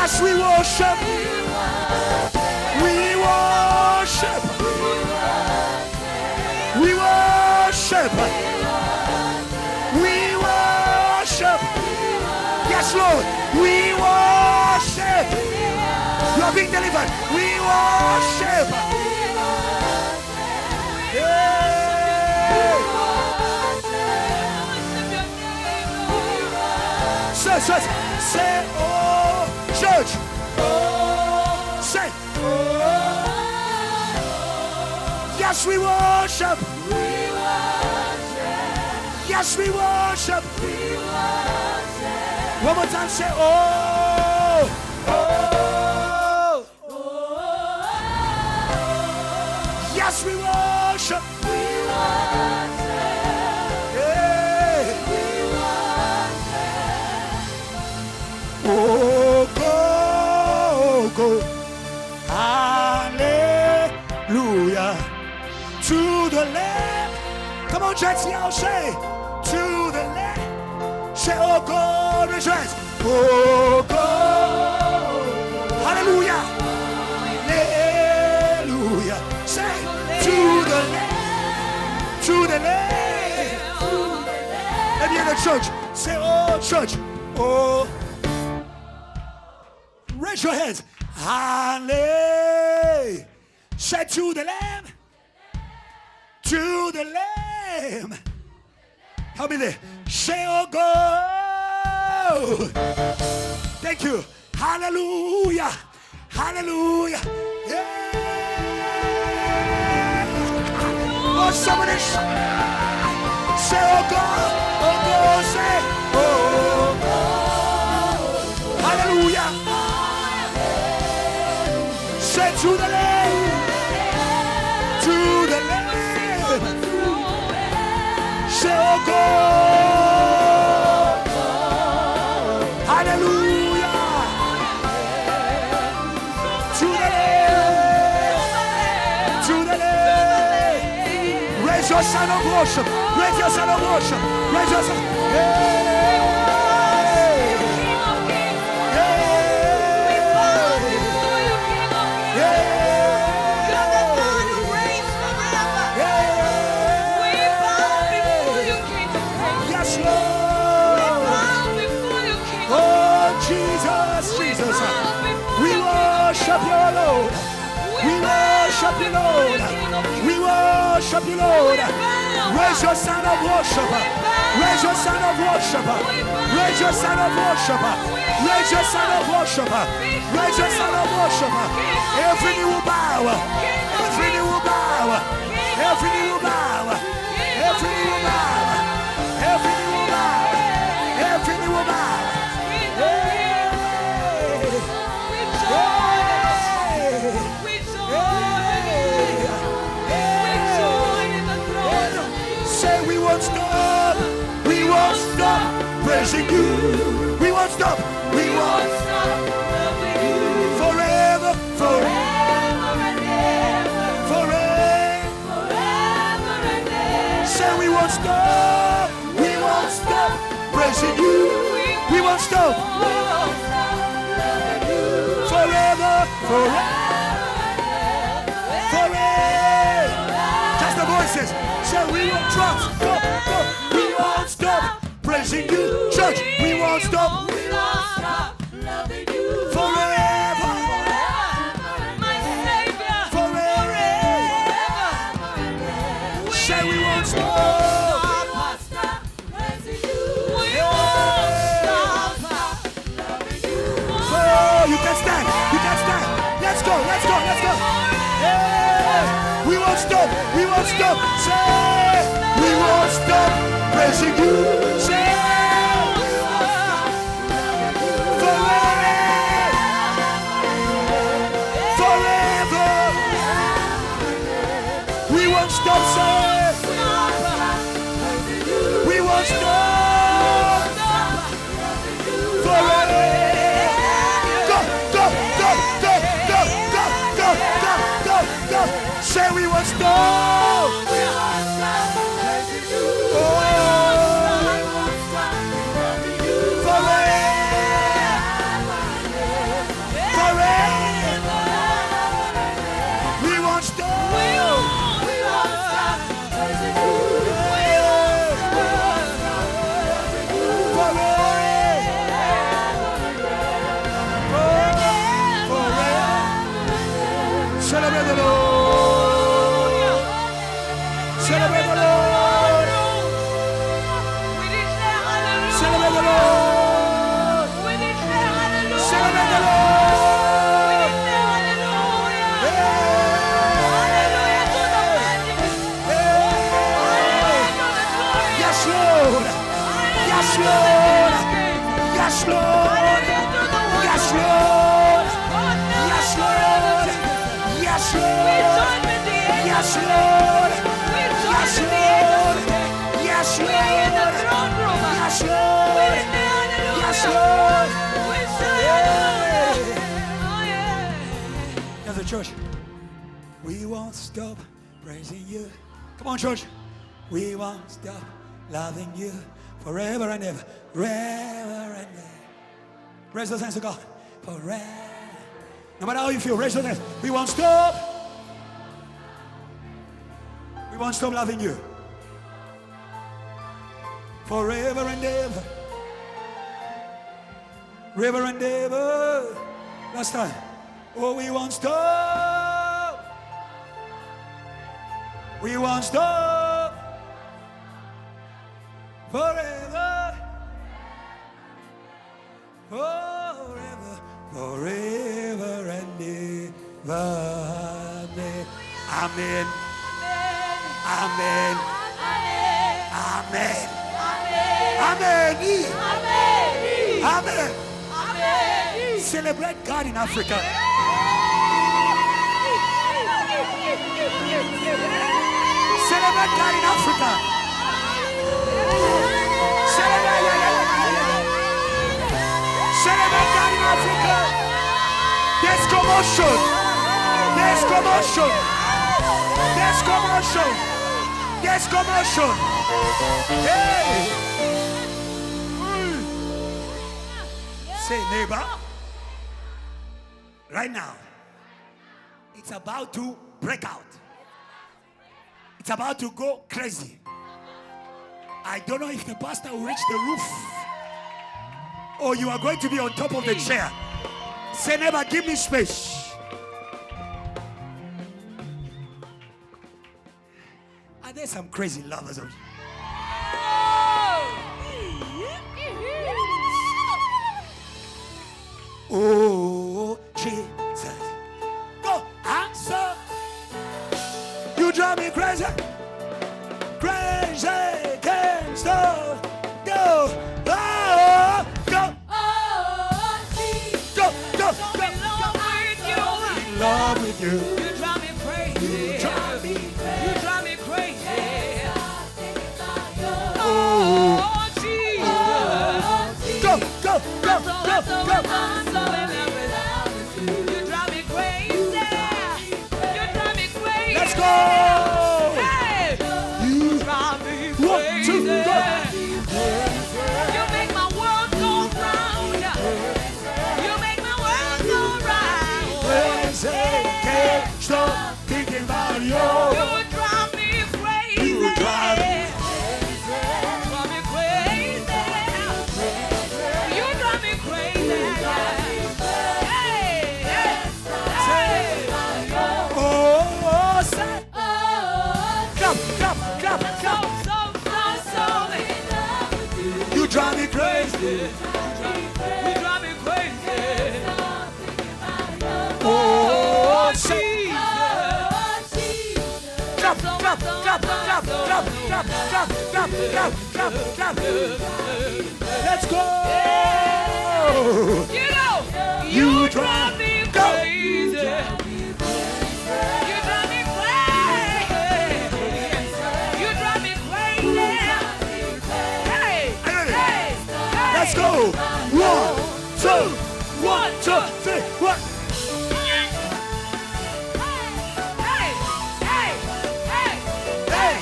Yes, we worship. We worship. We worship. We worship. Yes, Lord. We worship. You are being delivered. We worship. Church, say, oh, church, say, yes, we worship. Yes, we worship. One more time, say, oh, yes, we worship. Oh, go, hallelujah, to the Lamb. Come on, church, y'all say, to the Lamb. Say, oh, God, rejoice. Oh, God, hallelujah, hallelujah. Say, to the Lamb, to the Lamb. Let me in the church. Say, oh, church, oh. Raise your hands. Hallelujah. Say to the Lamb. To the Lamb. Help me there. Say, oh God. Thank you. Hallelujah. Hallelujah. Yeah. Oh, somebody say, oh God. Oh God. Say, oh God. Hallelujah. Say to the Lamb, to the Lamb. Say, oh God, hallelujah. To the Lamb, to the Lamb. Raise your sound of worship. Raise your sound of worship. Raise your sound. worship you, Lord. We worship you, Lord. Raise your sound of worship. Raise your sound of worship. Raise your sound of worship. Raise your sound of worship. Raise your sound of worship. Every knee will bow. Every knee will bow. Every knee will bow. Every knee will bow. Every knee will bow. Every knee will bow. Say we won't stop. We won't stop praising you. We won't stop. We won't stop loving you. Forever, forever and ever. Forever and ever. Say we won't stop. We won't stop praising you. We won't stop. Forever, forever. Just the voices. Say we won't drop. Go, go. We won't stop praising you. Church, we won't stop. We won't stop loving you. Forever. My Savior. Forever. Say we won't stop. Praising you. We won't stop loving you. Oh, you can stand. You can stand. Let's go. Let's go. Let's go. Yeah. We won't stop. We won't stop. Say we won't stop praising you. Say forever. We won't stop. Say we won't stop forever. Go, go, go, go, go, go, go, go, go, go. Say we won't stop. Celebrate the Lord. Celebrate the Lord. Celebrate the Lord. Yes, Lord. Yes, Lord. Yes, Lord. Yes, Lord. Yes, Lord. Yes, Lord. Yes, Lord. Yes, Lord. Yes, Lord. Yes, Lord. Yes, Lord. As a church, we won't stop praising you. Come on, church. We won't stop loving you forever and ever. Forever and ever. Raise those hands to God. Forever. No matter how you feel, raise those hands. We won't stop. We won't stop loving you. Forever and ever. Forever and ever. Last time. Oh, we won't stop. We won't stop. Forever. Forever. Forever and ever. Amen. Amen. Amen. Amen. Amen. Amen. Amen. Celebrate God in Africa. Celebrate God in Africa. Celebrate God in Africa. There's commotion. There's commotion. There's commotion. There's commotion. Hey. Say, neighbor, right now, it's about to break out. It's about to go crazy. I don't know if the pastor will reach the roof or you are going to be on top of the chair. Say, neighbor, give me space. Are there some crazy lovers of you? Oh, Jesus. Go, answer. You drive me crazy. Crazy, can't stop. Go, oh, go. Oh, Jesus. Go, go, go, In love with you. In love with you. You drive me crazy. You drive me crazy. You drive me crazy. Oh, Jesus. go, go, go, go, go. You drive me crazy. You drive me crazy. Let's go. Hey. You Drive me want to crazy. go. You make my world go round. You make my world go round. Crazy, can't stop thinking about you. You drive me crazy. You drive me Drive me crazy. You drive me crazy. Hey, hey, hey. Oh, say. Clap, clap, clap, clap. So. You drive me crazy. You drive me crazy. Oh, say. Jesus. Clap, clap, clap, clap, clap, clap, clap, clap, clap, clap, clap. Let's go. You know, You you drive drive me go. crazy. You drive me crazy. You drive me crazy. Hey, Hey. hey, Let's go. 1, 2, 1, 2, 3, 1. Hey, hey, hey, Hey, hey,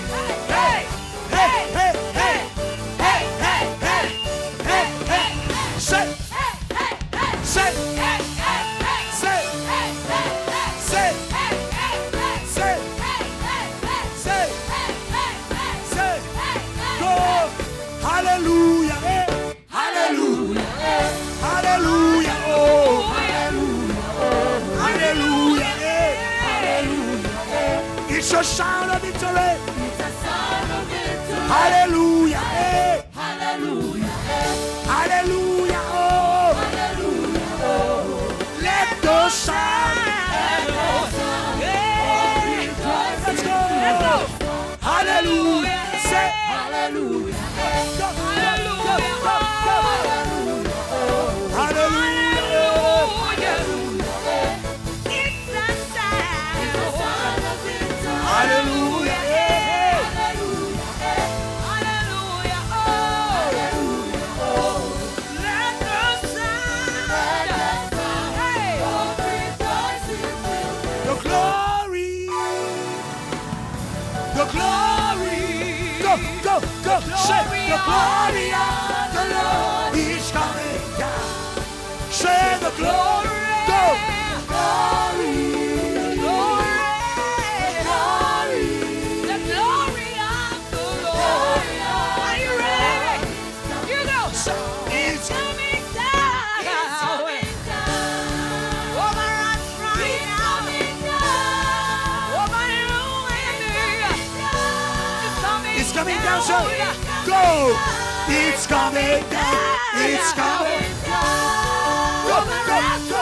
hey, hey, hey, hey, hey, hey, hey, hey. Say, say, say, say, say, say, say. Go. Hallelujah. Hallelujah. Hallelujah. Oh. Hallelujah. It It's a sound of victory. It's a sound of victory. Hallelujah. Hey. Hallelujah. Hallelujah. Oh. Hallelujah. Oh. Let those sound. Let's go. Hallelujah. Say Hallelujah. go. Hallelujah. Hallelujah. It's a sound of victory. Hallelujah. Hallelujah. Oh. Let the sound of rejoicing fill The glory. The glory. Go, go, go. Say the glory of the Lord is coming down. Say the glory. Go. glory. The glory of the Lord. Are you ready? You go. It's Coming down. It's coming down. Over us right now. Over you and me. It's coming down, sir. Go. It's coming down. It's coming. Go, go, go, go.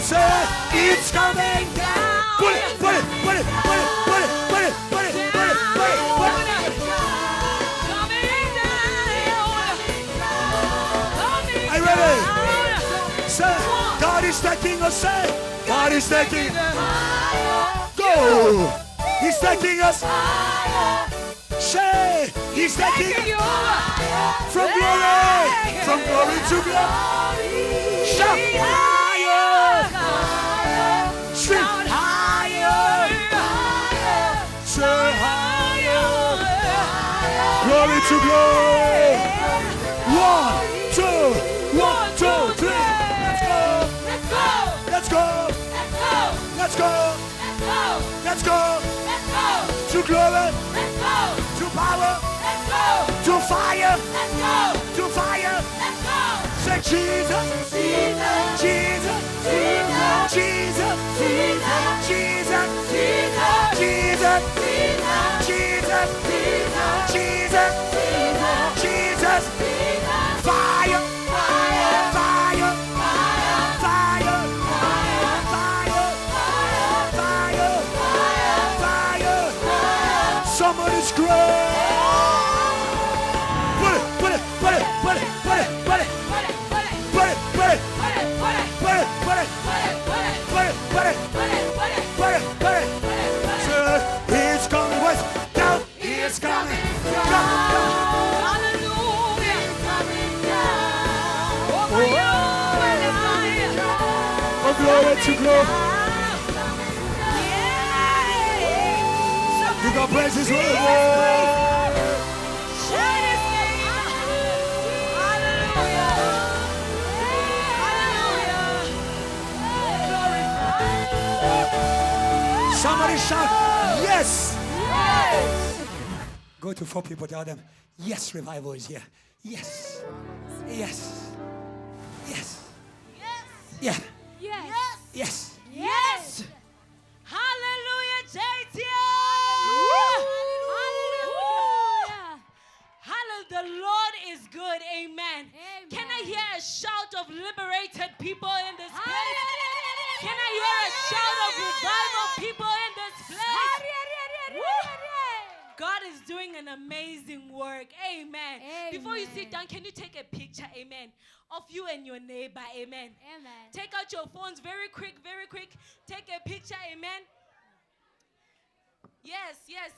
Say it's coming down. Put it, put it, put it, put it, put it, put it, put it, put it, put it, put it. Are you ready? Say God is taking us. Say God is taking. Go. He's taking us. Say He's taking from glory to glory. Shout higher. Shout higher. Say higher. Glory to glory. 1, 2, 1, 2, 3. Let's go. Let's go. Let's go. To glory. To power. To fire. To fire. Say Jesus. Jesus. Jesus. Jesus. Jesus. Jesus. Jesus. Jesus. Fire. Fire. Fire. Fire. Fire. Fire. Somebody scream. Put it, put it, put it, put it, put it, put it, put it, put it, put it, put it, put it, put it, put it, put it. Sir, it's coming. What's down? It's coming. From glory to glory. You got praise His word. Somebody shout, yes! Go to 4 people, tell them, yes, revival is here. Yes. Yes. Yes. Yeah. Yes. Yes. Yes. Hallelujah, JT. Hallelujah. The Lord is good. Amen. Can I hear a shout of liberated people in this place? Can I hear a shout of revival people in this place? God is doing an amazing work. Amen. Before you sit down, can you take a picture, amen, of you and your neighbor, amen? Take out your phones very quick, very quick. Take a picture, amen. Yes, yes.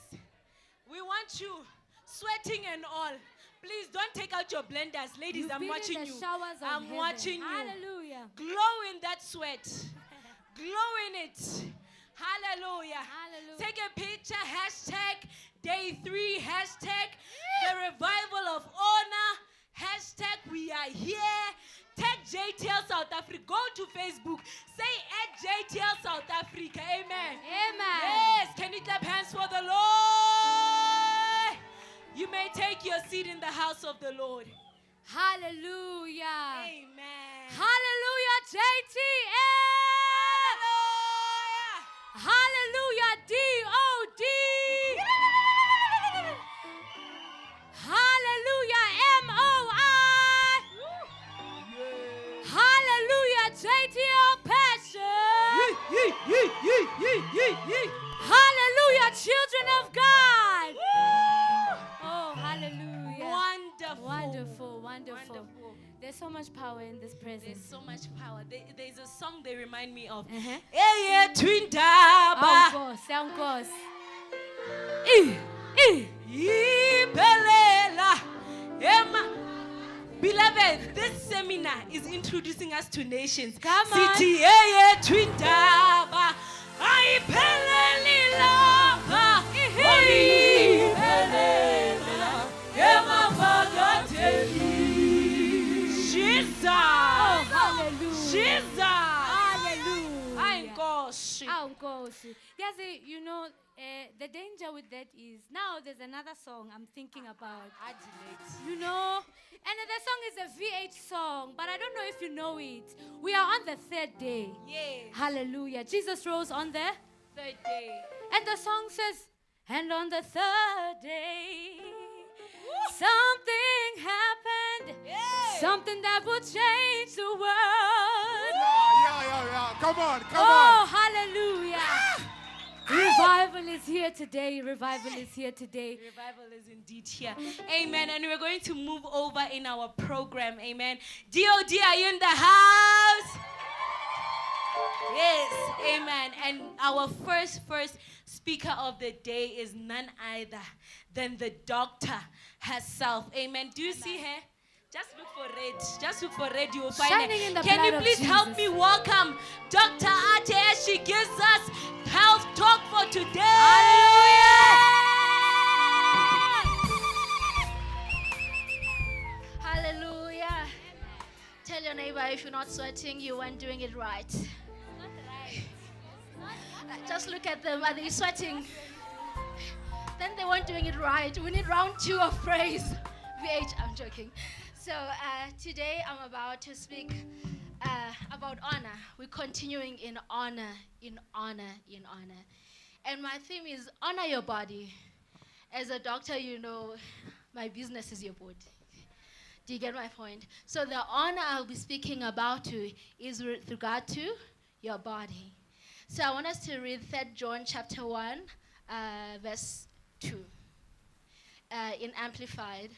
We want you, sweating and all. Please don't take out your blenders. Ladies, I'm watching you. I'm watching you. Hallelujah. Glow in that sweat. Glow in it. Hallelujah. Hallelujah. Take a picture, hashtag day 3, hashtag the revival of honor, hashtag we are here. Tag JTL South Africa. Go to Facebook. Say @JTL South Africa. Amen. Amen. Yes. Can you clap hands for the Lord? You may take your seat in the house of the Lord. Hallelujah. Amen. JTL. Hallelujah. DOD. Hallelujah. MOI. Hallelujah. JTL Passion. Hallelujah. Children of God. Oh, hallelujah. Wonderful. Wonderful, wonderful. Wonderful. There's so much power in this There's presence. so much power. There's a song they remind me of. Uh-huh. Eye twindaba. Sound. Ibelela. Emma. Beloved, this seminar is introducing us to nations. Come on. City eye twindaba. Ayipheleli lapha. Ibelela. Emma Bagateli. Jesus. Oh, hallelujah. Jesus. Hallelujah. Ayinkosi. Nkosi. Yazi, you know, the danger with that is now there's another song I'm thinking about. You know, and the song is a VH song, but I don't know if you know it. We are on the third day. Yes. Hallelujah. Jesus rose on the Third day. and the song says, and on the third day, something happened. Yeah. Something that would change the world. Yeah. Come on. Oh, hallelujah. Revival is here today. Revival is here today. Revival is indeed here. Amen. And we're going to move over in our program. Amen. DOD, are you in the house? Yes. Amen. And our first speaker of the day is none other than the doctor herself. Amen. Do you see her? Just look for red. Just look for red. You will find Shining her. in the Can blood you of please help Jesus. me welcome Dr. Ate as she gives us health talk for today. Hallelujah. Tell your neighbor if you're not sweating, you weren't doing it right. Just look at them. Are they sweating? Then they weren't doing it right. We need round 2 of praise. VH, I'm joking. So today I'm about to speak about honor. We're continuing in honor. And my theme is honor your body. As a doctor, you know, my business is your body. Do you get my point? So the honor I'll be speaking about is with regard to your body. So I want us to read 3 John chapter 1, verse 2. In Amplified.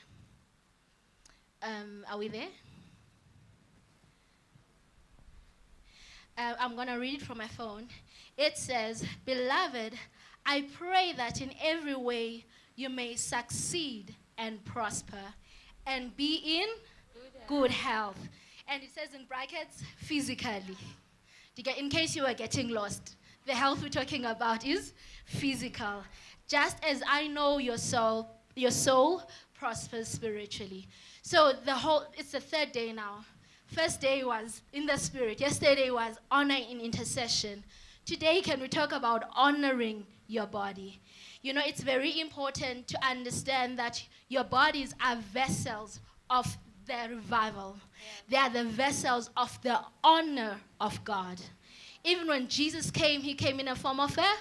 Are we there? I'm going to read it from my phone. It says, "Beloved, I pray that in every way you may succeed and prosper and be in good health." And it says in brackets, physically. In case you were getting lost, the health we're talking about is physical. Just as I know your soul prospers spiritually. So it's the 3rd day now. First day was in the spirit. Yesterday was honor in intercession. Today, can we talk about honoring your body? You know, it's very important to understand that your bodies are vessels of the revival. They are the vessels of the honor of God. Even when Jesus came, he came in a form of a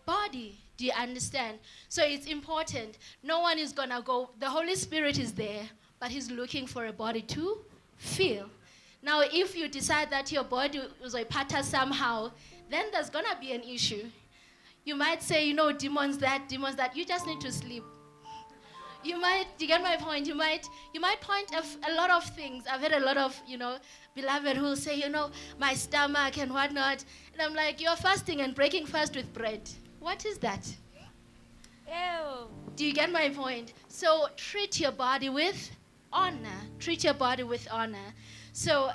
body. Do you understand? So it's important. No one is going to go. The Holy Spirit is there, but he's looking for a body to feel. Now, if you decide that your body is a pattern somehow, then there's going to be an issue. You might say, you know, demons that. You just need to sleep. Do you get my point? You might point a lot of things. I've had a lot of, beloved who will say, my stomach and whatnot. And I'm like, you're fasting and breaking fast with bread. What is that? Ew. Do you get my point? So treat your body with honor. Treat your body with honor. So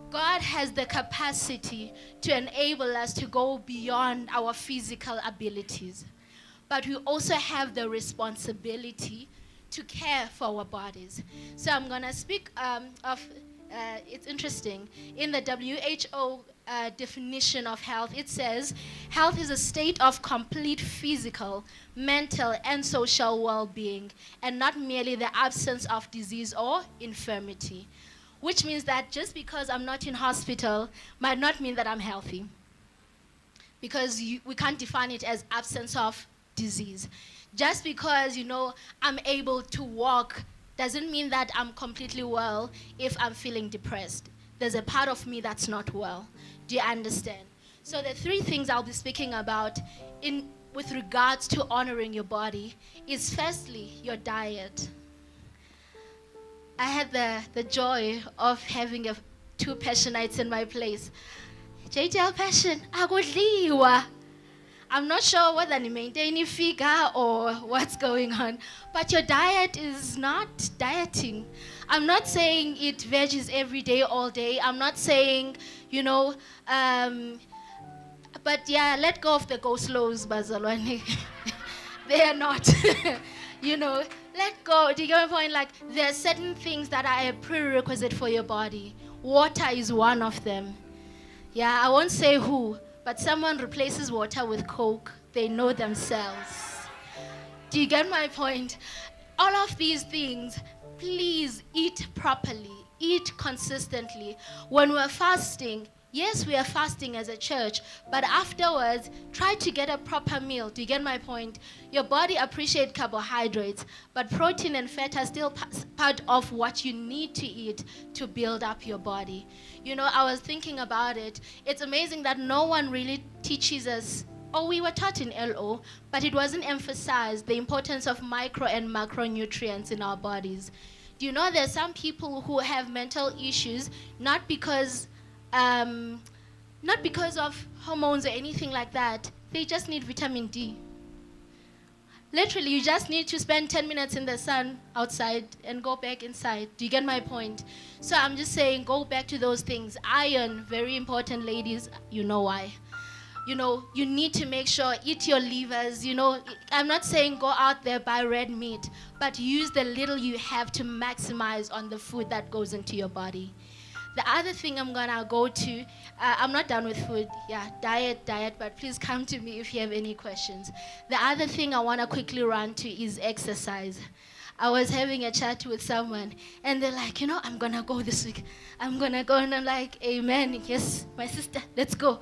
God has the capacity to enable us to go beyond our physical abilities. But we also have the responsibility to care for our bodies. So I'm going to speak it's interesting. In the WHO definition of health, it says, health is a state of complete physical, mental, and social well-being, and not merely the absence of disease or infirmity. which means that just because I'm not in hospital might not mean that I'm healthy. Because we can't define it as absence of disease. Just because, I'm able to walk doesn't mean that I'm completely well if I'm feeling depressed. There's a part of me that's not well. Do you understand? So the three things I'll be speaking about with regards to honoring your body is firstly, your diet. I had the joy of having two passion nights in my place. JTL passion, akudliwa. I'm not sure whether you maintain a figure or what's going on, but your diet is not dieting. I'm not saying eat veggies every day, all day. I'm not saying, but yeah, let go of the go slows, Bazalwane. They are not. Let go. Do you get my point? Like, there are certain things that are a prerequisite for your body. Water is one of them. Yeah, I won't say who, but someone replaces water with Coke, they know themselves. Do you get my point? All of these things, please eat properly, eat consistently. When we're fasting, yes, we are fasting as a church, but afterwards, try to get a proper meal. Do you get my point? Your body appreciates carbohydrates, but protein and fat are still part of what you need to eat to build up your body. I was thinking about it. It's amazing that no one really teaches us, we were taught in LO, but it wasn't emphasized, the importance of micro and macronutrients in our bodies. Do you know there's some people who have mental issues, not because of hormones or anything like that. They just need vitamin D. Literally, you just need to spend 10 minutes in the sun outside and go back inside. Do you get my point? So I'm just saying, go back to those things. Iron, very important, ladies. You know why. You need to make sure, eat your livers. I'm not saying go out there, buy red meat, but use the little you have to maximize on the food that goes into your body. The other thing I'm gonna go to, I'm not done with food. Yeah, diet, but please come to me if you have any questions. The other thing I wanna quickly run to is exercise. I was having a chat with someone, and they're like, I'm gonna go this week. I'm gonna go, and I'm like, amen, yes, my sister, let's go.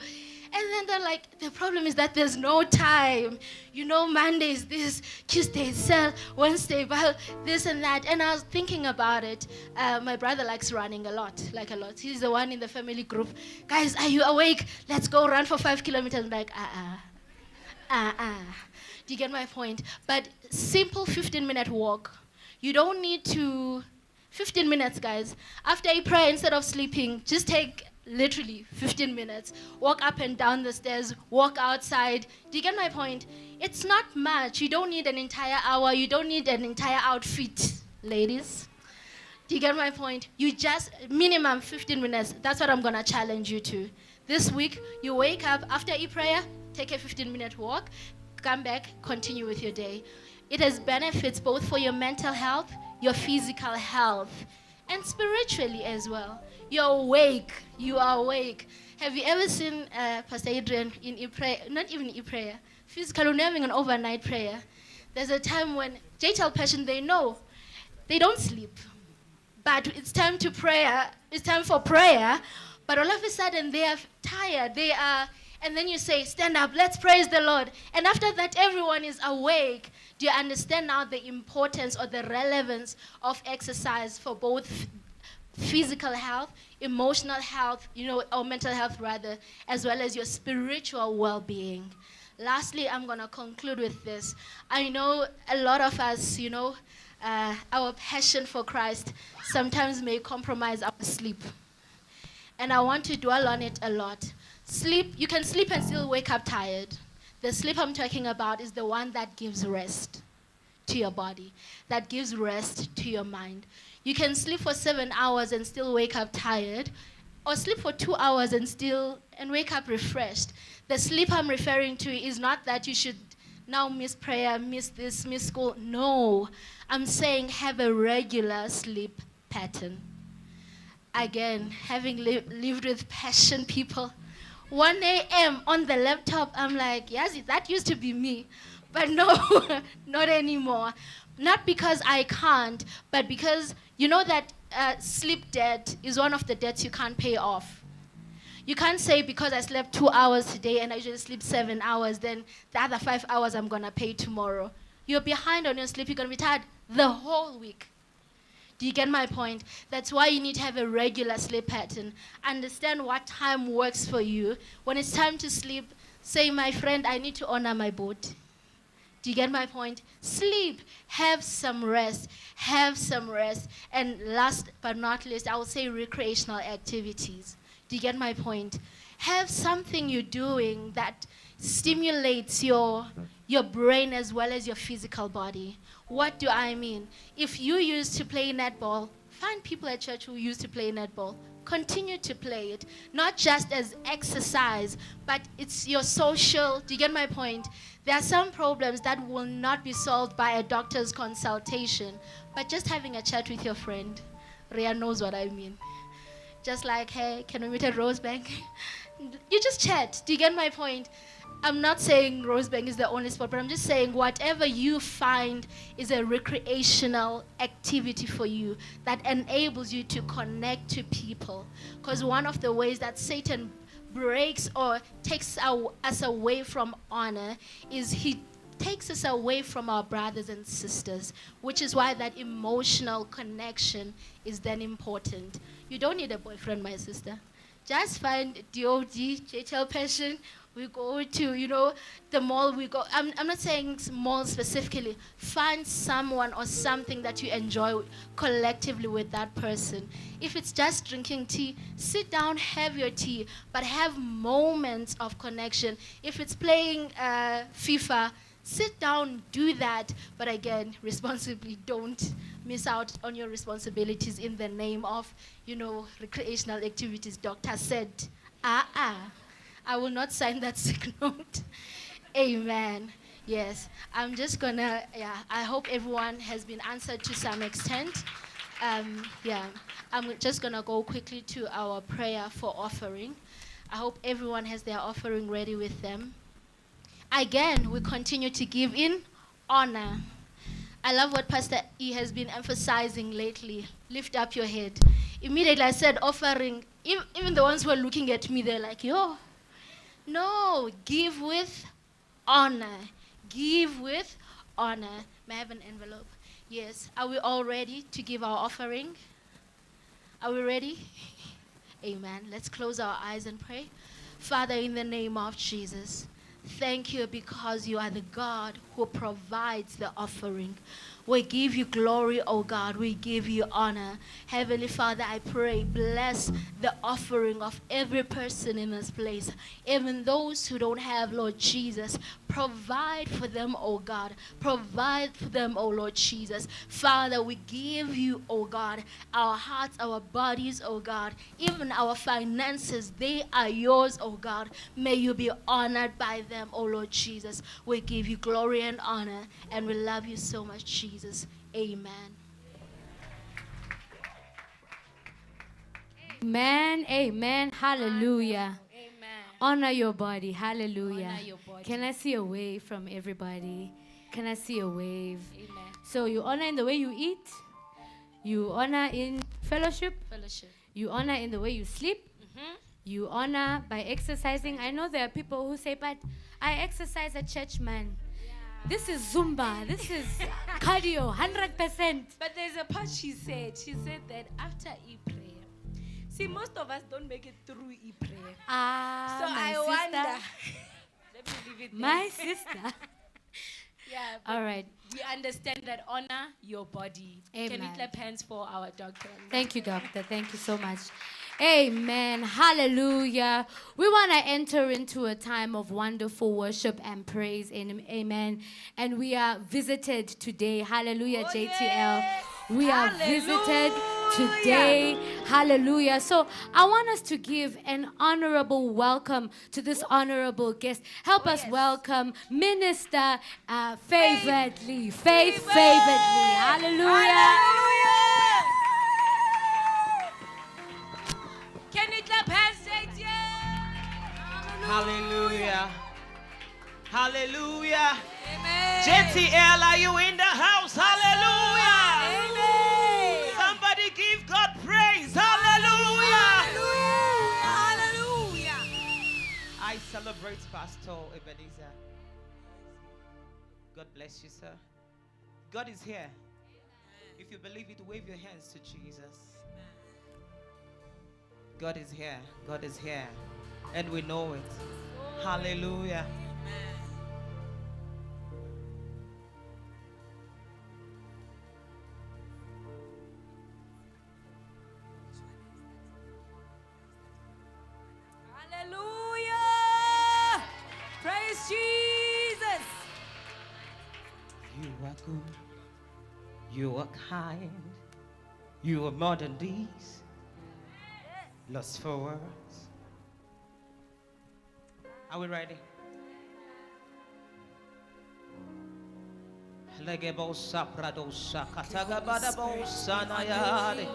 And then they're like, the problem is that there's no time. Monday is this, Tuesday is cell, Wednesday, well, this and that. And I was thinking about it. My brother likes running a lot. He's the one in the family group. Guys, are you awake? Let's go run for 5 kilometers. I'm like, Do you get my point? But simple 15-minute walk. You don't need to, 15 minutes, guys. After you pray, instead of sleeping, just take literally 15 minutes. Walk up and down the stairs, walk outside. Do you get my point? It's not much. You don't need an entire hour. You don't need an entire outfit, ladies. Do you get my point? You just, minimum 15 minutes. That's what I'm going to challenge you to. This week, you wake up, after prayer, take a 15-minute walk, come back, continue with your day. It has benefits both for your mental health, your physical health, and spiritually as well. You're awake. You are awake. Have you ever seen Pastor Adrian in prayer? Not even in prayer. Physical, when having an overnight prayer. There's a time when JTL passion, they know. They don't sleep. But it's time to prayer. It's time for prayer. But all of a sudden, they are tired. And then you say, stand up, let's praise the Lord. And after that, everyone is awake. Do you understand now the importance or the relevance of exercise for both physical health, emotional health, or mental health rather, as well as your spiritual well-being? Lastly, I'm going to conclude with this. I know a lot of us, our passion for Christ sometimes may compromise our sleep. And I want to dwell on it a lot. Sleep, you can sleep and still wake up tired. The sleep I'm talking about is the one that gives rest to your body, that gives rest to your mind. You can sleep for 7 hours and still wake up tired, or sleep for 2 hours and wake up refreshed. The sleep I'm referring to is not that you should now miss prayer, miss this, miss school. No, I'm saying have a regular sleep pattern. Again, having lived with passion people, 1 a.m. on the laptop, I'm like, yes, that used to be me. But no, not anymore. Not because I can't, but because you know that sleep debt is one of the debts you can't pay off. You can't say because I slept 2 hours today and I usually sleep 7 hours, then the other 5 hours I'm going to pay tomorrow. You're behind on your sleep. You're going to be tired the whole week. Do you get my point? That's why you need to have a regular sleep pattern. Understand what time works for you. When it's time to sleep, say, my friend, I need to honor my boat. Do you get my point? Sleep. Have some rest. Have some rest. And last but not least, I would say recreational activities. Do you get my point? Have something you're doing that stimulates your brain as well as your physical body. What do I mean? If you used to play netball, find people at church who used to play netball. Continue to play it. Not just as exercise, but it's your social. Do you get my point? There are some problems that will not be solved by a doctor's consultation, but just having a chat with your friend. Rhea knows what I mean. Just like, hey, can we meet at Rosebank? You just chat. Do you get my point? I'm not saying Rosebank is the only spot, but I'm just saying whatever you find is a recreational activity for you that enables you to connect to people. Because one of the ways that Satan breaks or takes us away from honor is he takes us away from our brothers and sisters, which is why that emotional connection is then important. You don't need a boyfriend, my sister. Just find DOD, JTL Passion. We go to, the mall. We go. I'm not saying mall specifically. Find someone or something that you enjoy collectively with that person. If it's just drinking tea, sit down, have your tea, but have moments of connection. If it's playing FIFA, sit down, do that. But again, responsibly, don't miss out on your responsibilities in the name of, recreational activities. Doctor said, I will not sign that sick note. Amen. Yes, I'm just gonna, I hope everyone has been answered to some extent. I'm just gonna go quickly to our prayer for offering. I hope everyone has their offering ready with them. Again, we continue to give in honor. I love what Pastor E has been emphasizing lately. Lift up your head. Immediately I said offering. Even the ones who are looking at me, they're like, yo. No, give with honor. Give with honor. May I have an envelope? Yes. Are we all ready to give our offering? Are we ready? Amen. Let's close our eyes and pray. Father, in the name of Jesus, thank you because you are the God who provides the offering. We give you glory, oh God. We give you honor. Heavenly Father, I pray, bless the offering of every person in this place. Even those who don't have, Lord Jesus, provide for them, oh God. Provide for them, oh Lord Jesus. Father, we give you, oh God, our hearts, our bodies, oh God. Even our finances, they are yours, oh God. May you be honored by them, oh Lord Jesus. We give you glory and honor, and we love you so much, Jesus. Amen. Amen, amen, hallelujah. Amen. Honor your body, hallelujah. Honor your body. Can I see a wave from everybody? Can I see a wave? Amen. So you honor in the way you eat, you honor in fellowship, you honor in the way you sleep, you honor by exercising. I know there are people who say, but I exercise at church, man. This is Zumba. This is cardio, 100%. But there's a part she said that after e-prayer, see, most of us don't make it through e-prayer. So I wonder. Let me leave it there. My sister. Yeah. All right. We understand that honor your body. Can we Amen. clap hands for our doctor? Thank you, doctor. Thank you so much. Amen. Hallelujah. We want to enter into a time of wonderful worship and praise. Amen. And we are visited today. Hallelujah, Oh, JTL. yes. We are visited today. Hallelujah. So I want us to give an honorable welcome to this honorable guest. Help us welcome Minister Favorably. Faith Favorably. Hallelujah. Can you clap hands, JTL? Hallelujah. Hallelujah. Amen. JTL, are you in the house? Hallelujah. Amen. Somebody give God celebrate Pastor Ebenezer. God bless you, sir. God is here. If you believe it, wave your hands to Jesus. God is here. God is here. And we know it. Hallelujah. Hallelujah. Praise Jesus. You are good. You are kind. You are more than these. Lost for words. Are we ready? Legebosa pradosa katagabadabosa nayade.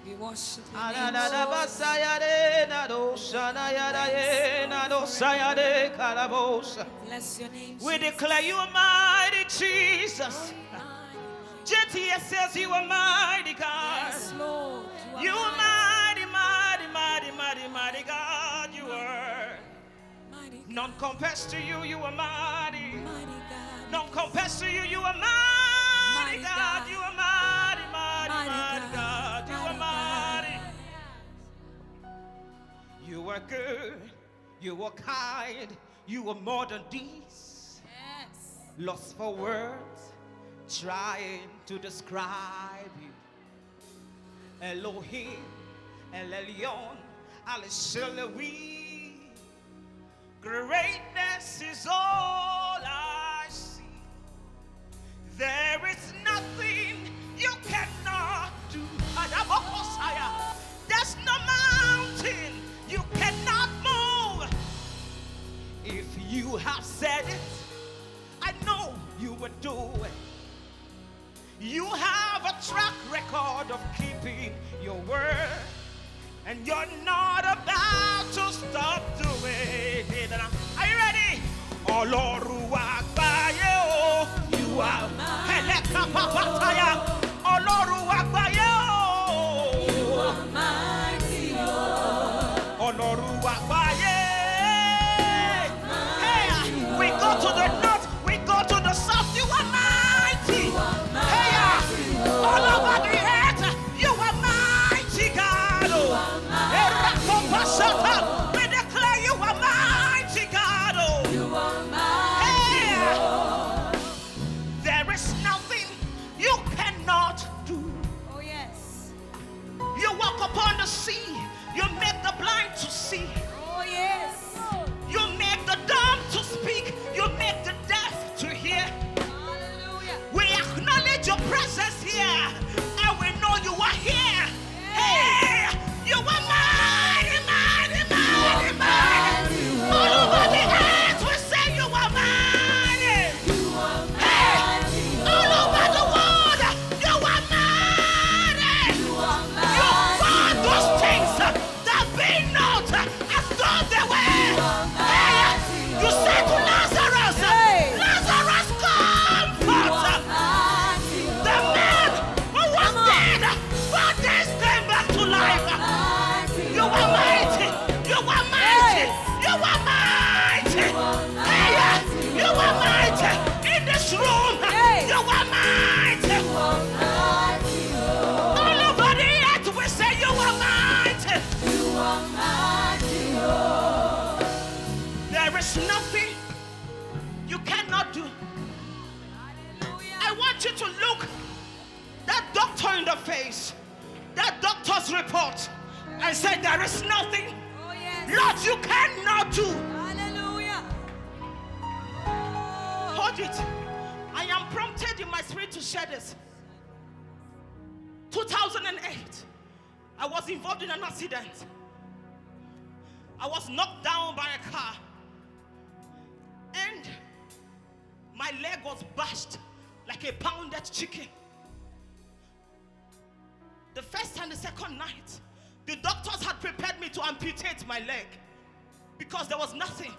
We worship you. Ananabasayade nadosa nayade nadosayade karabosa. Bless your name. We declare you are mighty, Jesus. JTS says you are mighty God. Yes, Lord. You are mighty, mighty, mighty, mighty, mighty God. You are. Mighty, None compares to you. You are mighty. mighty God. None compares to you. You are mighty, Mighty God. God. You are mighty, mighty, Mighty mighty God. God. You are Mighty mighty. You are good. You are kind. You are more than these. Yes. Lost for words, trying to describe you. Elohim, El Elyon, Al Shalawi. Greatness is all I see. There is nothing you cannot do. Adabokosaya. There's no mountain you cannot move. If you have said it, I know you would do it. You have a track record of keeping your word, and you're not about to stop doing it. Are you ready? Oloru agbaye o, you are Heleka papataya. Oloru agbaye o, you are mighty Lord. Oloru agbaye. Hey, we go to the north, we go to the south. You are mighty. Hey, all over the earth, you are mighty God. We declare you are mighty God. You are mighty. There is nothing you cannot do. Oh, yes. You walk upon the sea, you make the blind to see. Oh, yes. You make the dumb to speak, you make the deaf to hear. Hallelujah. We acknowledge your presence here, and we know you are here. Hey, you are mighty, mighty, mighty, mighty. All over the earth, we say you are mighty. Hey, all over the world, you are mighty. You found those things that be not as though they were. Hey, you said to Lazarus, Lazarus, come forth. The man who was dead 4 days came back to life. You are mighty. You are mighty. You are mighty. Hey, you are mighty. In this room, you are mighty. All over the earth, we say you are mighty. There is nothing you cannot do. I want you to look that doctor in the face, that doctor's report, and say there is nothing, Oh, yes. Lord, you cannot do. Hallelujah. Hold it. I am prompted in my spirit to share this. 2008, I was involved in an accident. I was knocked down by a car, and my leg was bashed like a pounded chicken. The first and the second night, the doctors had prepared me to amputate my leg because there was nothing,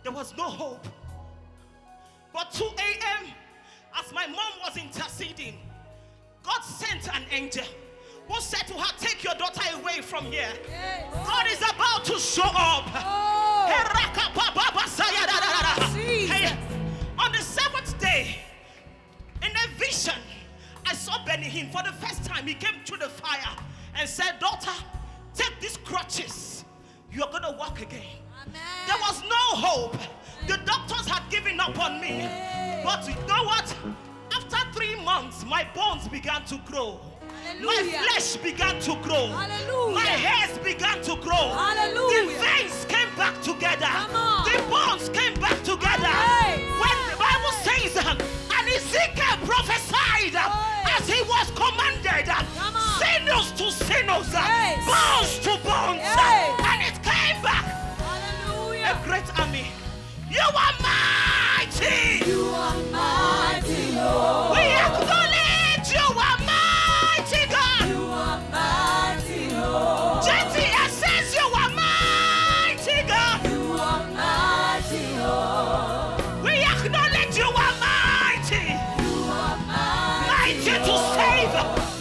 there was no hope. But 2 a.m., as my mom was interceding, God sent an angel who said to her, take your daughter away from here. Yes. God is about to show up. Oh. Herakapa for the first time, he came through the fire and said, daughter, take these crutches. You're going to walk again. Amen. There was no hope. The doctors had given up on me. But you know what? After 3 months, my bones began to grow. Hallelujah. My flesh began to grow. Hallelujah. My hairs began to grow. Hallelujah. The veins came back together. Come on. The bones came back together. Hey. When the Bible says, and Ezekiel prophesied as he was commanded, Come on. sinews to sinews, Yes. bones to bones, Yes. and it came back. Hallelujah. A great army. You are mighty. You are mighty, Lord. We acknowledge you are mighty, God. You are mighty, Lord. JTS says you are mighty, God. You are mighty, Lord. We acknowledge you are mighty. You are mighty. Mighty to save,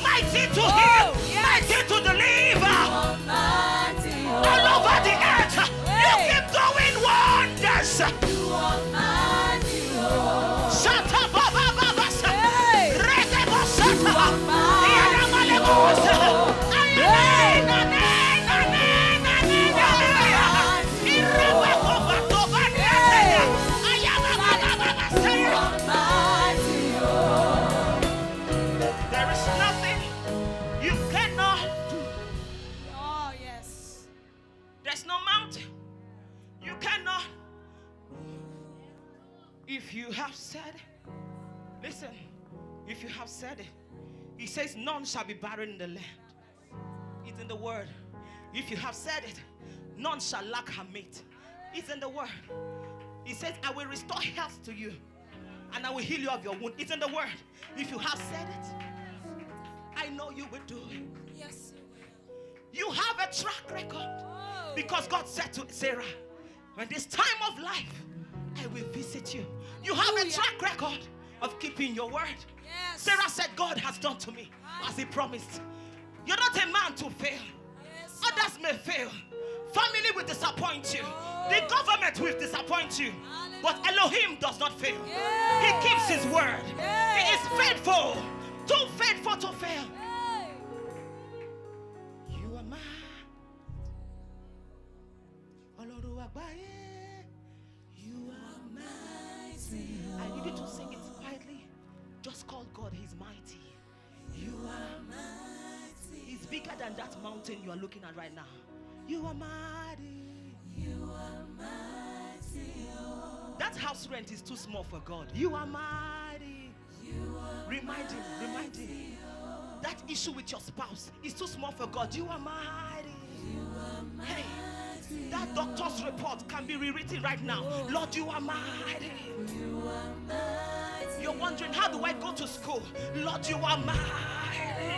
mighty to Oh, heal, yes. mighty to deliver. You are mighty, Lord. All over the earth, you keep doing wonders. You are mighty, Lord. Shata baba baba sa. Hey. Rege bo shata. You are mighty, Yada male bo sa. Lord. Ayane na ne na ne na ne na ne. Iraba ko ba to ba ne ya. Ayaba baba baba sa. You are mighty, Lord. There is nothing you cannot do. Oh, yes. There's no mountain you cannot. If you have said, listen, if you have said it, he says none shall be barren in the land. It's in the word. If you have said it, none shall lack her mate. It's in the word. He says, I will restore health to you and I will heal you of your wound. It's in the word. If you have said it, I know you will do it. Yes, you will. You have a track record. Oh. Because God said to Sarah, when this time of life, I will visit you. You have a Hallelujah. track record of keeping your word. Yes. Sarah said, God has done to me as he promised. You're not a man to fail. Yes, Others may fail. Family will disappoint you. The government will disappoint you. But Elohim does not fail. Yes. He keeps his word. Yes. He is faithful. Too faithful to fail. Hey. You are mine. Olorun Agbaye. You are mighty. I need you to sing it quietly. Just call God, he's mighty. You are mighty. He's bigger than that mountain you are looking at right now. You are mighty. You are mighty. That house rent is too small for God. You are mighty. You are remind him. That issue with your spouse is too small for God. You are mighty. You are mighty. Hey. That doctor's report can be rewritten right now. Lord, you are mighty. You are mighty. You're wondering, how do I go to school? Lord, you are mighty.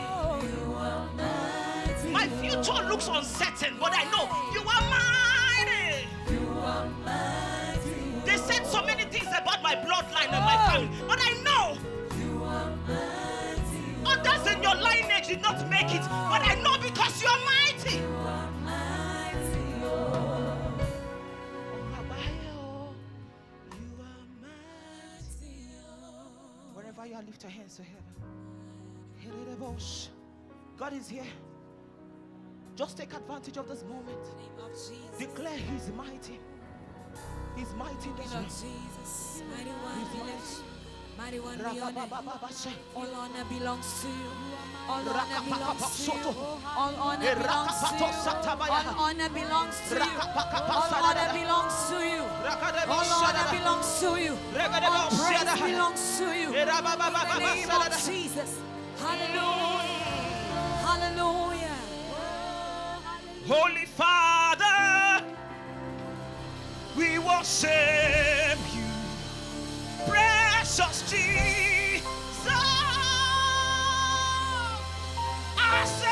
You are mighty. My future looks uncertain, but I know you are mighty. You are mighty. They said so many things about my bloodline and my family, but I know you are mighty. Others in your lineage did not make it, but I know because you are mighty. You are wherever you are, lift your hands to heaven. God is here. Just take advantage of this moment. Name of Jesus. Declare he's mighty. He's mighty in this Name room. of Jesus. Mighty one, He's we mighty. lift you. Mighty one, we honor you. Rakabababasha. All honor belongs to you. All honor belongs to you. Rakapapapasoto. All honor belongs to you. All honor belongs to you. All honor belongs to you. All honor belongs to you. All praise belongs to you. In the name of Jesus. Hallelujah. Hallelujah. Holy Father, we worship you. Precious Jesus, our Savior.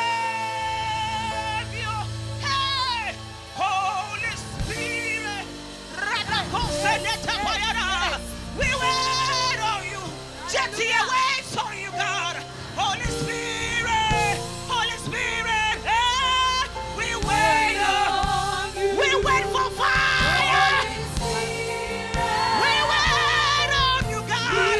Hey, Holy Spirit, we wait on you. Jetty waits on you, God. Holy Spirit, Holy Spirit, hey, we wait on you. We wait for fire. We wait on you, God. Hey,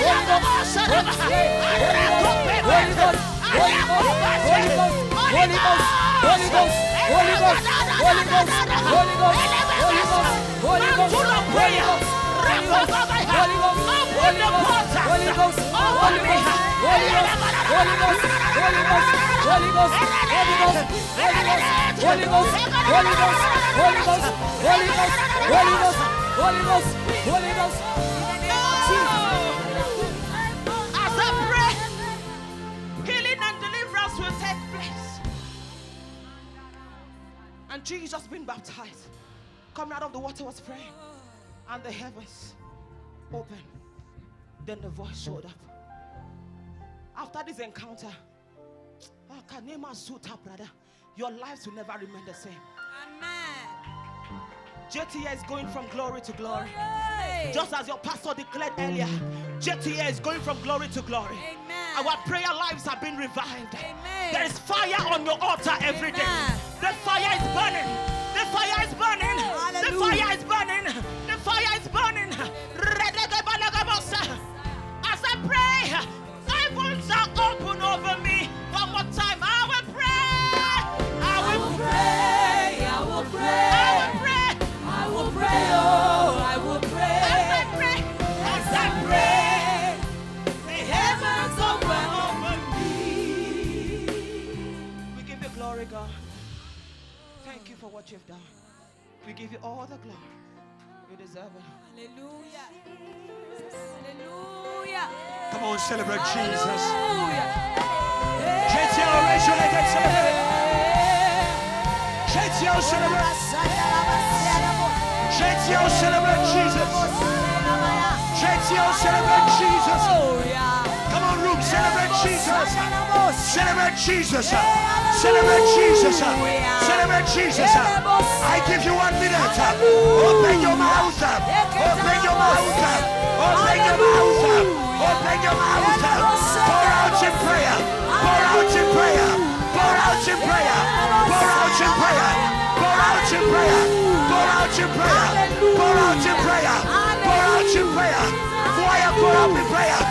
As I pray, healing and deliverance will take place. And Jesus being baptized, coming out of the water was praying, and the heavens opened. Then the voice showed up. After this encounter, brother, your lives will never remain the same. Amen. JTA is going from glory to glory. Just as your pastor declared earlier, JTA is going from glory to glory. Amen. Our prayer lives have been revived. Amen. There is fire on your altar every day. Amen. The fire is burning. The fire is burning. The Hallelujah. fire is burning. The fire is burning. As I pray, heavens are open over me. One more time, I will pray. I will pray. I will pray. I will pray. I will give you all the glory. You deserve it. Hallelujah. Hallelujah. Come on, celebrate Jesus. Hallelujah. JTL, raise your hand and celebrate. JTL, celebrate. JTL, celebrate Jesus. JTL, celebrate Jesus. Come on, room, celebrate Jesus. Celebrate Jesus. Celebrate Jesus. Celebrate Jesus. I give you 1 minute. Open your mouth. Open your mouth. Open your mouth. Open your mouth. Pour out in prayer. Pour out in prayer. Pour out in prayer. Pour out in prayer. Pour out in prayer. Pour out in prayer. Pour out in prayer. Pour out in prayer. Choir, pour out in prayer.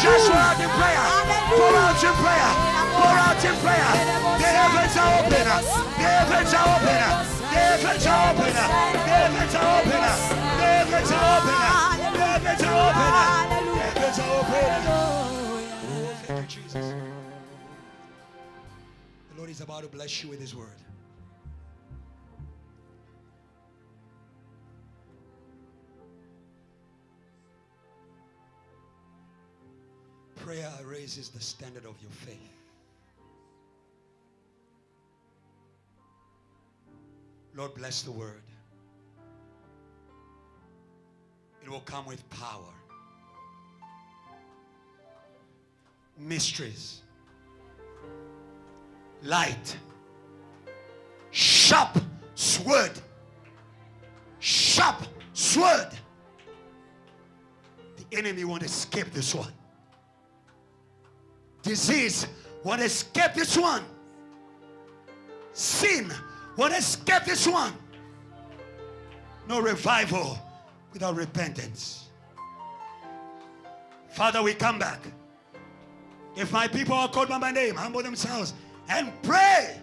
Just pour out in prayer. Pour out in prayer. Pour out in prayer. The heavens are open. The heavens are open. The heavens are open. The heavens are open. The heavens are open. The heavens are open. The heavens are open. Oh, thank you, Jesus. The Lord is about to bless you with His word. Prayer raises the standard of your faith. Lord, bless the word. It will come with power. Mysteries. Light. Sharp sword. Sharp sword. The enemy won't escape this one. Disease won't escape this one. Sin won't escape this one. No revival without repentance. Father, we come back. If my people are called by my name, humble themselves and pray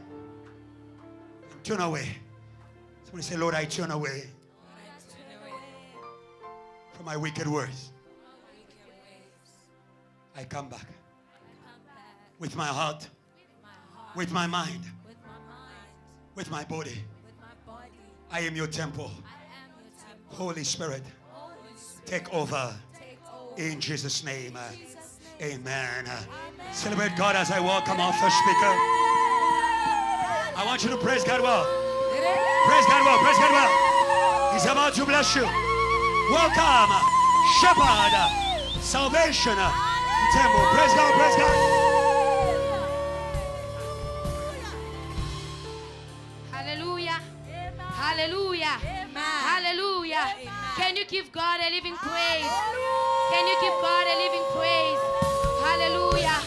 and turn away. Somebody say, Lord, I turn away from my wicked ways. I come back with my heart, with my mind, with my body. I am your temple. Holy Spirit, take over in Jesus' name. Amen. Celebrate God as I welcome our first speaker. I want you to praise God well. Praise God well. Praise God well. He's about to bless you. Welcome, Shepherd, Salvation, Mthembu. Praise God. Praise God. Hallelujah. Hallelujah. Hallelujah. Can you give God a living praise? Can you give God a living praise? Hallelujah.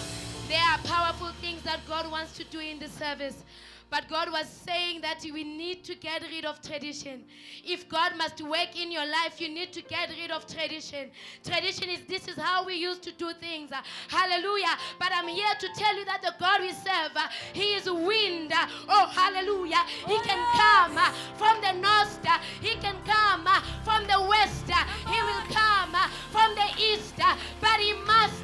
There are powerful things that God wants to do in the service. But God was saying that we need to get rid of tradition. If God must work in your life, you need to get rid of tradition. Tradition is, this is how we used to do things. Hallelujah. But I'm here to tell you that the God we serve, He is wind. Oh, hallelujah. He can come from the north. He can come from the west. He will come from the east. But He must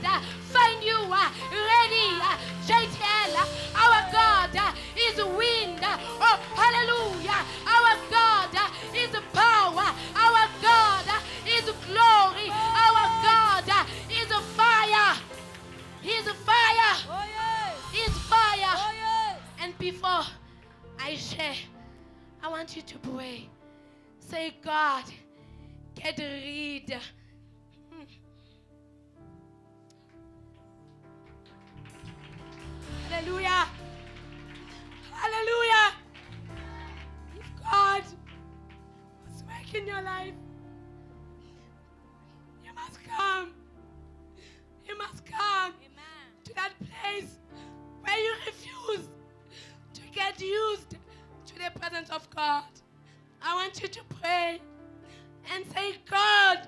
find you ready. JTL, our God is wind. Oh, hallelujah. Our God is power. Our God is glory. Our God is fire. He's fire. Oh, yes. He's fire. Oh, yes. And before I share, I want you to pray. Say, God, get rid. Hallelujah. Hallelujah. If God was working your life, you must come. You must come to that place where you refuse to get used to the presence of God. I want you to pray and say, God,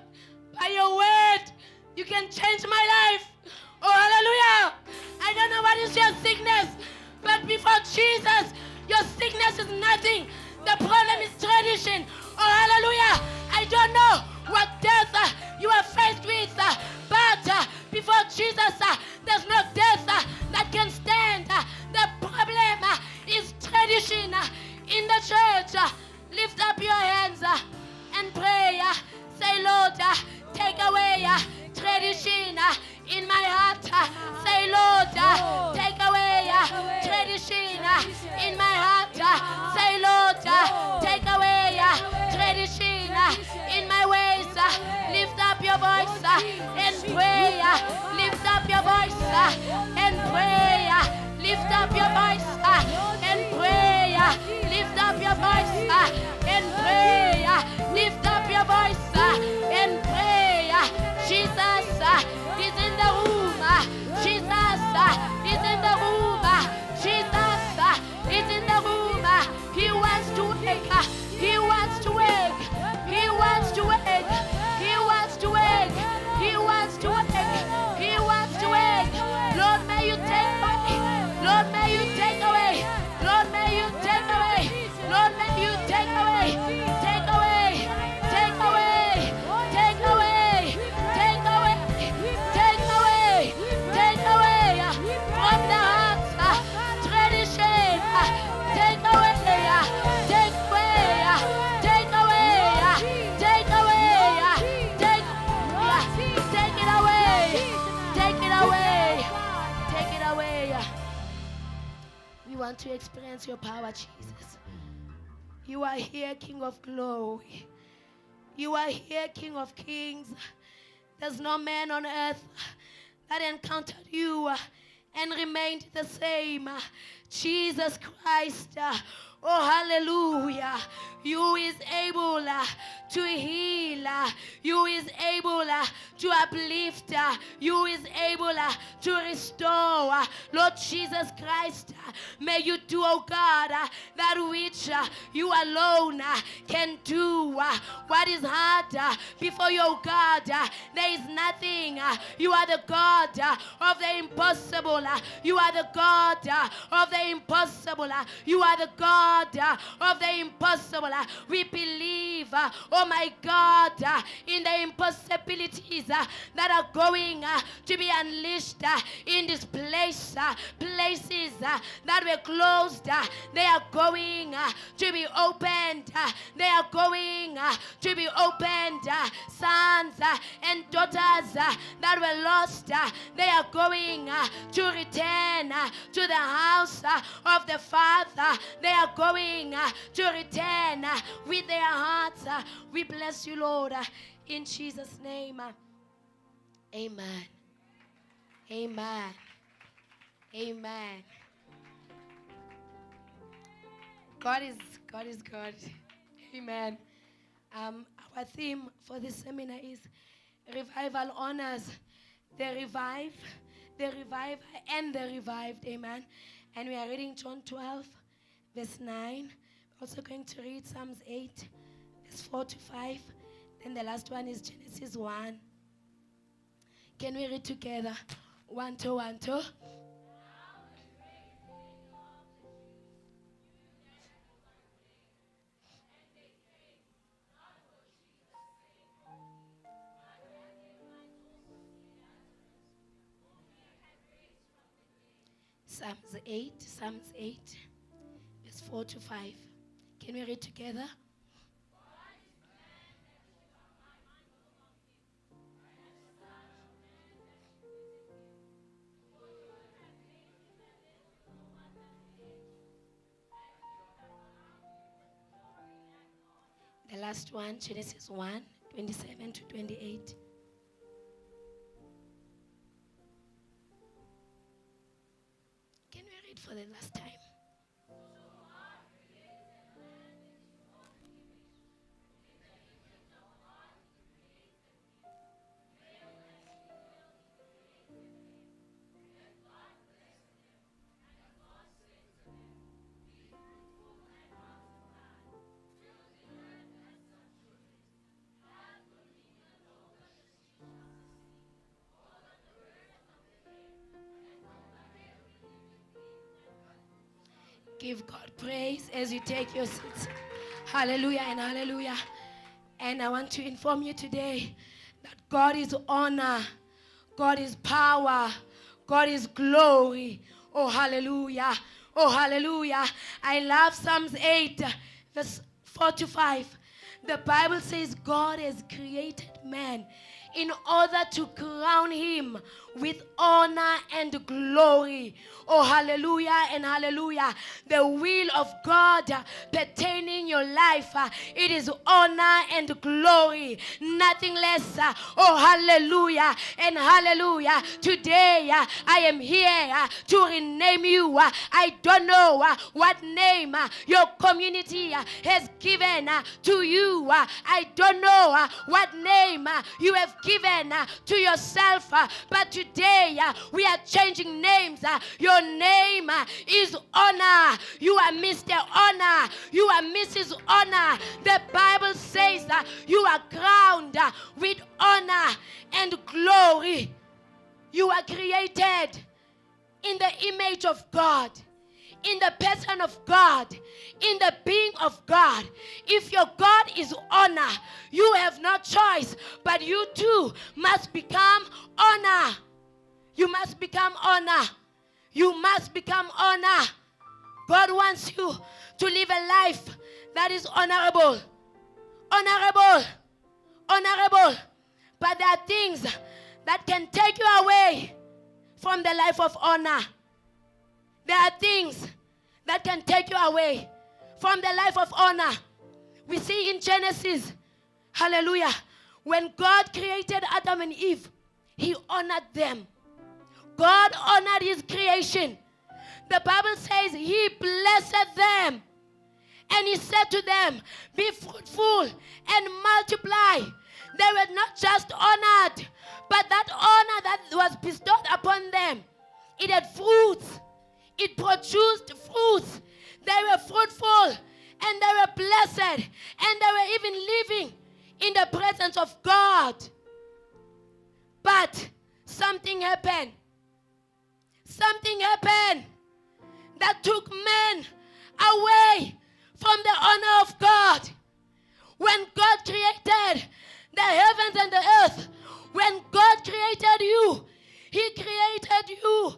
by your word, you can change my life. Oh, hallelujah. I don't know what is your sickness, but before Jesus, your sickness is nothing. The problem is tradition. Oh, hallelujah. I don't know what death you are faced with, but before Jesus, there's no death that can stand. The problem is tradition in the church. Lift up your hands away tradition in my heart. Say, Lord, take away tradition in my heart. Say, Lord, take away tradition in my ways. Lift up your voice and pray. Lift up your voice and pray. Lift up your voice and pray. Lift up your voice and pray. Lift up your voice and pray. Jesus is in the room. Jesus is in the room. Jesus is in the room. He wants to wake. He wants to wake. He wants to wake. He wants to wake. He wants to wake. He wants to wake. Lord, may you take away. Lord, may you take away. Lord, may you take away. Lord, may you take away. Take away. Take away. Take away. Take away. Take away. Take away from the heart tradition. Take away. Take away. Take away. Take away. Take it away. Take it away. Take it away. We want to experience your power, Jesus. You are here, King of glory. You are here, King of kings. There's no man on earth that encountered you and remained the same. Jesus Christ. Oh, hallelujah. You is able to heal. You is able to uplift. You is able to restore. Lord Jesus Christ, may you do, oh God, that which you alone can do. What is hard before you, oh God? There is nothing. You are the God of the impossible. You are the God of the impossible. You are the God of the impossible. We believe, oh my God, in the impossibilities that are going to be unleashed in this place. Places that were closed, they are going to be opened. They are going to be opened. Sons and daughters that were lost, they are going to return to the house of the Father. They are going to return with their hearts. We bless you, Lord, in Jesus' name. Amen. Amen. Amen. God is God. Amen. Our theme for this seminar is revival honors the revive, and the revived. Amen. And we are reading John 12, verse 9. We're also going to read Psalms 8, verse 4 to 5. Then the last one is Genesis 1. Can we read together? 1, 2, 1, 2. Psalms 8, verse 4 to 5. Can we read together? The last one, Genesis 1, 27 to 28. Can we read for the last time? Give God praise as you take your seats. Hallelujah and hallelujah. And I want to inform you today that God is honor, God is power, God is glory. Oh, hallelujah. Oh, hallelujah. I love Psalms 8, verse 4 to 5. The Bible says God has created man in order to crown him with honor and glory. Oh, hallelujah and hallelujah. The will of God pertaining your life, it is honor and glory, nothing less. Oh, hallelujah and hallelujah. Today I am here to rename you. I don't know what name your community has given to you. I don't know what name you have given to yourself, but today we are changing names. Your name is honor. You are Mr. Honor. You are Mrs. Honor. The Bible says you are crowned with honor and glory. You are created in the image of God, in the person of God, in the being of God. If your God is honor, you have no choice, but you too must become honor. You must become honor. You must become honor. God wants you to live a life that is honorable. Honorable. Honorable. But there are things that can take you away from the life of honor. There are things that can take you away from the life of honor. We see in Genesis, hallelujah, when God created Adam and Eve, he honored them. God honored his creation. The Bible says he blessed them. And he said to them, be fruitful and multiply. They were not just honored, but that honor that was bestowed upon them, it had fruits. It produced fruits. They were fruitful and they were blessed, and they were even living in the presence of God. But something happened. Something happened that took men away from the honor of God. When God created the heavens and the earth, when God created you, he created you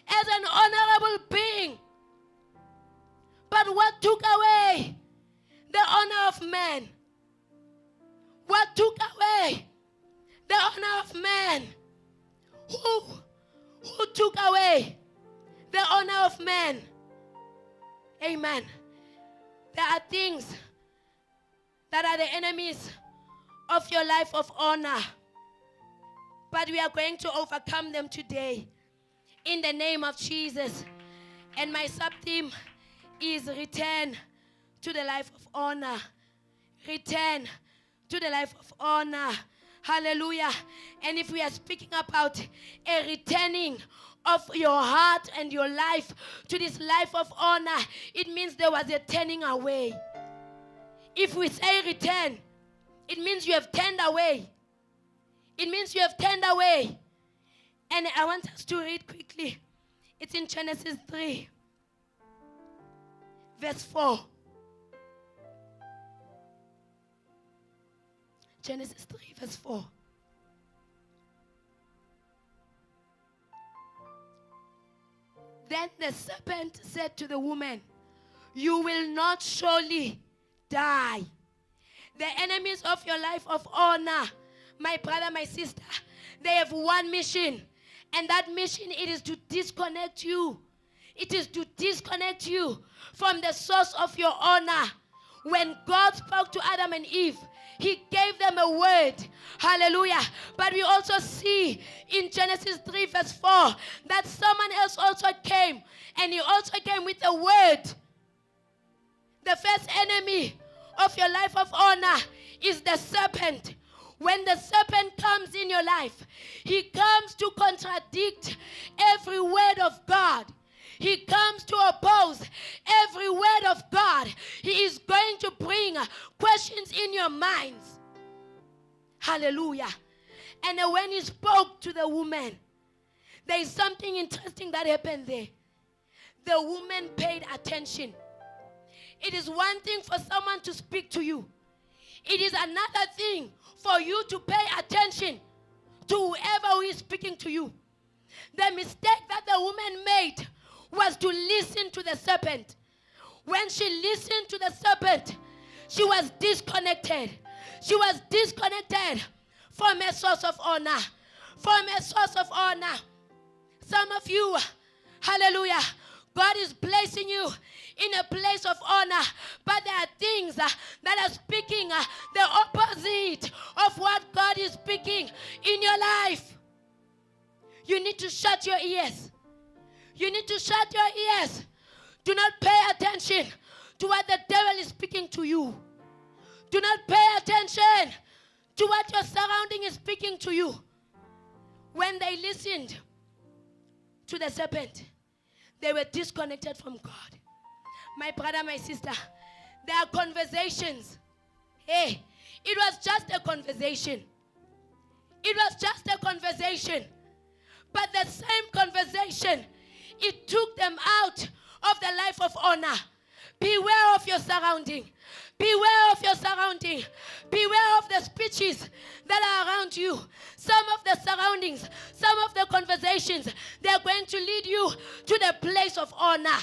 as an honorable being. But what took away the honor of man? What took away the honor of man? Who took away the honor of man? Amen. There are things that are the enemies of your life of honor, but we are going to overcome them today in the name of Jesus. And my sub-theme is return to the life of honor. Return to the life of honor. Hallelujah. And if we are speaking about a returning of your heart and your life to this life of honor, it means there was a turning away. If we say return, it means you have turned away. It means you have turned away. And I want us to read quickly. It's in Genesis 3, verse 4. Genesis 3, verse 4. Then the serpent said to the woman, you will not surely die. The enemies of your life of honor, my brother, my sister, they have one mission. And that mission, it is to disconnect you. It is to disconnect you from the source of your honor. When God spoke to Adam and Eve, he gave them a word. Hallelujah. But we also see in Genesis 3 verse 4 that someone else also came. And he also came with a word. The first enemy of your life of honor is the serpent. When the serpent comes in your life, he comes to contradict every word of God. He comes to oppose every word of God. He is going to bring questions in your minds. Hallelujah. And when he spoke to the woman, there is something interesting that happened there. The woman paid attention. It is one thing for someone to speak to you. It is another thing for you to pay attention to whoever who is speaking to you. The mistake that the woman made was to listen to the serpent. When she listened to the serpent, she was disconnected. She was disconnected from a source of honor. From a source of honor. Some of you, hallelujah, God is placing you in a place of honor, but there are things that are speaking the opposite of what God is speaking in your life. You need to shut your ears. You need to shut your ears. Do not pay attention to what the devil is speaking to you. Do not pay attention to what your surrounding is speaking to you. When they listened to the serpent, they were disconnected from God. My brother, my sister, there are conversations. Hey, it was just a conversation. It was just a conversation. But the same conversation, it took them out of the life of honor. Beware of your surrounding. Beware of your surrounding. Beware of the speeches that are around you. Some of the surroundings, some of the conversations, they are going to lead you to the place of honor.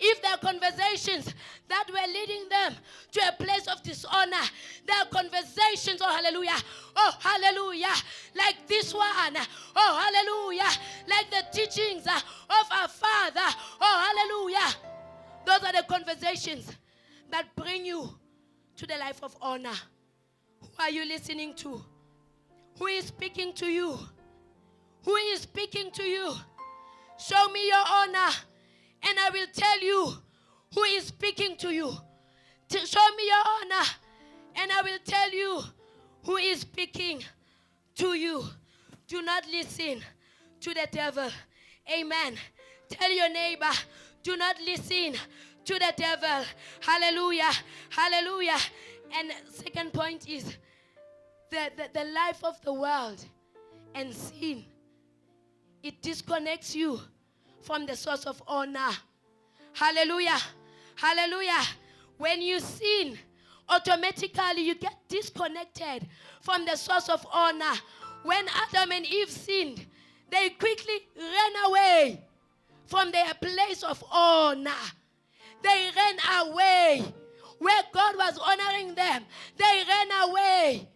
If there are conversations that were leading them to a place of dishonor, there are conversations, oh hallelujah, like this one, oh hallelujah, like the teachings of our Father, oh hallelujah. Those are the conversations that bring you to the life of honor. Who are you listening to? Who is speaking to you? Who is speaking to you? Show me your honor, and I will tell you who is speaking to you. Show me your honor, and I will tell you who is speaking to you. Do not listen to the devil. Amen. Tell your neighbor, do not listen to the devil. Hallelujah. Hallelujah. And second point is the life of the world and sin. It disconnects you from the source of honor. Hallelujah. Hallelujah. When you sin, automatically you get disconnected from the source of honor. When Adam and Eve sinned, they quickly ran away from their place of honor. They ran away where God was honoring them. They ran away.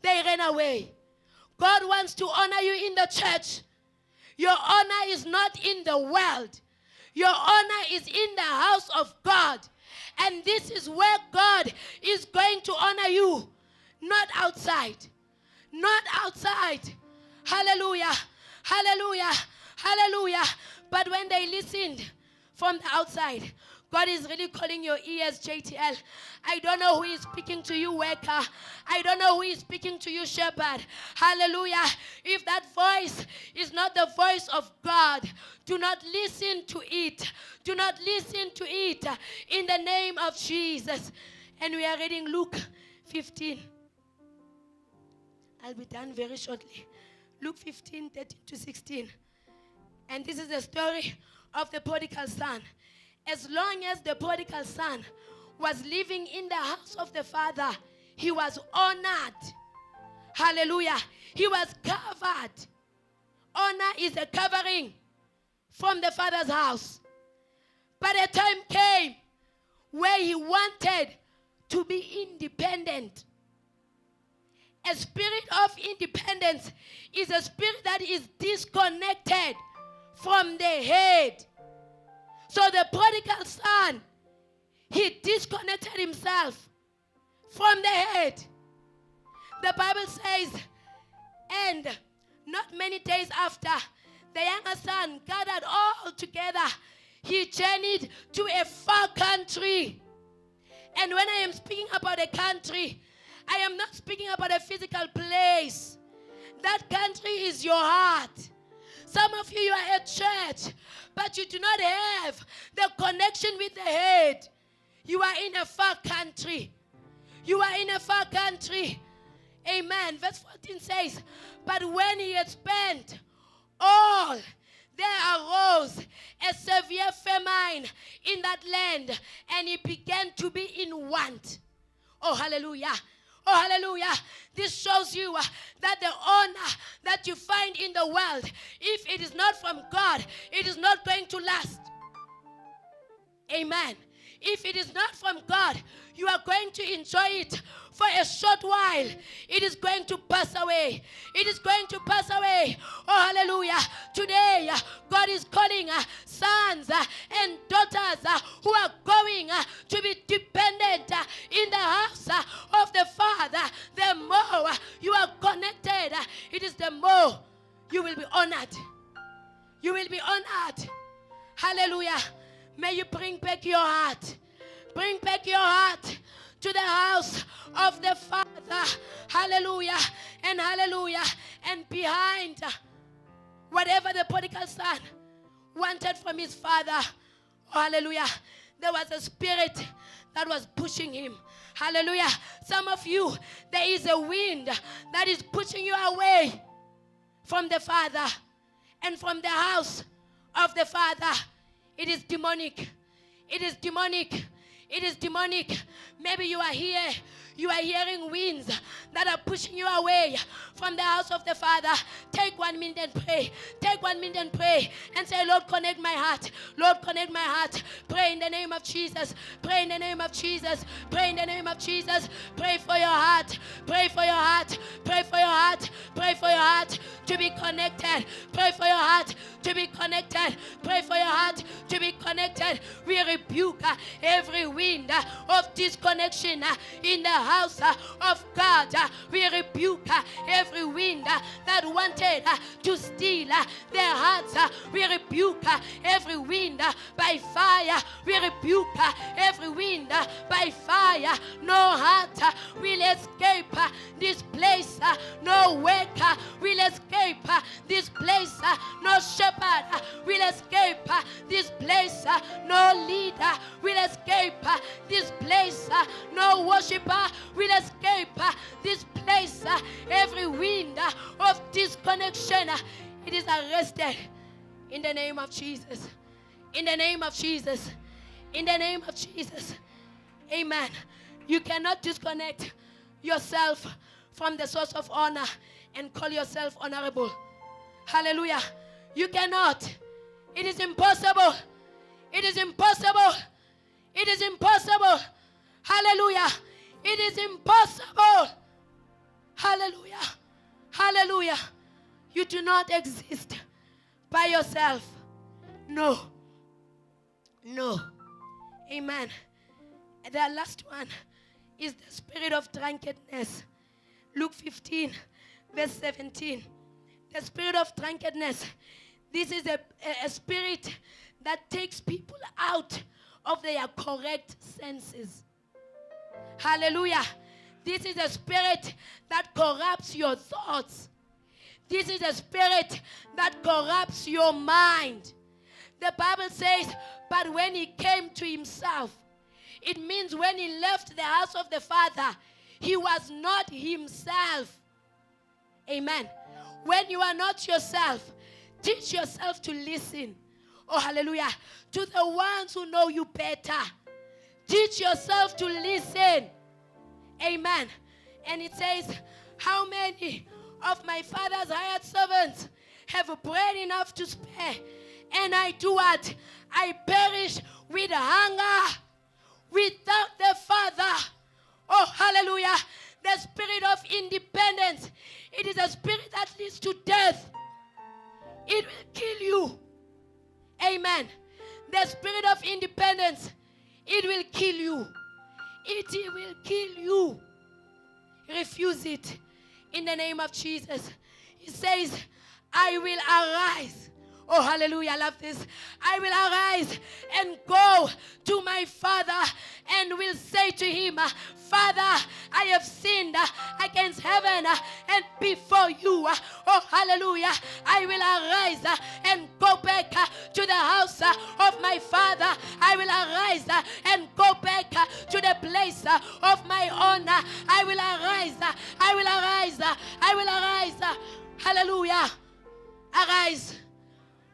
They ran away. God wants to honor you in the church. Your honor is not in the world. Your honor is in the house of God. And this is where God is going to honor you. Not outside. Not outside. Hallelujah. Hallelujah. Hallelujah. But when they listened from the outside, God is really calling your ears, JTL. I don't know who is speaking to you, worker. I don't know who is speaking to you, shepherd. Hallelujah. If that voice is not the voice of God, do not listen to it. Do not listen to it in the name of Jesus. And we are reading Luke 15. I'll be done very shortly. Luke 15, 13 to 16. And this is the story of the prodigal son. As long as the prodigal son was living in the house of the father, he was honored. Hallelujah. He was covered. Honor is a covering from the father's house. But a time came where he wanted to be independent. A spirit of independence is a spirit that is disconnected from the head. So the prodigal son, he disconnected himself from the head. The Bible says, and not many days after, the younger son gathered all together. He journeyed to a far country. And when I am speaking about a country, I am not speaking about a physical place. That country is your heart. Some of you are at church, but you do not have the connection with the head. You are in a far country. You are in a far country. Amen. Verse 14 says, but when he had spent all, there arose a severe famine in that land, and he began to be in want. Oh, hallelujah. Oh, hallelujah. This shows you that the honor that you find in the world, if it is not from God, it is not going to last. Amen. If it is not from God, you are going to enjoy it for a short while, it is going to pass away. It is going to pass away. Oh, hallelujah. Today, God is calling sons and daughters who are going to be dependent in the house of the Father. The more you are connected, it is the more you will be honored. You will be honored. Hallelujah. May you bring back your heart. Bring back your heart to the house of the Father. Hallelujah. And hallelujah. And behind whatever the prodigal son wanted from his father, oh, hallelujah, there was a spirit that was pushing him. Hallelujah. Some of you, there is a wind that is pushing you away from the Father and from the house of the Father. It is demonic. It is demonic. It is demonic. Maybe you are here. You are hearing winds that are pushing you away from the house of the Father. Take 1 minute and pray. Take 1 minute and pray and say, Lord, connect my heart. Lord, connect my heart. Pray in the name of Jesus. Pray in the name of Jesus. Pray in the name of Jesus. Pray for your heart. Pray for your heart. Pray for your heart. Pray for your heart to be connected. Pray for your heart to be connected. Pray for your heart to be connected. We rebuke every wind of disconnection in the house of God. We rebuke every wind that wanted to steal their hearts. We rebuke every wind by fire. We rebuke every wind by fire. No heart will escape this place. No worker will escape this place. No shepherd will escape this place. No leader will escape this place. No worshiper will escape this place. Every wind of disconnection, it is arrested in the name of Jesus. In the name of Jesus. In the name of Jesus. Amen. You cannot disconnect yourself from the source of honor and call yourself honorable. Hallelujah. You cannot. It is impossible. It is impossible. It is impossible. Hallelujah. It is impossible. Hallelujah. Hallelujah. You do not exist by yourself. No. No. Amen. And the last one is the spirit of drunkenness. Luke 15, verse 17. The spirit of drunkenness. This is a spirit that takes people out of their correct senses. Hallelujah. This is a spirit that corrupts your thoughts. This is a spirit that corrupts your mind. The Bible says, but when he came to himself, it means when he left the house of the Father, he was not himself. Amen. When you are not yourself, teach yourself to listen. Oh, hallelujah. To the ones who know you better. Teach yourself to listen. Amen. And it says, how many of my father's hired servants have bread enough to spare? And I do what? I perish with hunger without the Father. Oh, hallelujah. The spirit of independence. It is a spirit that leads to death. It will kill you. Amen. The spirit of independence. It will kill you. It will kill you. Refuse it in the name of Jesus. He says, I will arise. Oh, hallelujah. I love this. I will arise and go to my Father and will say to him, Father, I have sinned against heaven and before you. Oh, hallelujah. I will arise and go back to the house of my Father. I will arise and go back to the place of my honor. I will arise. I will arise. I will arise. Hallelujah. Arise.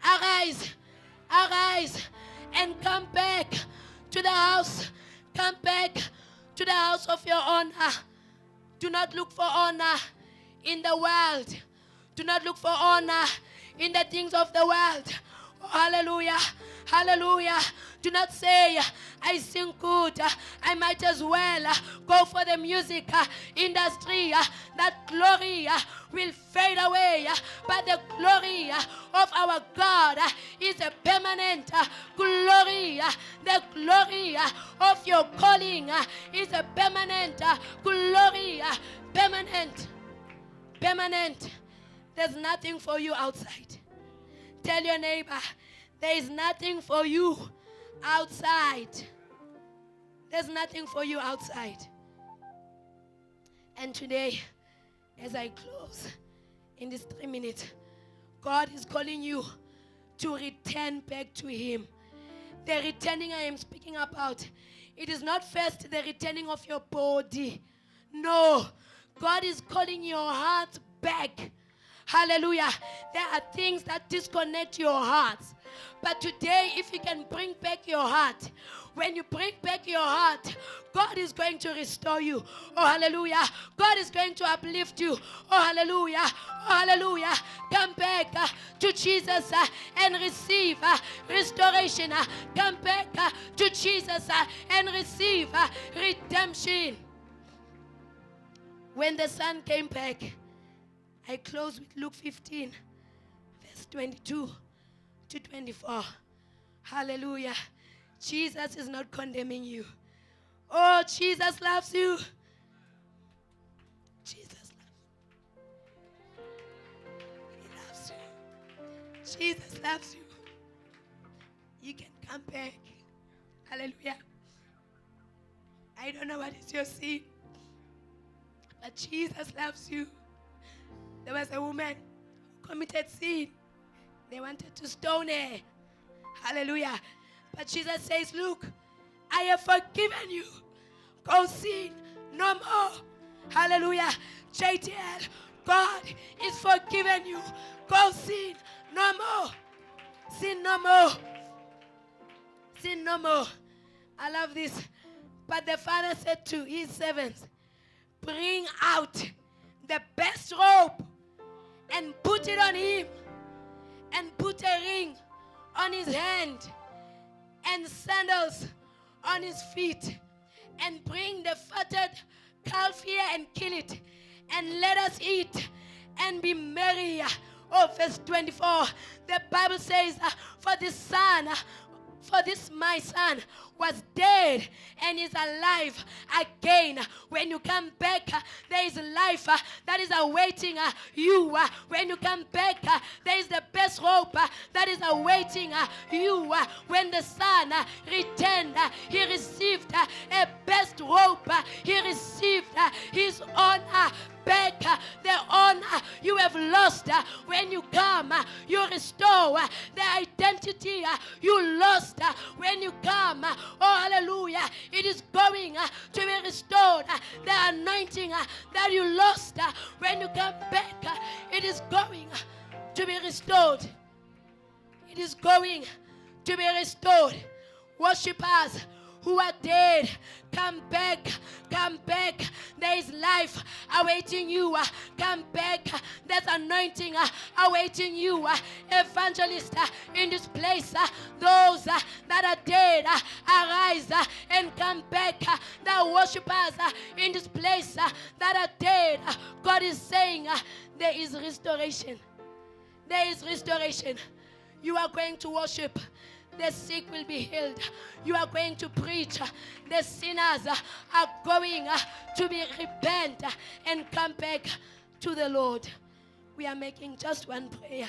Arise. Arise. And come back to the house. Come back to the house of your honor. Do not look for honor in the world. Do not look for honor in the things of the world. Oh, hallelujah. Hallelujah. Do not say, I sing good. I might as well go for the music industry. That glory will fade away. But the glory of our God is a permanent glory. The glory of your calling is a permanent glory. Permanent. Permanent. There's nothing for you outside. Tell your neighbor, there is nothing for you outside. There's nothing for you outside. And today, as I close in this 3 minutes, God is calling you to return back to Him. The returning I am speaking about, it is not first the returning of your body. No, God is calling your heart back. Hallelujah. There are things that disconnect your hearts. But today, if you can bring back your heart, when you bring back your heart, God is going to restore you. Oh, hallelujah. God is going to uplift you. Oh, hallelujah. Oh, hallelujah. Come back to Jesus and receive restoration. Come back to Jesus and receive redemption. When the Son came back, I close with Luke 15, verse 22 to 24. Hallelujah. Jesus is not condemning you. Oh, Jesus loves you. Jesus loves you. He loves you. Jesus loves you. You can come back. Hallelujah. I don't know what is your sin, but Jesus loves you. There was a woman who committed sin. They wanted to stone her. Hallelujah. But Jesus says, look, I have forgiven you. Go sin no more. Hallelujah. JTL, God is forgiven you. Go sin no more. Sin no more. Sin no more. I love this. But the father said to his servants, bring out the best robe and put it on him, and put a ring on his hand and sandals on his feet, and bring the fatted calf here and kill it, and let us eat and be merry. Oh, verse 24, the Bible says, for this my son was dead and is alive again. When you come back, there is life that is awaiting you. When you come back, there is the best hope that is awaiting you. When the son returned, he received a best hope. He received his honor back. The honor you have lost when you come, you restore the identity you lost when you come. Oh, hallelujah. It is going to be restored. The anointing that you lost when you come back, it is going to be restored. It is going to be restored. Worshippers who are dead, come back, come back. There is life awaiting you. Come back. There's anointing awaiting you. Evangelist in this place, those that are dead, arise and come back. The worshippers in this place that are dead, God is saying there is restoration. There is restoration. You are going to worship. The sick will be healed. You are going to preach. The sinners are going to be repent and come back to the Lord. We are making just one prayer.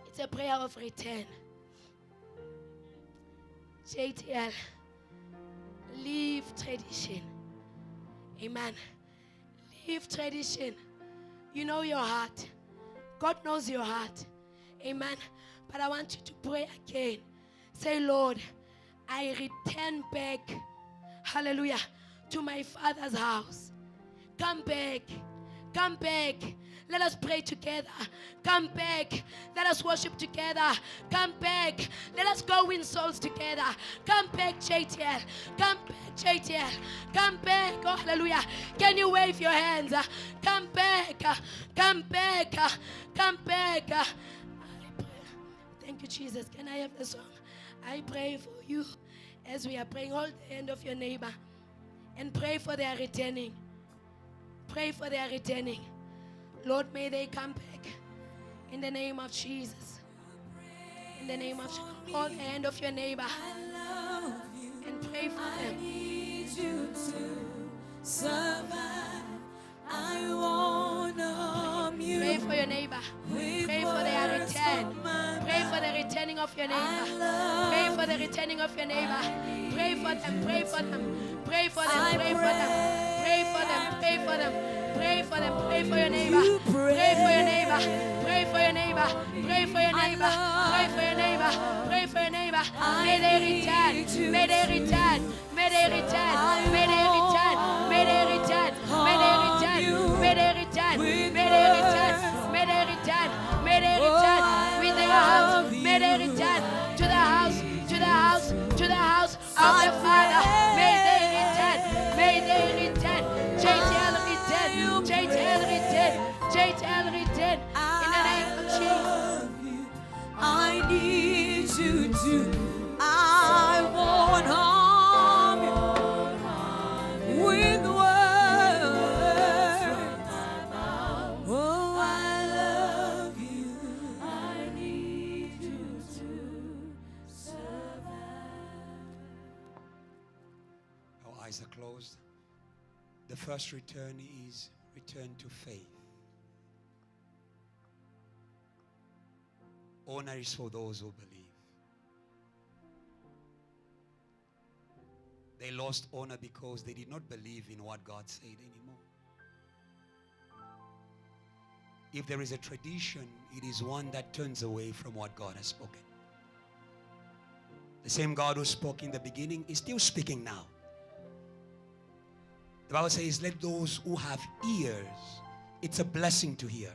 It's a prayer of return. JTL, leave tradition. Amen. Leave tradition. You know your heart. God knows your heart. Amen. But I want you to pray again. Say, Lord, I return back, hallelujah, to my Father's house. Come back. Come back. Let us pray together. Come back. Let us worship together. Come back. Let us go win souls together. Come back, JTL. Come back, JTL. Come back. Oh, hallelujah. Can you wave your hands? Come back. Come back. Come back. Thank you, Jesus. Can I have the song? I pray for you as we are praying. Hold the hand of your neighbor and pray for their returning. Pray for their returning. Lord, may they come back in the name of Jesus. In the name of Jesus. Hold the hand of your neighbor and pray for them. I need you to survive. I wanna harm you. Pray for your neighbor. Pray for their return. Pray for the returning of your neighbor. Pray for the returning of your neighbor. Pray for them. Pray for them. Pray for them. Pray for them. Pray for them. Pray for them. Pray for them. Pray for your neighbor. Pray for your neighbor. Pray for your neighbor. Pray for your neighbor. Pray for your neighbor. Pray for your neighbor. May they return. May they return. May they return. May they return. May they return. May they return. May they return. May they return. May they return. May they return with their house. May they return to the house. To the house. To the house of the Father. May they return. May they return. JTL return. JTL return. JTL return. In the name of Jesus. I need you to. I won't harm you with words. Oh, I love you. I need you to survive. Our eyes are closed. The first return is return to faith. Honor is for those who believe. They lost honor because they did not believe in what God said anymore. If there is a tradition, it is one that turns away from what God has spoken. The same God who spoke in the beginning is still speaking now. The Bible says, let those who have ears, it's a blessing to hear.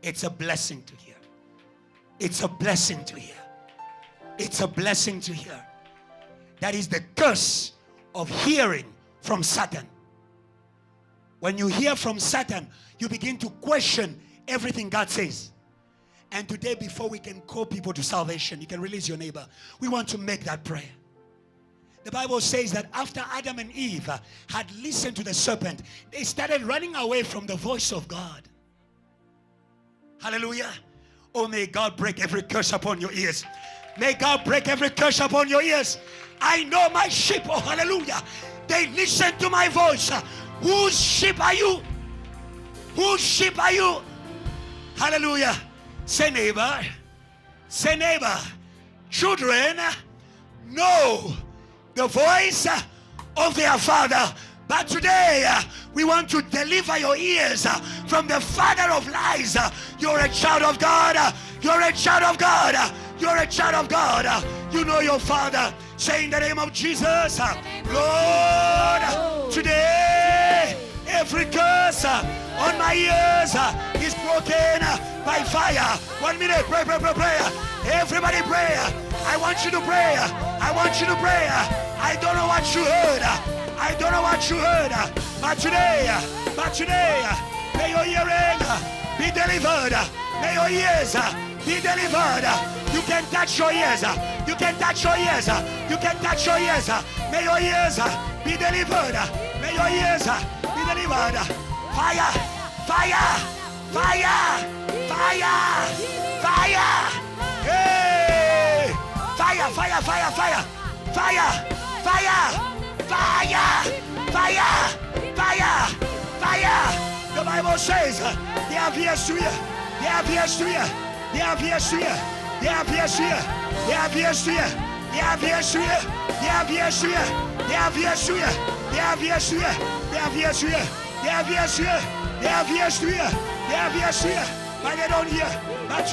It's a blessing to hear. It's a blessing to hear. It's a blessing to hear. That is the curse of hearing from Satan. When you hear from Satan, you begin to question everything God says. And today, before we can call people to salvation, you can release your neighbor. We want to make that prayer. The Bible says that after Adam and Eve had listened to the serpent, they started running away from the voice of God. Hallelujah. Oh, may God break every curse upon your ears. May God break every curse upon your ears. I know my sheep, oh hallelujah, they listen to my voice. Whose sheep are you? Whose sheep are you? Hallelujah. Say neighbor, children know the voice of their father. But today, we want to deliver your ears from the father of lies. You're a child of God. You're a child of God. You're a child of God. You know your father. Say in the name of Jesus, Lord, today, every curse on my ears is broken by fire. 1 minute, pray. Everybody pray. I want you to pray. I want you to pray. I don't know what you heard. I don't know what you heard, but today, may your hearing be delivered. May your ears be delivered. You can touch your ears. You can touch your ears. You can touch your ears. May your ears be delivered. May your ears be delivered. Fire, fire, fire, fire, fire. Hey! Fire, fire, fire, fire, fire, fire. Fire! Fire! Fire! Fire! The Bible says they have ears to hear. They have ears to hear. They have ears to hear. They have ears to hear. They have ears to hear. They have ears to hear. They have ears to hear. They have ears to hear. They have ears to hear. They have ears to hear. They have ears to hear. They have ears to hear. They have ears to hear. But they don't hear. But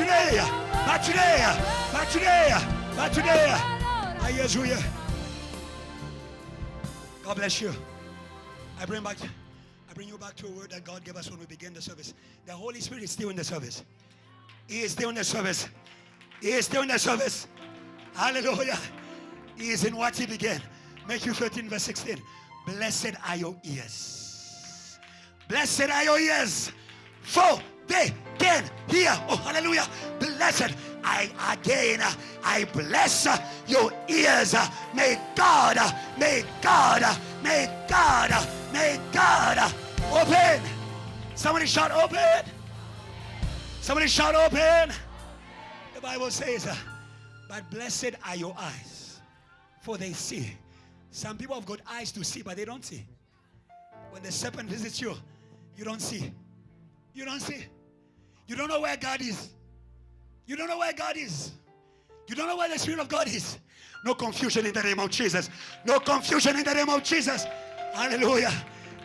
today, my ears will hear. God bless you. I bring you back to a word that God gave us when we began the service. The Holy Spirit is still in the service. He is still in the service. He is still in the service. Hallelujah. He is in what he began. Matthew 13 verse 16. Blessed are your ears. Blessed are your ears, for they can hear. Oh, hallelujah. Blessed I bless your ears. May God open. Somebody shout open. Somebody shout open. The Bible says, but blessed are your eyes, for they see. Some people have got eyes to see, but they don't see. When the serpent visits you, you don't see. You don't see. You don't know where God is. You don't know where God is. You don't know where the Spirit of God is. No confusion in the name of Jesus. No confusion in the name of Jesus. Hallelujah.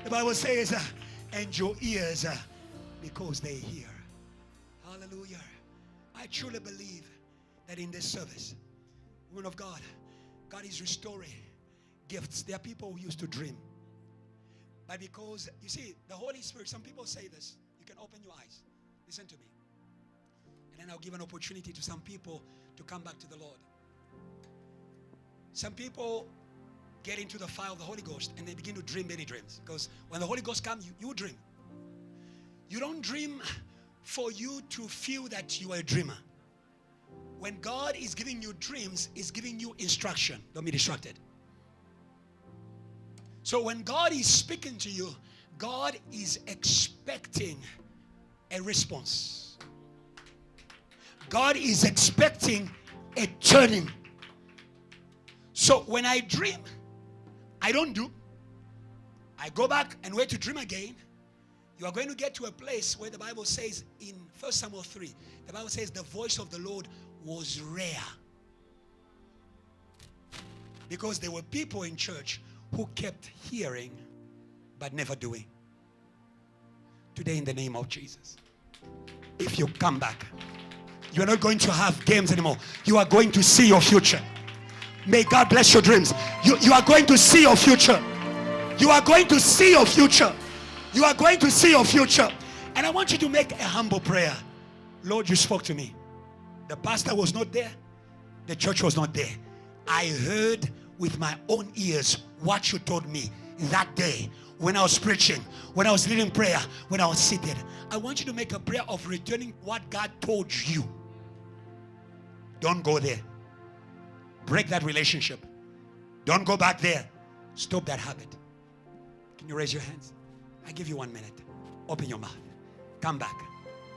The Bible says, and your ears, because they hear. Hallelujah. I truly believe that in this service, women of God, God is restoring gifts. There are people who used to dream. But because, you see, the Holy Spirit, some people say this. You can open your eyes. Listen to me. And then I'll give an opportunity to some people to come back to the Lord. Some people get into the fire of the Holy Ghost and they begin to dream many dreams. Because when the Holy Ghost comes, you dream. You don't dream for you to feel that you are a dreamer. When God is giving you dreams, He's giving you instruction. Don't be distracted. So when God is speaking to you, God is expecting a response. God is expecting a turning. So when I dream, I don't do. I go back and wait to dream again. You are going to get to a place where the Bible says in 1 Samuel 3, the Bible says the voice of the Lord was rare. Because there were people in church who kept hearing but never doing. Today in the name of Jesus, if you come back, you are not going to have games anymore. You are going to see your future. May God bless your dreams. You are going to see your future. You are going to see your future. You are going to see your future. And I want you to make a humble prayer. Lord, you spoke to me. The pastor was not there. The church was not there. I heard with my own ears what you told me that day when I was preaching, when I was leading prayer, when I was seated. I want you to make a prayer of returning what God told you. Don't go there. Break that relationship. Don't go back there. Stop that habit. Can you raise your hands? I give you 1 minute. Open your mouth. Come back.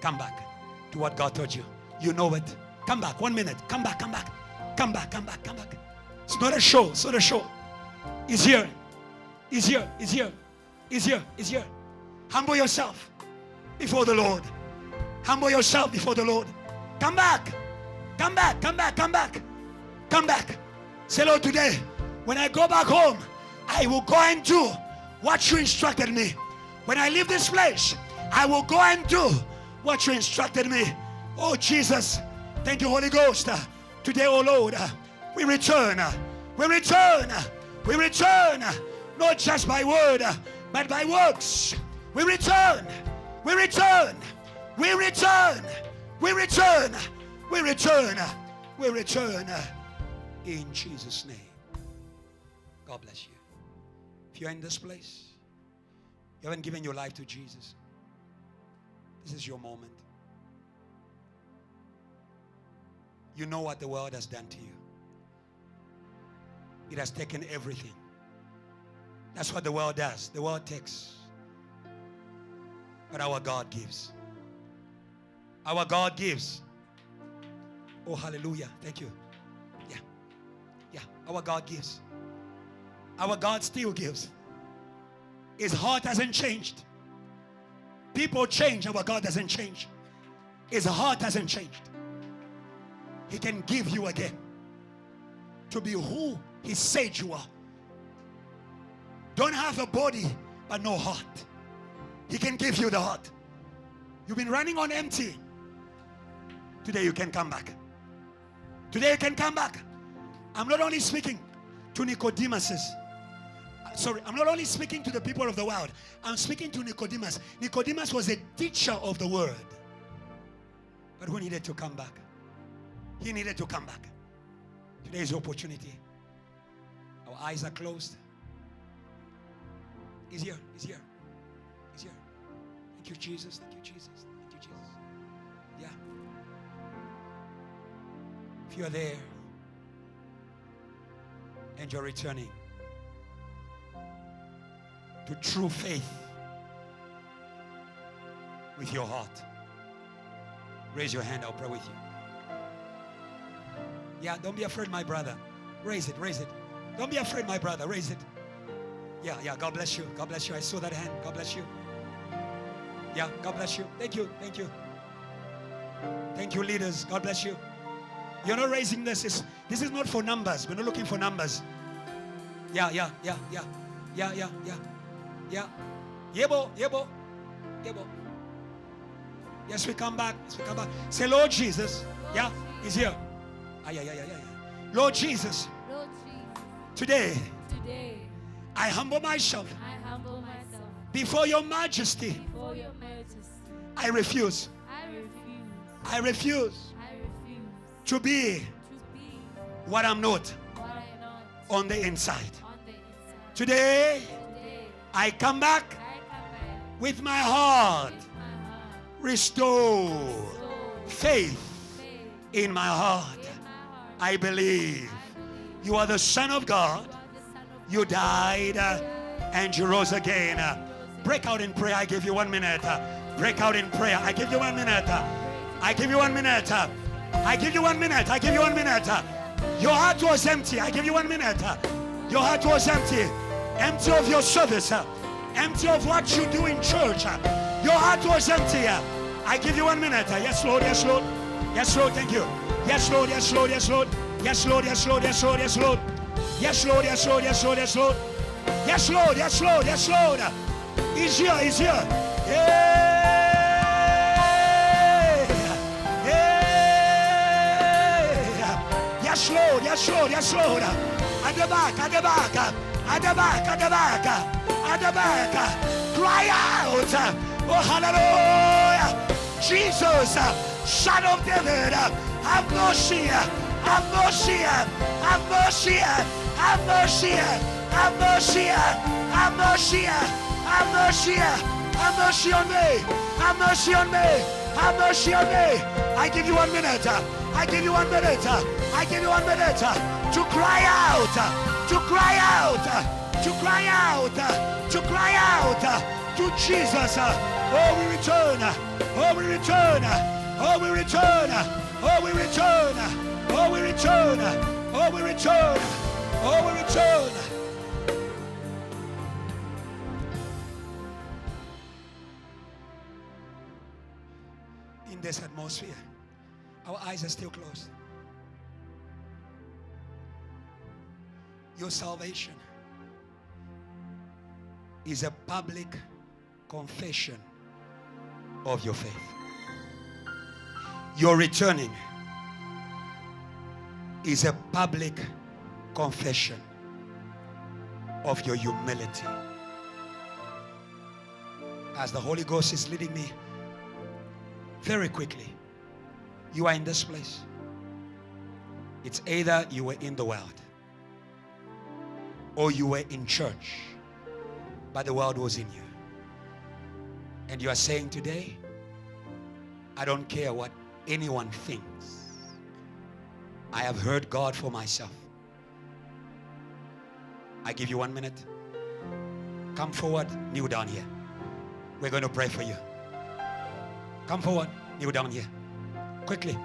Come back to what God told you. You know it. Come back. 1 minute. Come back. Come back. Come back. Come back. Come back. It's not a show. It's not a show. He's here. He's here. He's here. He's here. He's here. Humble yourself before the Lord. Humble yourself before the Lord. Come back. Come back. Come back. Come back. Come back. Say, Lord, today, when I go back home, I will go and do what you instructed me. When I leave this place, I will go and do what you instructed me. Oh, Jesus. Thank you, Holy Ghost. Today, oh Lord, we return. We return. We return. Not just by word, but by works. We return. We return. We return. We return. We return. We return. In Jesus' name. God bless you. If you're in this place, you haven't given your life to Jesus, this is your moment. You know what the world has done to you. It has taken everything. That's what the world does. The world takes. But our God gives. Our God gives. Oh, hallelujah. Thank you. Yeah. Yeah. Our God gives. Our God still gives. His heart hasn't changed. People change. Our God doesn't change. His heart hasn't changed. He can give you again to be who He said you are. Don't have a body but no heart. He can give you the heart. You've been running on empty. Today you can come back. Today you can come back. I'm not only speaking to Nicodemuses. Sorry, I'm not only speaking to the people of the world. I'm speaking to Nicodemus. Nicodemus was a teacher of the word. But who needed to come back? He needed to come back. Today is the opportunity. Our eyes are closed. He's here. He's here. He's here. Thank you, Jesus. Thank you, Jesus. Thank you, Jesus. Yeah. If you're there and you're returning to true faith with your heart, raise your hand. I'll pray with you. Yeah, don't be afraid, my brother. Raise it, raise it. Don't be afraid, my brother. Raise it. Yeah, God bless you. God bless you. I saw that hand. God bless you. Yeah, God bless you. Thank you. Thank you. Thank you, leaders. God bless you. You're not raising this. This is not for numbers. We're not looking for numbers. Yeah. Yebo. Yes, we come back. Say, Lord Jesus. Yeah, he's here. Yeah. Lord Jesus. Today, I humble myself. Before your majesty. I refuse to be what I'm not on the inside. Today, I come back with my heart. Restore faith in my heart. I believe you are the Son of God. You died and you rose again. Break out in prayer. I give you 1 minute. Break out in prayer. I give you 1 minute. I give you 1 minute. I give you 1 minute. I give you 1 minute. Your heart was empty. I give you 1 minute. Your heart was empty. Empty of your service. Empty of what you do in church. Your heart was empty. I give you 1 minute. Yes, Lord. Yes, Lord. Yes, Lord. Thank you. Yes, Lord. Yes, Lord. Yes, Lord. Yes, Lord. Yes, Lord. Yes, Lord. Yes, Lord. Yes, Lord. Yes, Lord. Yes, Lord. Yes, Lord. Yes, Lord. Yes, Lord. Yes, Lord. He's here. He's here. Yeah. Yes, Lord. Yes, Lord. Yes, Lord. At the back. At the back. At the back. At the back. At the back. Cry out. Oh, hallelujah. Jesus, Son of David, have mercy. Have mercy. Have mercy. Have mercy. Have mercy. Have mercy. Have mercy. Have mercy on me. Have mercy on me. Have mercy on me. I give you 1 minute. I give you 1 minute. I give you 1 minute to cry out. To cry out. To cry out. To cry out to Jesus. Oh, we return. Oh, we return. Oh, we return. Oh, we return. Oh, we return. Oh, we return. Oh, we return. In this atmosphere, our eyes are still closed. Your salvation is a public confession of your faith. Your returning is a public confession of your humility. As the Holy Ghost is leading me very quickly, you are in this place. It's either you were in the world or you were in church, but the world was in you. And you are saying today, I don't care what anyone thinks. I have heard God for myself. I give you 1 minute. Come forward, kneel down here. We're going to pray for you. Come forward, kneel down here. Quickly,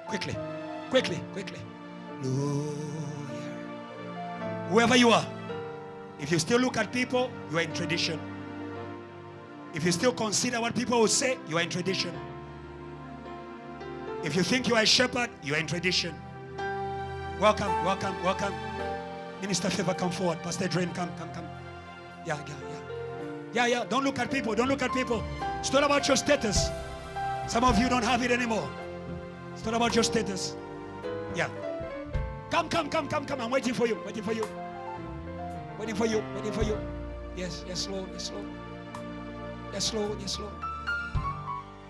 quickly, quickly, quickly. Hallelujah. Whoever you are, if you still look at people, you are in tradition. If you still consider what people will say, you are in tradition. If you think you are a shepherd, you are in tradition. Welcome, welcome, welcome. Minister Favor, come forward. Pastor Drain, come. Yeah. Don't look at people. Don't look at people. It's not about your status. Some of you don't have it anymore. It's not about your status. Yeah. Come. I'm waiting for you. Waiting for you. Yes, Lord. Yes, Lord. Yes, Lord. Yes, Lord.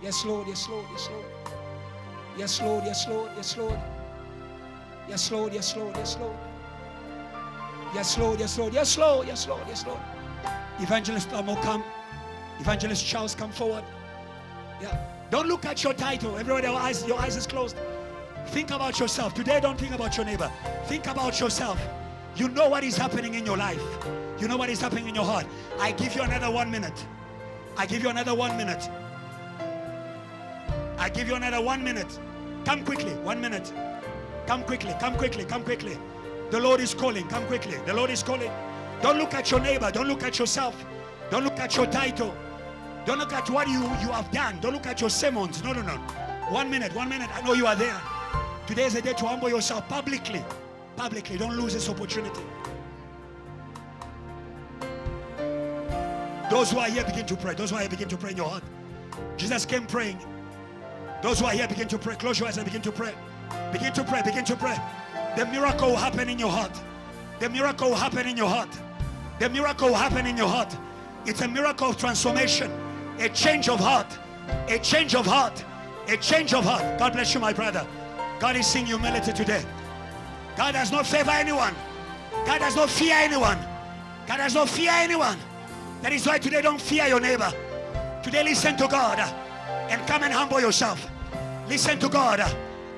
Yes, Lord. Yes, Lord. Yes, Lord. Yes, Lord. Yes, Lord. Yes, Lord. Yes, Lord. Yes, Lord. Yes, Lord. Yes, Lord. Yes, Lord. Yes, Lord. Yes, Lord. Yes, Lord. Evangelist Amo, come. Evangelist Charles, come forward. Yeah. Don't look at your title. Everybody, your eyes is closed. Think about yourself. Today, don't think about your neighbor. Think about yourself. You know what is happening in your life. You know what is happening in your heart. I give you another 1 minute. I give you another 1 minute. I give you another 1 minute. Come quickly. 1 minute. Come quickly. Come quickly. Come quickly. The Lord is calling. Come quickly. The Lord is calling. Don't look at your neighbor. Don't look at yourself. Don't look at your title. Don't look at what you have done. Don't look at your sermons. No, no, no. 1 minute. 1 minute. I know you are there. Today is a day to humble yourself publicly. Publicly. Don't lose this opportunity. Those who are here, begin to pray. Those who are here, begin to pray in your heart. Jesus came praying. Those who are here, begin to pray. Close your eyes and begin to pray. Begin to pray. Begin to pray. The miracle will happen in your heart. The miracle will happen in your heart. The miracle will happen in your heart. It's a miracle of transformation. A change of heart. A change of heart. A change of heart. God bless you, my brother. God is seeing humility today. God does not favor anyone. God does not fear anyone. God does not fear anyone. That is why today don't fear your neighbor. Today listen to God and come and humble yourself. Listen to God.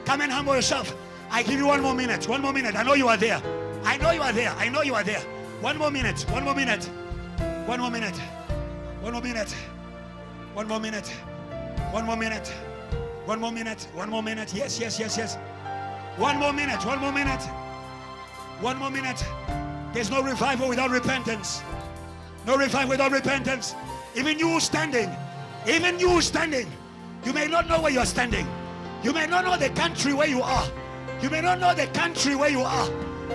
Come and humble yourself. I give you 1 more minute. 1 more minute. I know you are there. I know you are there. I know you are there. 1 more minute. 1 more minute. 1 more minute. 1 more minute. 1 more minute. 1 more minute. 1 more minute. 1 more minute. Yes, yes, yes, yes. 1 more minute. 1 more minute. 1 more minute. There's no revival without repentance. No revival without repentance. Even you standing. Even you standing. You may not know where you are standing. You may not know the country where you are. You may not know the country where you are.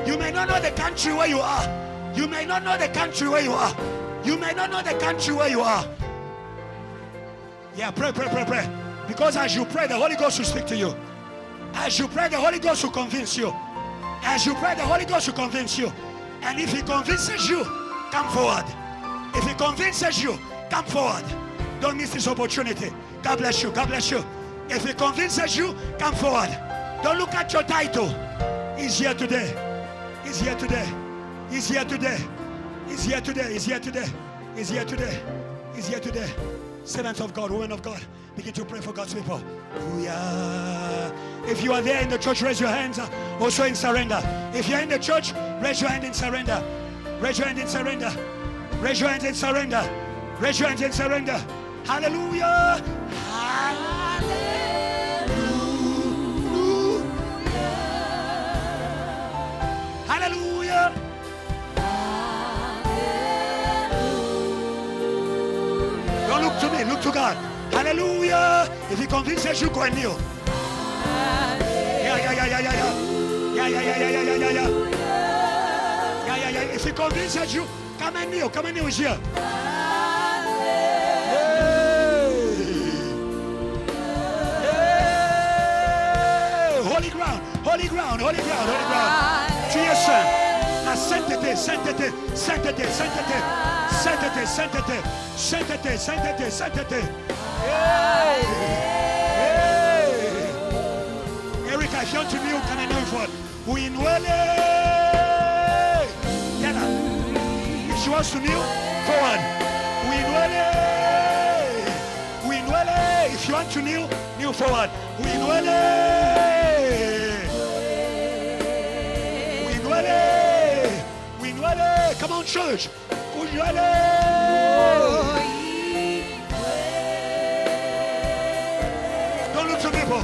You may not know the country where you are. You may not know the country where you are. You may not know the country where you are. Yeah, pray, pray, pray, pray. Because as you pray, the Holy Ghost will speak to you. As you pray, the Holy Ghost will convince you. As you pray, the Holy Ghost will convince you. And if He convinces you, come forward. If He convinces you, come forward. Don't miss this opportunity. God bless you. God bless you. If He convinces you, come forward. Don't look at your title. He's here today. He's here today. He's here today. He's here today. He's here today. He's here today. He's here today. Servants of God, women of God, begin to pray for God's people. Hallelujah. If you are there in the church, raise your hands also in surrender. If you're in the church, raise your hand in surrender. Raise your hand in surrender. Raise your hands in surrender. Raise your hands in surrender. Hallelujah. Hallelujah. Don't look to me, look to God. Hallelujah. If He convinces you, go and kneel. Yeah. If He convinces you, come and kneel. Come and kneel here. Holy ground, holy ground, holy ground, holy ground. Tu es saint. La sainteté, sainteté, sainteté, sainteté, sainteté, sainteté, sainteté, sainteté, sainteté. Hey. Erica, if you want to kneel, come and kneel for it. Uinuele. Yana. If she wants to kneel, forward. Uinuele. Uinuele. If you want to kneel, kneel forward. Uinuele. Come on, church. Don't look to people.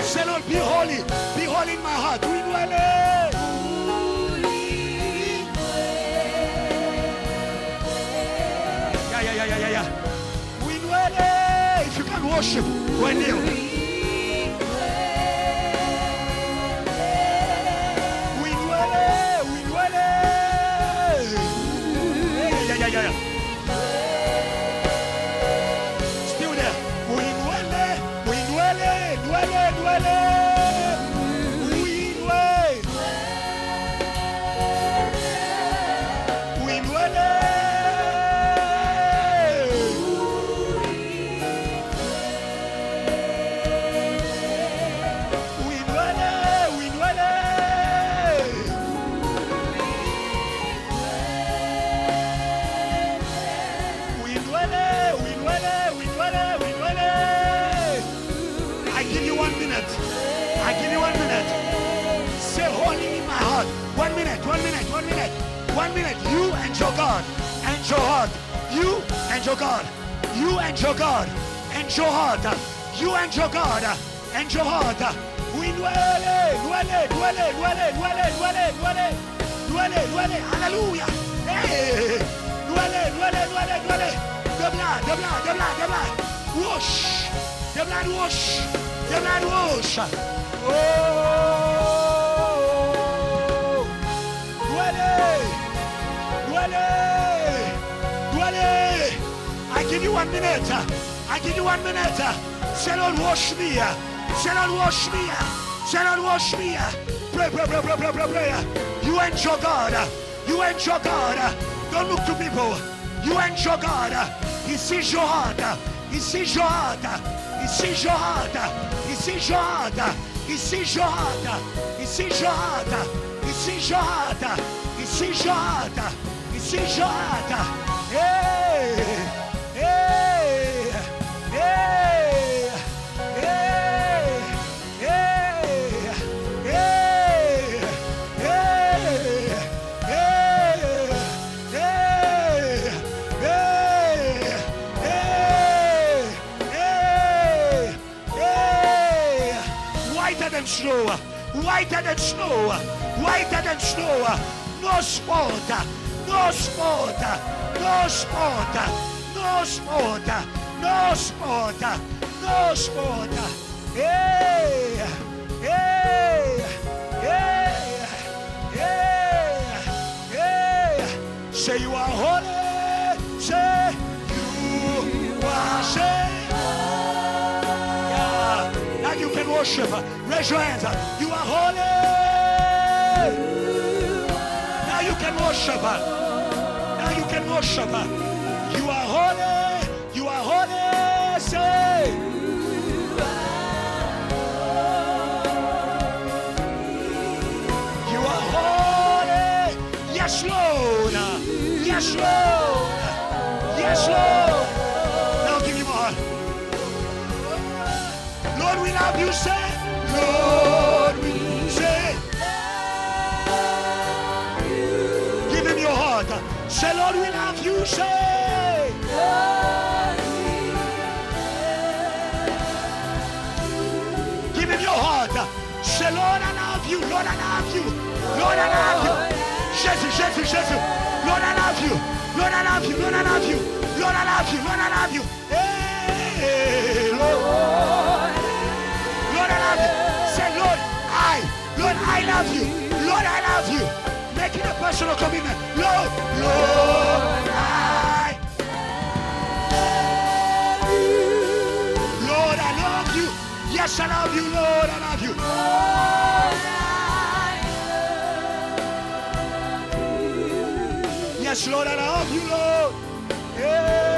Say, Lord, be holy. Be holy in my heart. Yeah. If you can worship, go and kneel. Yeah. Still there. I give you 1 minute. Say holy in my heart. 1 minute, 1 minute, 1 minute. 1 minute. You and your God and your heart. You and your God. You and your God and your heart. You and your God and your heart. We duele, duele, duele, duele, duele, duele, duele, duele, duele. Hallelujah. Hey. Duele, duele, duele, duele. The blood, the blood, the blood, the blood. Wash. The blood wash. The blood wash. Oh. Duele. Duele. Duele. I give you 1 minute. I give you 1 minute. Say, Lord, wash me. Say, Lord, wash me. Say, Lord, wash me. Pray, pray, pray, pray, pray, pray, pray. You and your God. You and your God. Don't look to people. You and your God. He sees your heart. He sees your heart. He sees your heart. He sees your heart. He sees your heart. He sees your heart. He sees your heart. He sees your heart. He sees your heart. Hey, hey, hey, hey, hey, hey, hey. Whiter than snow, whiter than snow, whiter than snow. No spot, no spot, no spot, no spot, no spot, no spot. Hey, hey, hey, hey, hey. Say you are holy. Say you are saved. Yeah. Now you can worship. Raise your hands. You are holy. Now you can worship. Now you can worship. You are holy. You are holy. Say. You are holy. Yes, Lord. Yes, Lord. Yes, Lord. Now give him a heart. Lord, we love you. Say. Lord, we say. Give him your heart. Say, Lord, we love you. Say. Give him your heart. Say, Lord, I love you. Lord, I love you. Lord, I love you. Jesus, Jesus, Jesus. Lord, I love you. Lord, I love you. Lord, I love you. Lord, I love you. Lord, I love you. Hey, Lord. Lord, I love you. Say, Lord, I love you. Lord, I love you. Make it a personal commitment. Lord, Lord, I Lord, I love you. Yes, I love you, Lord, I love you. Yes, Lord, I love you, Lord. Yeah.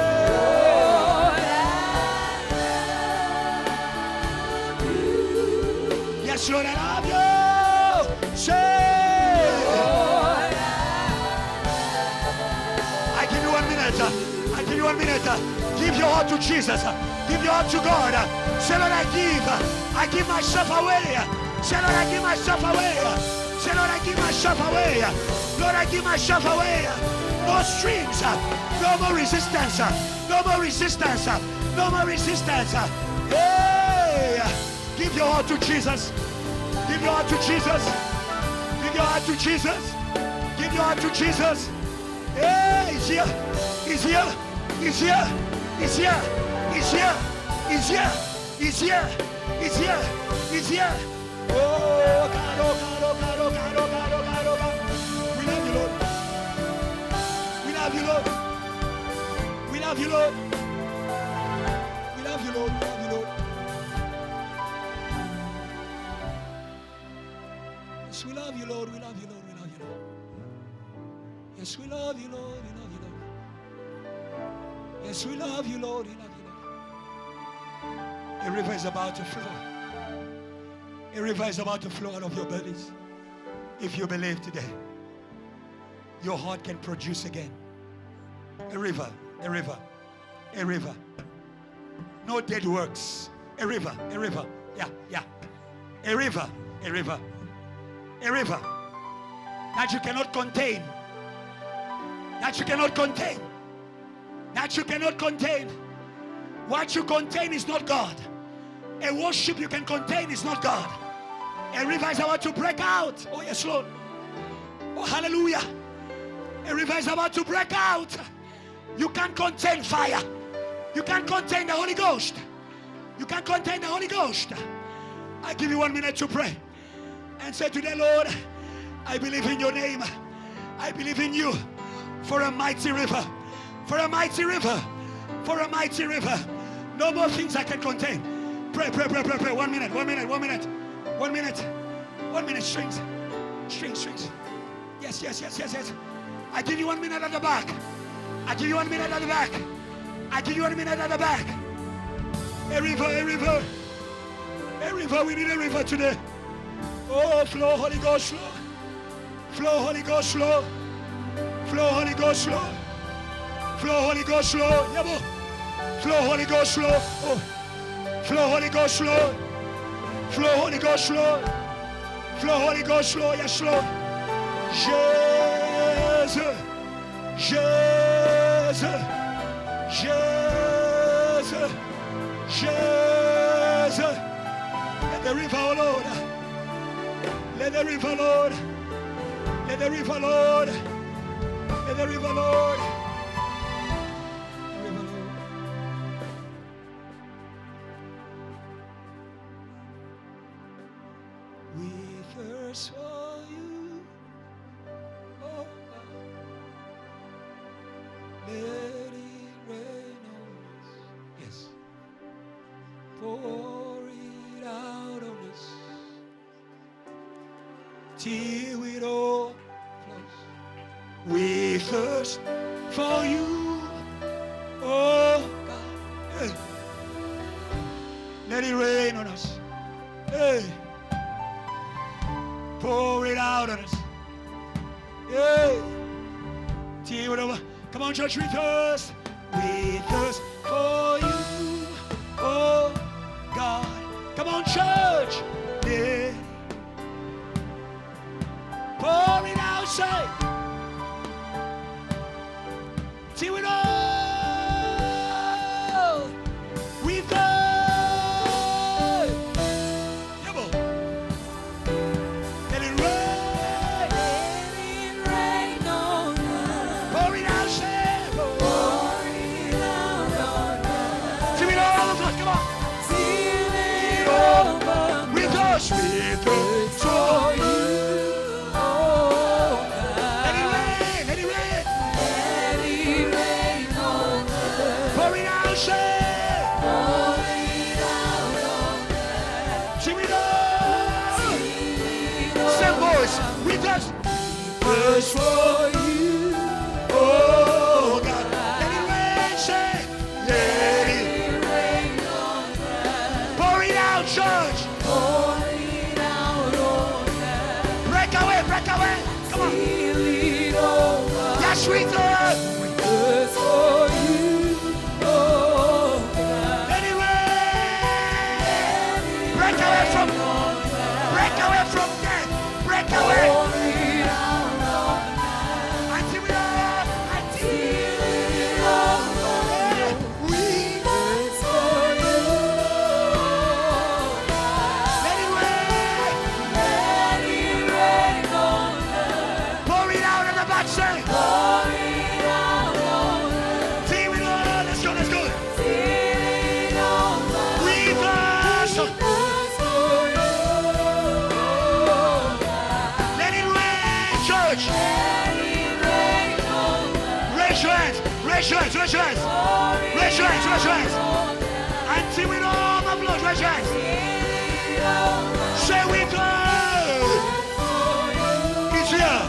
Yes, Lord, I love you. Say. I give you 1 minute. I give you 1 minute. Give your heart to Jesus. Give your heart to God. Say, Lord, I give myself away. Say, Lord, I give myself away. Say, Lord, I give myself away. Lord, I give myself away. No strings. No more resistance. No more resistance. No more resistance. Hey! Give your heart to Jesus. Give your heart to Jesus. Give your heart to Jesus. Give your heart to Jesus. Hey, he's here. He's here. He's here. He's here. He's here. He's here. He's here. He's here. He's here. Oh, God, oh, God, oh, God, oh, God, oh, God, oh, God, oh, God. We love you, Lord. We love you, Lord. We love you, Lord. We love you, Lord. We love you, Lord. Yes, we love you, Lord. We love you, Lord. We love you, Lord. Yes, we love you, Lord. We love you, Lord. Yes, we love you, Lord. We love you, Lord. A river is about to flow. A river is about to flow out of your bellies. If you believe today, your heart can produce again. A river, a river, a river. No dead works. A river, a river. Yeah, yeah. A river, a river, a river that you cannot contain. That you cannot contain. That you cannot contain. What you contain is not God. A worship you can contain is not God. A river is about to break out. Oh yes, Lord. Oh hallelujah. A river is about to break out. You can't contain fire. You can't contain the Holy Ghost. You can't contain the Holy Ghost. I give you 1 minute to pray and say today, Lord, I believe in your name. I believe in you for a mighty river. For a mighty river. For a mighty river. No more things I can contain. Pray, pray, pray, pray, pray. 1 minute, 1 minute, 1 minute. 1 minute. 1 minute. Strings. Strings, strings. Yes, yes, yes, yes, yes. I give you 1 minute at the back. I give you 1 minute at the back. I give you 1 minute at the back. A river, a river. A river, we need a river today. Oh, flow, Holy Ghost, flow. Flow, Holy Ghost, flow. Flow, Holy Ghost, flow. Flow, Holy Ghost, flow. Yabo. Flow, Holy Ghost, flow. Oh. Flow, Holy Ghost, flow. Flow, Holy Ghost, flow. Flow, Holy Ghost, flow. Yes, Lord. Jesus. Jesus. Jesus. Jesus. Let the river, oh Lord. Let the river, Lord. Let the river, Lord. Let the river, Lord. The river, Lord. We thirst for you. Oh, let it rain on us. Yes. Pour it out on us till it all flows. We thirst for you, oh God. Hey. Let it rain on us. Hey. Pour it out on us. Hey. Till it over. Come on, church, we thirst. We thirst for you, oh God. Come on, church. Yeah. Pour it out, say. Till we know we thirst. Come on. Let it rain. Let it rain on us. Pour it out, say. Pour it out on us. Till we know all of us. Come on. Till it over. We thirst for you. We just thirst for you, oh God. Let it rain, say, let it rain on us. Pour it out, church. Pour it out on us. Break away, break away. Come on. Feel it over. Yes, we thirst. We thirst for you, oh God. Let it rain. Break away from death. Break away. Raise your hands, raise your hands. Raise your hands, raise your hands. Until we know the blood, raise your hands. Say we go. It's here.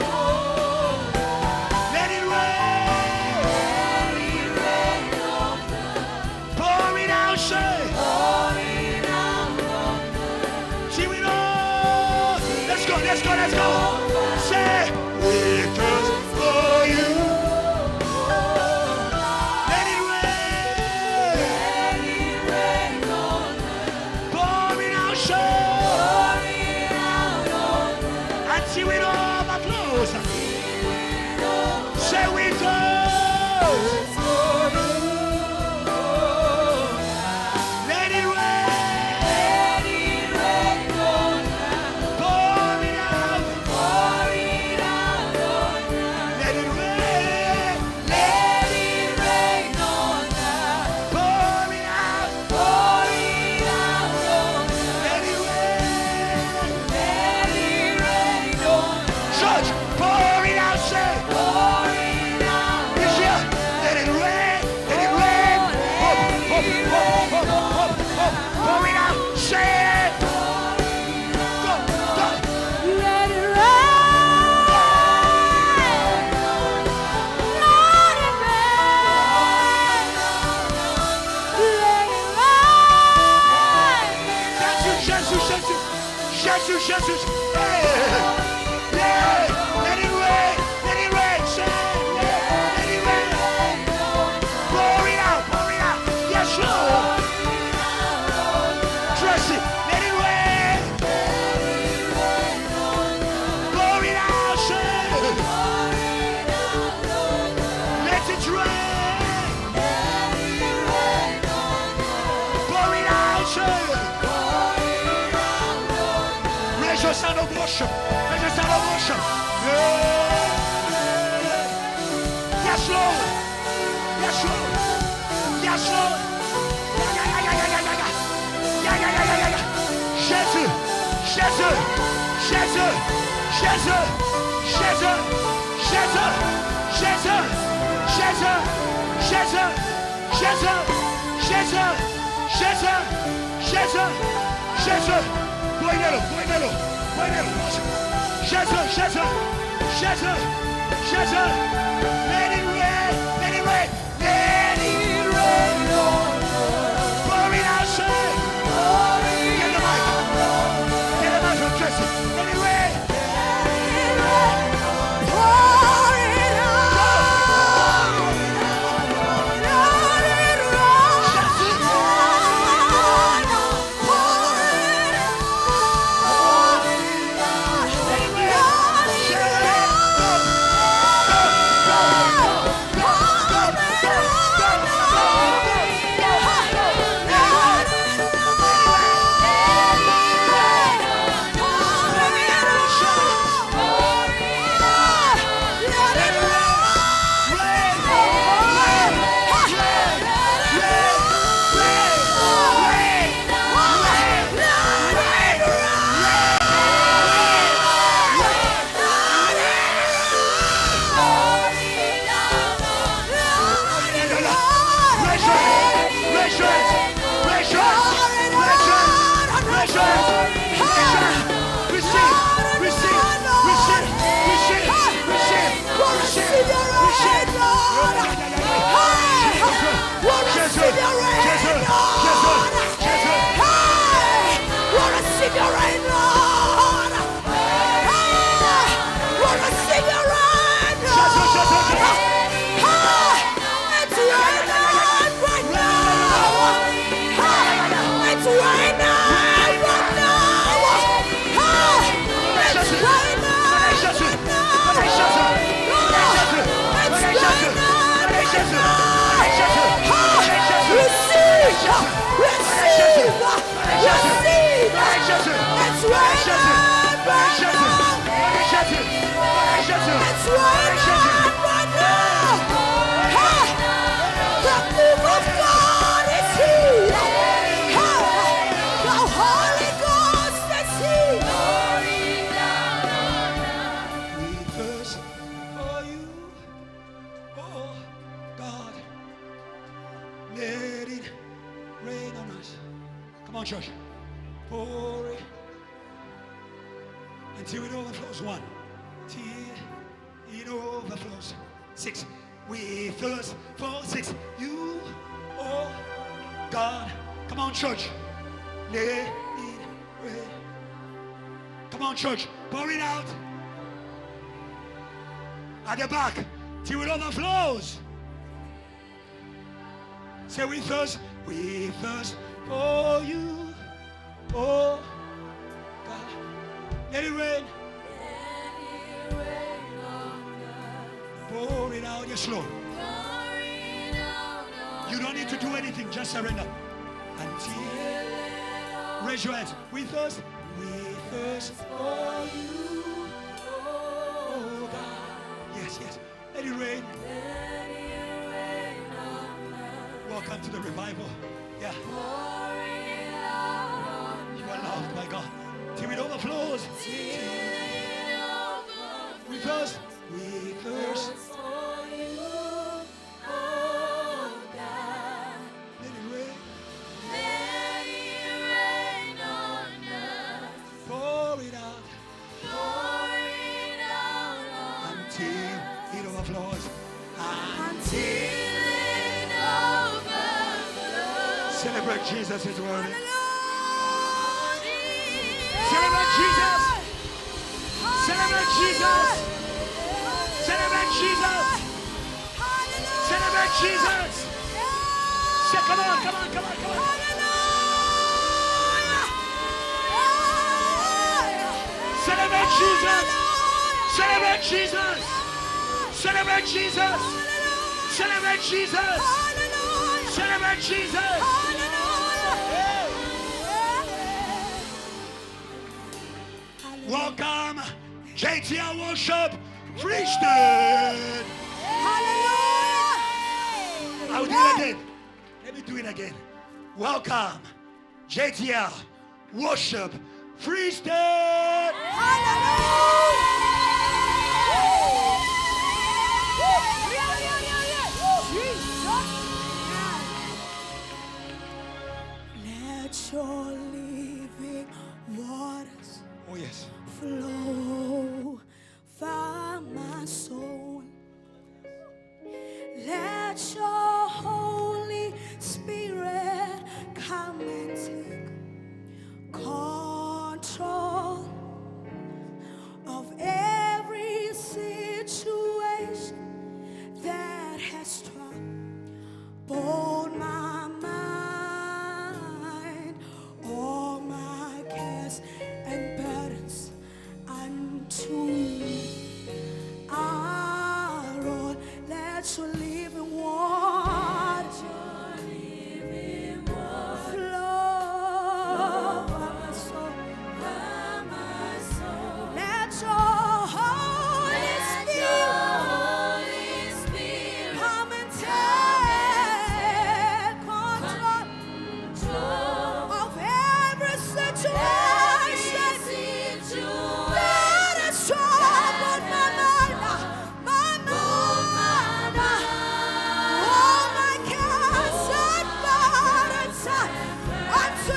Let it rain. Pour it out, say. See we know. Let's go, let's go, let's go. Say we thirst for you. Show. Jesus. Hey. Yeah. Let it rain. Let it rain. Say, let it rain. Pour it out. Pour it out. Yes, Lord. Trust it. Let it rain. Pour it out. Say, let it rain. Pour it out. Say. Raise your sound of worship. Raise your sound of worship. Yeah. Yes, Lord. Yes, Lord. Yes, Lord. Yeah, yeah, yeah, yeah, yeah, yeah. Yeah, yeah, yeah, yeah, yeah. Jesus. Jesus. Jesus. Jesus. Jesus. Jesus. Jesus. Jesus. Jesus. Jesus. Jesus. Jesus. Jesus. Jesus. Buenelo, buenelo, buenelo. Jesus, Jesus, Jesus, Jesus. Let it rain, let it rain, let it rain. Pour it out, say. Get the mic. Get the mic from Tracy. Let it rain. Pour it out. Let it Church, pour it until it overflows. 1, till it overflows. 6, we thirst for 6. You, oh God, come on, church, let it rain. Come on, church, pour it out at the back till it overflows. Say we thirst for you, oh God. Let it rain. Pour it out, yes, Lord. You don't need to do anything, just surrender. Until raise your hands. We thirst for you, oh God. Yes, yes. Let it rain. Welcome to the revival. Yeah. You are loved by God. Till it overflows. We thirst for you, oh God. Let it rain. Let it rain on us. Pour it out. Pour it out on until it overflows. Until it overflows. Celebrate Jesus is worthy. Celebrate Jesus. Celebrate Jesus. Celebrate Jesus. Celebrate Jesus. Say, come on, come on, come on, come on. Celebrate Jesus. Celebrate Jesus. Celebrate Jesus. Celebrate Jesus. Celebrate Jesus. Welcome, JTL Worship Priesthood. I will do it again. Let me do it again. Welcome, JTL Worship Priesthood. Let your living waters Oh yes. flow from my soul. Let your Holy Spirit come and take control of every situation that has troubled my mind. All my cares and burdens unto you are all. Let your living water flow from my soul. Let your Holy Spirit come and take control of every situation that has troubled my mind. All my cares and burdens unto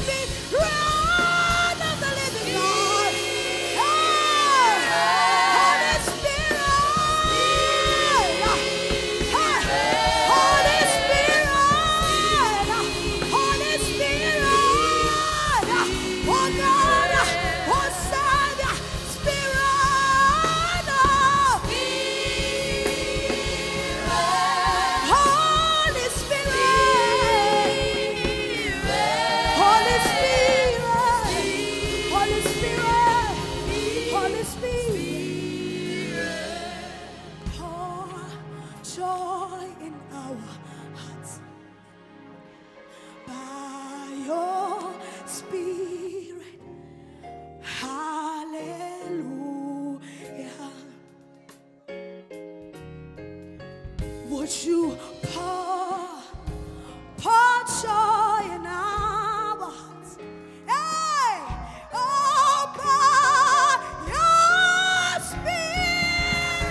you are all. Would you pour joy in our hearts? Hey, oh, by your Spirit.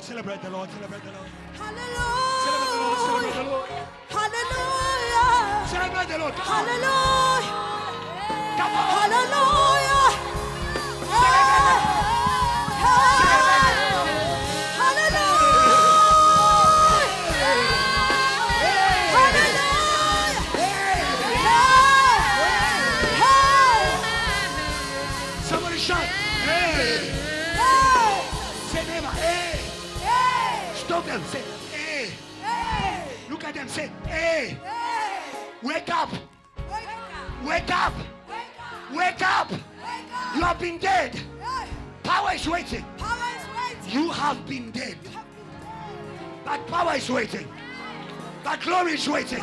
Celebrate the Lord. Celebrate the Lord. Hallelujah. Celebrate the Lord. Celebrate the Lord. Hallelujah. Celebrate the Lord. Come on. Hallelujah. Come on. Hallelujah. Celebrate the Lord. Somebody shout. Hey. Say neighbor. Hey. Stop them. Say hey. Look at them. Say hey. Wake up. Wake up. Wake up. You have been dead. Power is waiting. You have been dead. But power is waiting. But glory is waiting.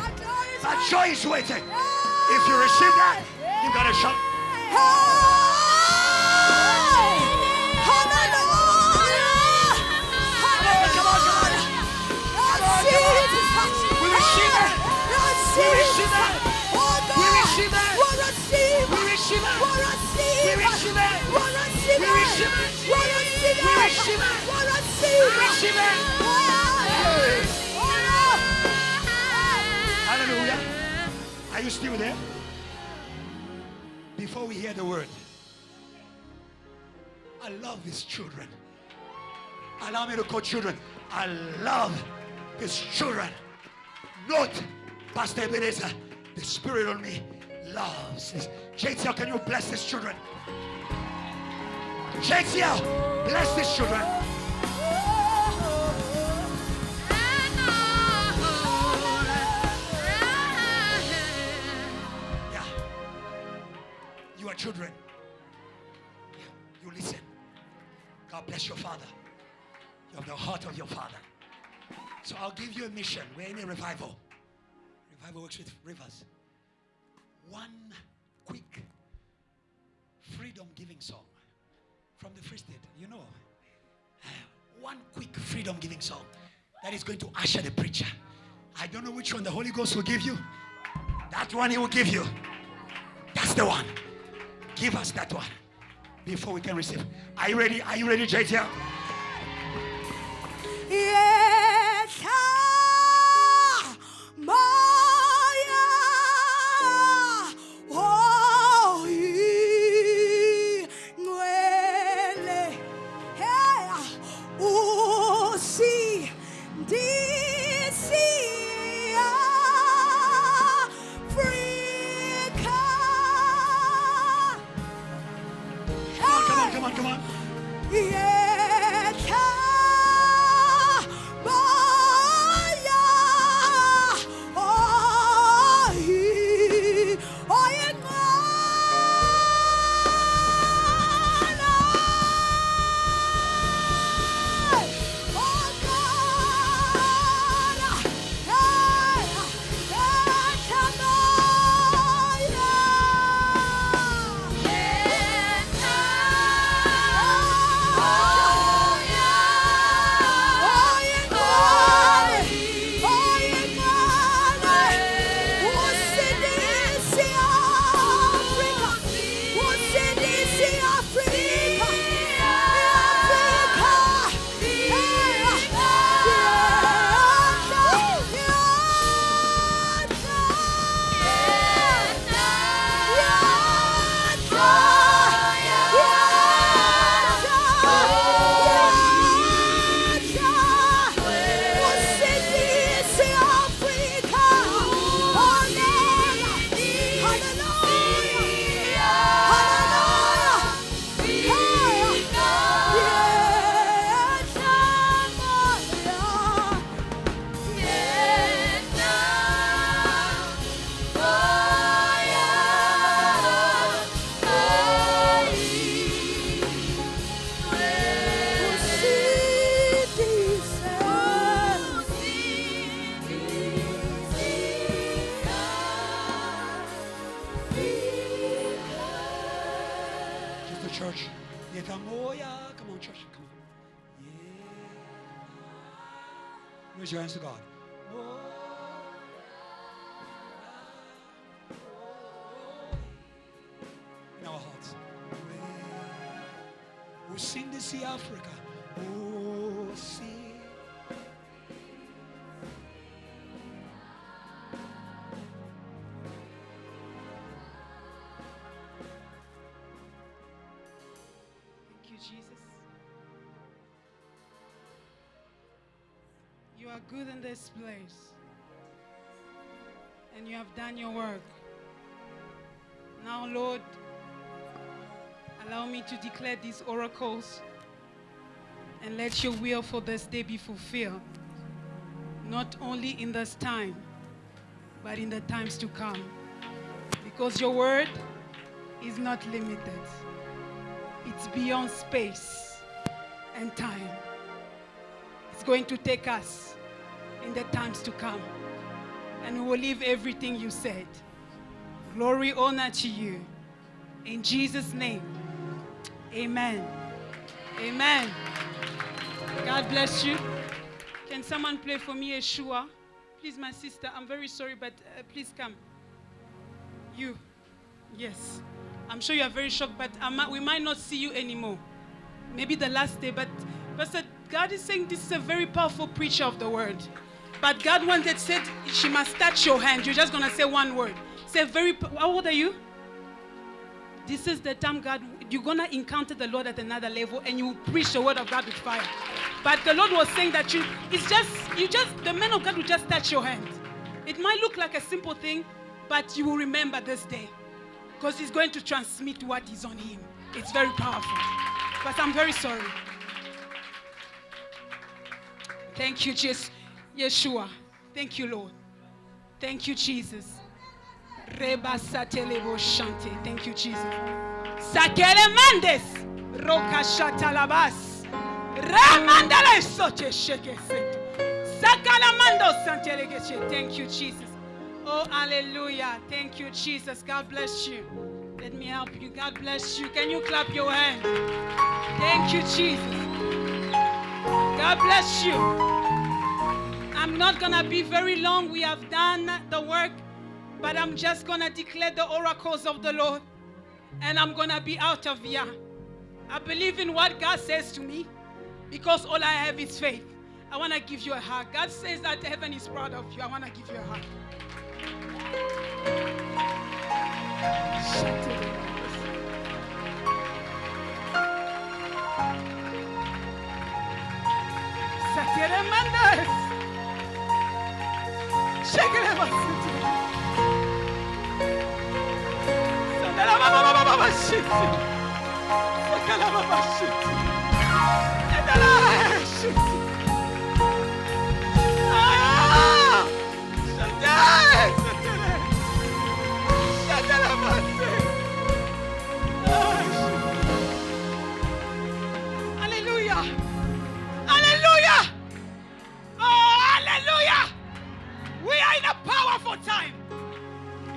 But joy is waiting. If you receive that, you gotta shout. We receive it. We receive it. We receive it. We receive it. We receive it. We receive it. We receive it. We receive it. Hallelujah. Are you still there? Before we hear the word, I love these children. Allow me to call children. I love these children. Note, Pastor Ebenezer, the Spirit on me loves this. JTL, can you bless these children? JTL, bless these children. Yeah. You are children. Yeah. You listen. God bless your father. You have the heart of your father. So I'll give you a mission. We're in a revival. Revival works with rivers. One quick freedom-giving song from the Free State. You know, one quick freedom-giving song that is going to usher the preacher. I don't know which one the Holy Ghost will give you. That one he will give you. That's the one. Give us that one before we can receive. Are you ready? Are you ready, JTL? Yes, Maya, oh, Nwele, hey, Usi, Disi, Africa. Come on. Yes. Church. Come on, church. Come on. Yeah. Raise your hands to God. In our hearts. We'll sing this, see Africa. Oh, see. you, Jesus. You are good in this place. And you have done your work. Now, Lord, allow me to declare these oracles and let your will for this day be fulfilled. Not only in this time, but in the times to come. Because your word is not limited. It's beyond space and time. It's going to take us in the times to come. And we will live everything you said. Glory, honor to you. In Jesus' name, amen. Amen. God bless you. Can someone play for me Yeshua? Please, my sister, I'm very sorry, but please come. You. Yes. I'm sure you are very shocked, but we might not see you anymore. Maybe the last day, but Pastor, God is saying this is a very powerful preacher of the word. But God said she must touch your hand. You're just going to say one word. Say how old are you? This is the time you're going to encounter the Lord at another level and you will preach the word of God with fire. But the Lord was saying that the man of God will just touch your hand. It might look like a simple thing, but you will remember this day. Because he's going to transmit what is on him. It's very powerful. But I'm very sorry. Thank you, Yeshua. Thank you, Lord. Thank you, Jesus. Reba satelebo shante. Thank you, Jesus. Sakele mandes. Roka shatalabas. Ramandale soche sheke set. Sakalamando santelegeche. Thank you, Jesus. Oh, hallelujah. Thank you, Jesus. God bless you. Let me help you. God bless you. Can you clap your hands? Thank you, Jesus. God bless you. I'm not going to be very long. We have done the work, but I'm just going to declare the oracles of the Lord, and I'm going to be out of here. I believe in what God says to me because all I have is faith. I want to give you a hug. God says that heaven is proud of you. I want to give you a hug. Hallelujah. Hallelujah. Oh, hallelujah. We are in a powerful time.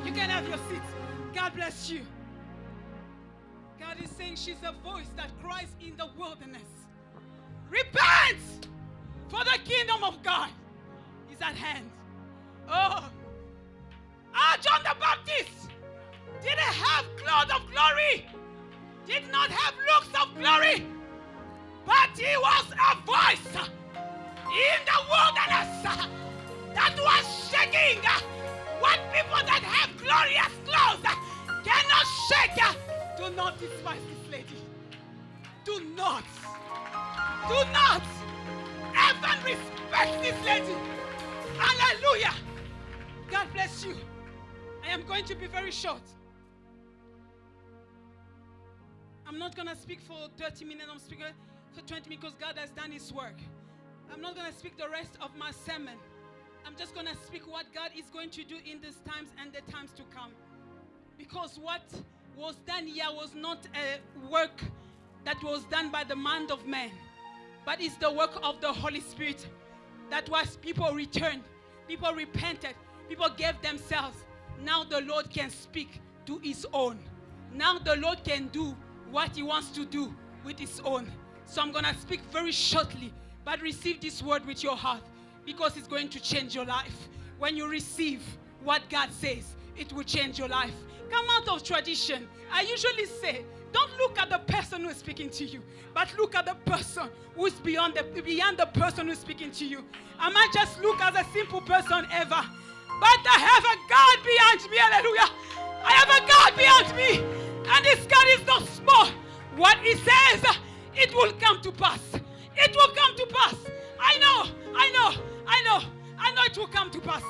You can have your seats. God bless you. God is saying she's a voice that cries in the wilderness. Repent, for the kingdom of God is at hand. Oh, John the Baptist didn't have clothes of glory, did not have looks of glory, but he was a voice in the wilderness that was shaking what people that have glorious clothes cannot shake. Do not despise this lady. Do not. Do not. Heaven respect this lady. Hallelujah. God bless you. I am going to be very short. I'm not going to speak for 30 minutes. I'm speaking for 20 minutes because God has done his work. I'm not going to speak the rest of my sermon. I'm just going to speak what God is going to do in these times and the times to come. Because what was done here was not a work that was done by the mind of man, but it's the work of the Holy Spirit. That was people returned, people repented, people gave themselves. Now the Lord can speak to his own. Now the Lord can do what he wants to do with his own. So I'm going to speak very shortly, but receive this word with your heart because it's going to change your life. When you receive what God says, it will change your life. Come out of tradition. I usually say, don't look at the person who is speaking to you, but look at the person who is beyond the person who is speaking to you. I might just look as a simple person ever, but I have a God behind me. Hallelujah. I have a God behind me, and this God is not small. What he says it will come to pass. It will come to pass. I know it will come to pass.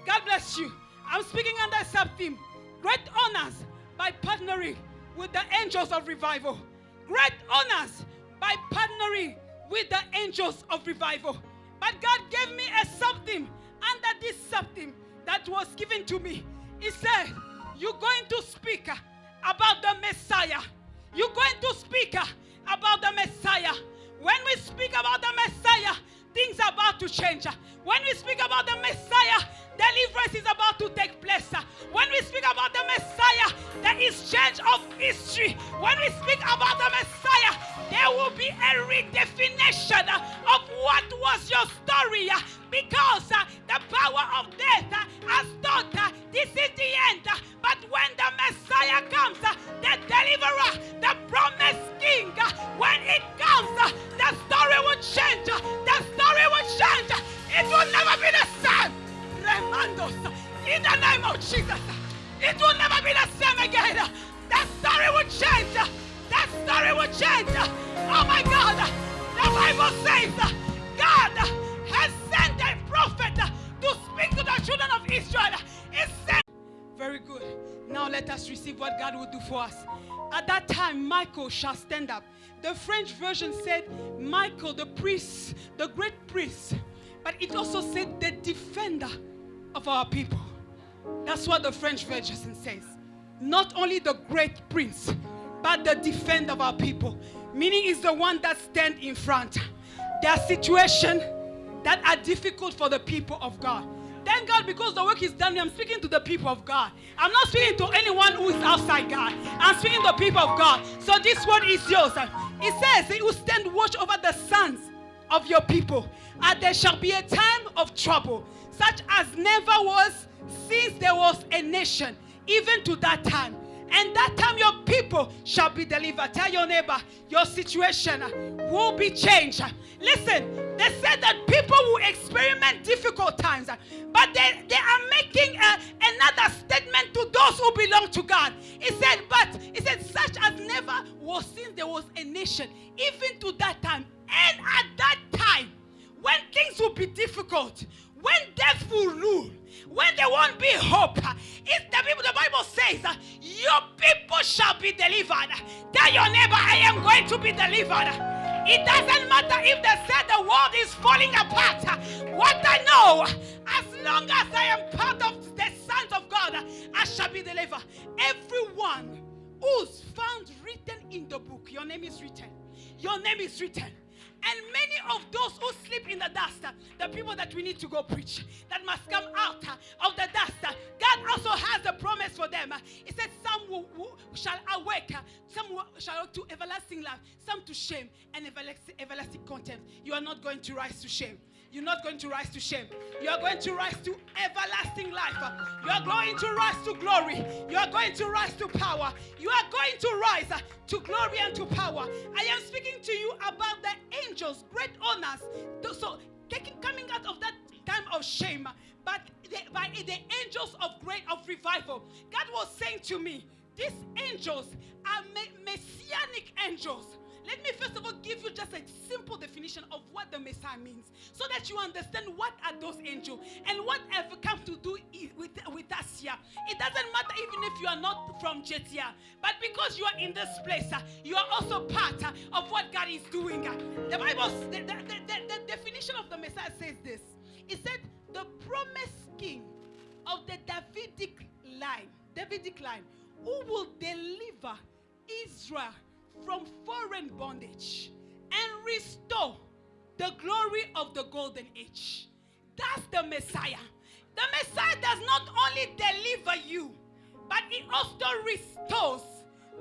God bless you. I'm speaking under a sub-theme. Great honors by partnering with the angels of revival. Great honors by partnering with the angels of revival. But God gave me a sub-theme under this sub-theme that was given to me. He said, you're going to speak about the Messiah. You're going to speak about the Messiah. When we speak about the Messiah, things are about to change. When we speak about the Messiah, deliverance is about to take place. When we speak about the Messiah, there is change of history. When we speak about the Messiah, there will be a redefinition of what was your story, because the power of death has thought this is the end. But when the Messiah comes, the deliverer, the promised king, when it comes, the story will change. The story will change. It will never be the same. Remandos, in the name of Jesus, it will never be the same again. The story will change. The story will change. Oh my God, the Bible says God has sent a prophet to speak to the children of Israel. He said, very good. Now let us receive what God will do for us. At that time, Michael shall stand up. The French version said, Michael, the priest, the great priest. But it also said, the defender of our people. That's what the French version says. Not only the great prince, but the defender of our people. Meaning is the one that stands in front. There are situations that are difficult for the people of God. Thank God, because the work is done. I'm speaking to the people of God. I'm not speaking to anyone who is outside God. I'm speaking to the people of God. So this word is yours. It says, you will stand watch over the sons of your people, and there shall be a time of trouble, such as never was since there was a nation, even to that time. And that time your people shall be delivered. Tell your neighbor, your situation will be changed. Listen, they said that people will experiment difficult times, but they are making another statement to those who belong to God. It said, such as never was since there was a nation, even to that time. And at that time, when things will be difficult, when death will rule, when there won't be hope, it's the Bible says, your people shall be delivered. Tell your neighbor, I am going to be delivered. It doesn't matter if they said the world is falling apart. What I know, as long as I am part of the sons of God, I shall be delivered. Everyone who's found written in the book, your name is written. Your name is written. And many of those who sleep in the dust, the people that we need to go preach, that must come out of the dust, God also has a promise for them. He said, some shall awake, some shall awake to everlasting life, some to shame and everlasting contempt. You are not going to rise to shame. You're not going to rise to shame. You are going to rise to everlasting life. You are going to rise to glory. You are going to rise to power. You are going to rise to glory and to power. I am speaking to you about the angels, great honors. So coming out of that time of shame, but by the angels of revival. God was saying to me, these angels are messianic angels. Let me first of all give you just a simple definition of what the Messiah means, so that you understand what are those angels and what have come to do with us here. It doesn't matter even if you are not from Jetia, but because you are in this place, you are also part of what God is doing. The Bible, the definition of the Messiah says this. It said, the promised king of the Davidic line, who will deliver Israel from foreign bondage and restore the glory of the golden age. That's the Messiah. The Messiah does not only deliver you, but it also restores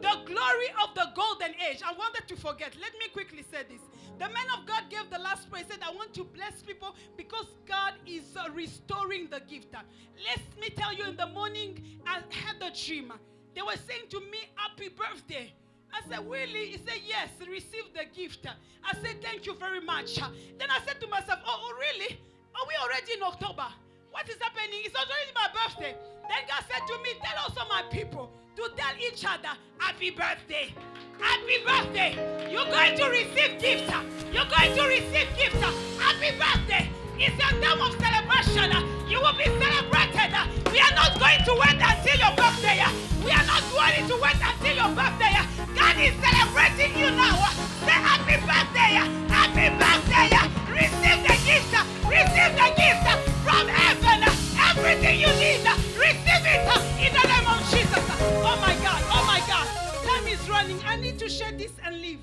the glory of the golden age. I wanted to forget. Let me quickly say this. The man of God gave the last prayer. He said, I want to bless people because God is restoring the gift. Let me tell you, in the morning, I had a dream. They were saying to me, happy birthday. I said, Willie? He said, yes, receive the gift. I said, thank you very much. Then I said to myself, oh really? Are we already in October? What is happening? It's already my birthday. Then God said to me, tell also my people to tell each other, happy birthday. Happy birthday. You're going to receive gifts. You're going to receive gifts. Happy birthday. It's your time of celebration. You will be celebrated. We are not going to wait until your birthday. We are not going to wait until your birthday. God is celebrating you now. Say happy birthday. Happy birthday. Receive the gift. Receive the gift from heaven. Everything you need. Receive it in the name of Jesus. Oh my God. Oh my God. Time is running. I need to share this and leave.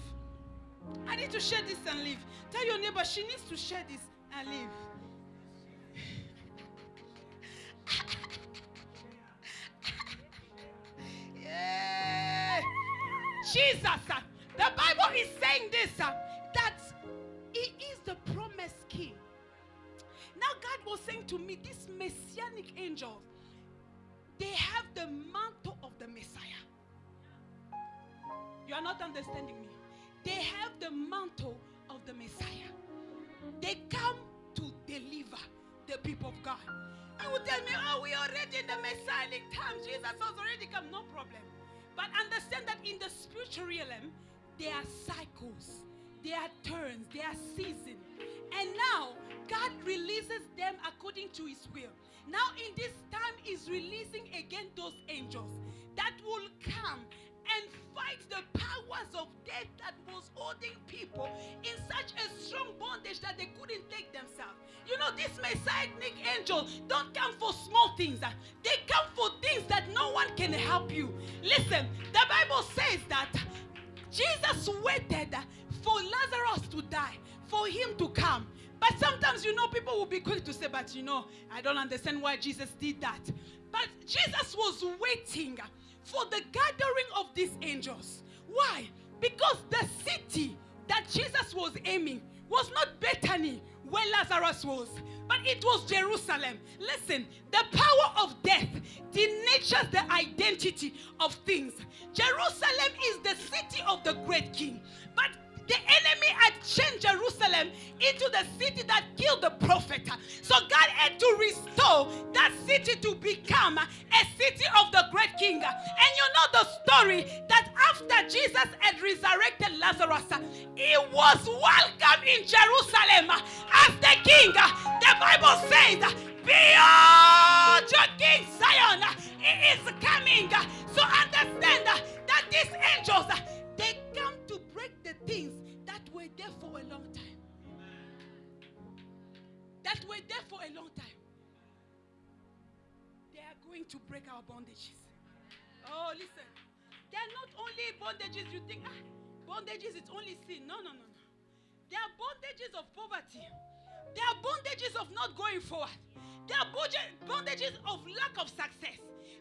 I need to share this and leave. Tell your neighbor she needs to share this and leave. Yeah. Jesus, the Bible is saying this, that he is the promised king. Now God was saying to me, these messianic angels, they have the mantle of the Messiah. You are not understanding me. They have the mantle of the Messiah. They come to deliver the people of God. You will tell me, oh, we are already in the messianic time. Jesus has already come. No problem. But understand that in the spiritual realm, there are cycles, there are turns, there are seasons. And now, God releases them according to his will. Now, in this time, he's releasing again those angels that will come and fight the powers of death that was holding people in such a strong bondage that they couldn't take themselves. You know, these messianic angels don't come for small things. They come for things that no one can help you. Listen, the Bible says that Jesus waited for Lazarus to die, for him to come. But sometimes, you know, people will be quick to say, but you know, I don't understand why Jesus did that. But Jesus was waiting for the gathering of these angels. Why? Because the city that Jesus was aiming was not Bethany, where Lazarus was, but it was Jerusalem. Listen, the power of death denatures the identity of things. Jerusalem is the city of the great king, but the enemy had changed Jerusalem into the city that killed the prophet. So God had to restore that city to become a city of the great king. And you know the story that after Jesus had resurrected Lazarus, he was welcomed in Jerusalem as the king. The Bible says, behold your king Zion, he is coming. So understand that these angels, they come to break the things that were there for a long time. That were there for a long time. They are going to break our bondages. Oh, listen. They are not only bondages you think, bondages is only sin. No. They are bondages of poverty. They are bondages of not going forward. They are bondages of lack of success.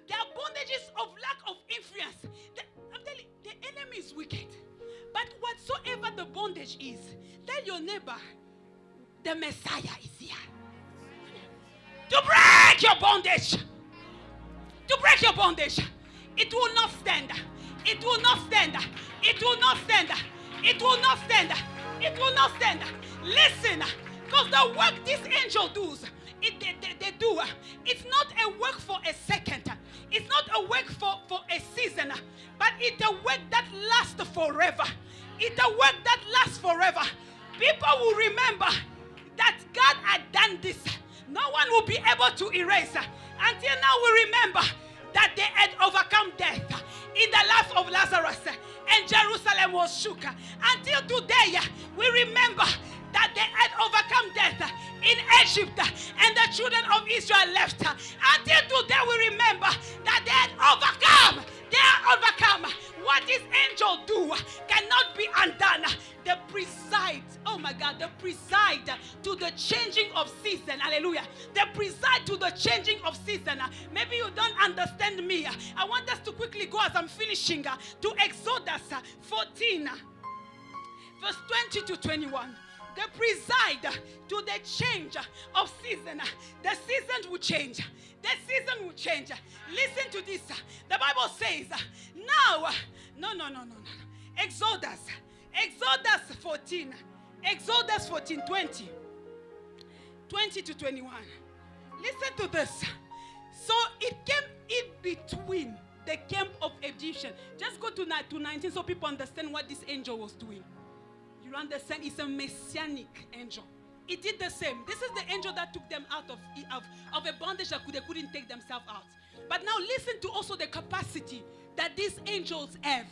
They are bondages of lack of influence. I'm telling you, the enemy is wicked. But whatsoever the bondage is, tell your neighbor, the Messiah is here. To break your bondage. To break your bondage. It will not stand. It will not stand. It will not stand. It will not stand. It will not stand. Listen, because the work this angel does, they do. It's not a work for a second. It's not a work for a season, but it's a work that lasts forever. It's a work that lasts forever. People will remember that God had done this. No one will be able to erase. Until now we remember that they had overcome death in the life of Lazarus, and Jerusalem was shook. Until today we remember that they had overcome death in Egypt, and the children of Israel left. Until today we remember that they had overcome. They are overcome. What this angel do cannot be undone. They preside, oh my God, they preside to the changing of season. Hallelujah. They preside to the changing of season. Maybe you don't understand me. I want us to quickly go as I'm finishing to Exodus 14, verse 20 to 21. They preside to the change of season. The season will change. The season will change. Listen to this. The Bible says, now, no. Exodus 14. Exodus 14, 20 to 21. Listen to this. So it came in between the camp of Egyptian. Just go to 19 so people understand what this angel was doing. You understand? It's a messianic angel. It did the same. This is the angel that took them out of a bondage that they couldn't take themselves out. But now listen to also the capacity that these angels have,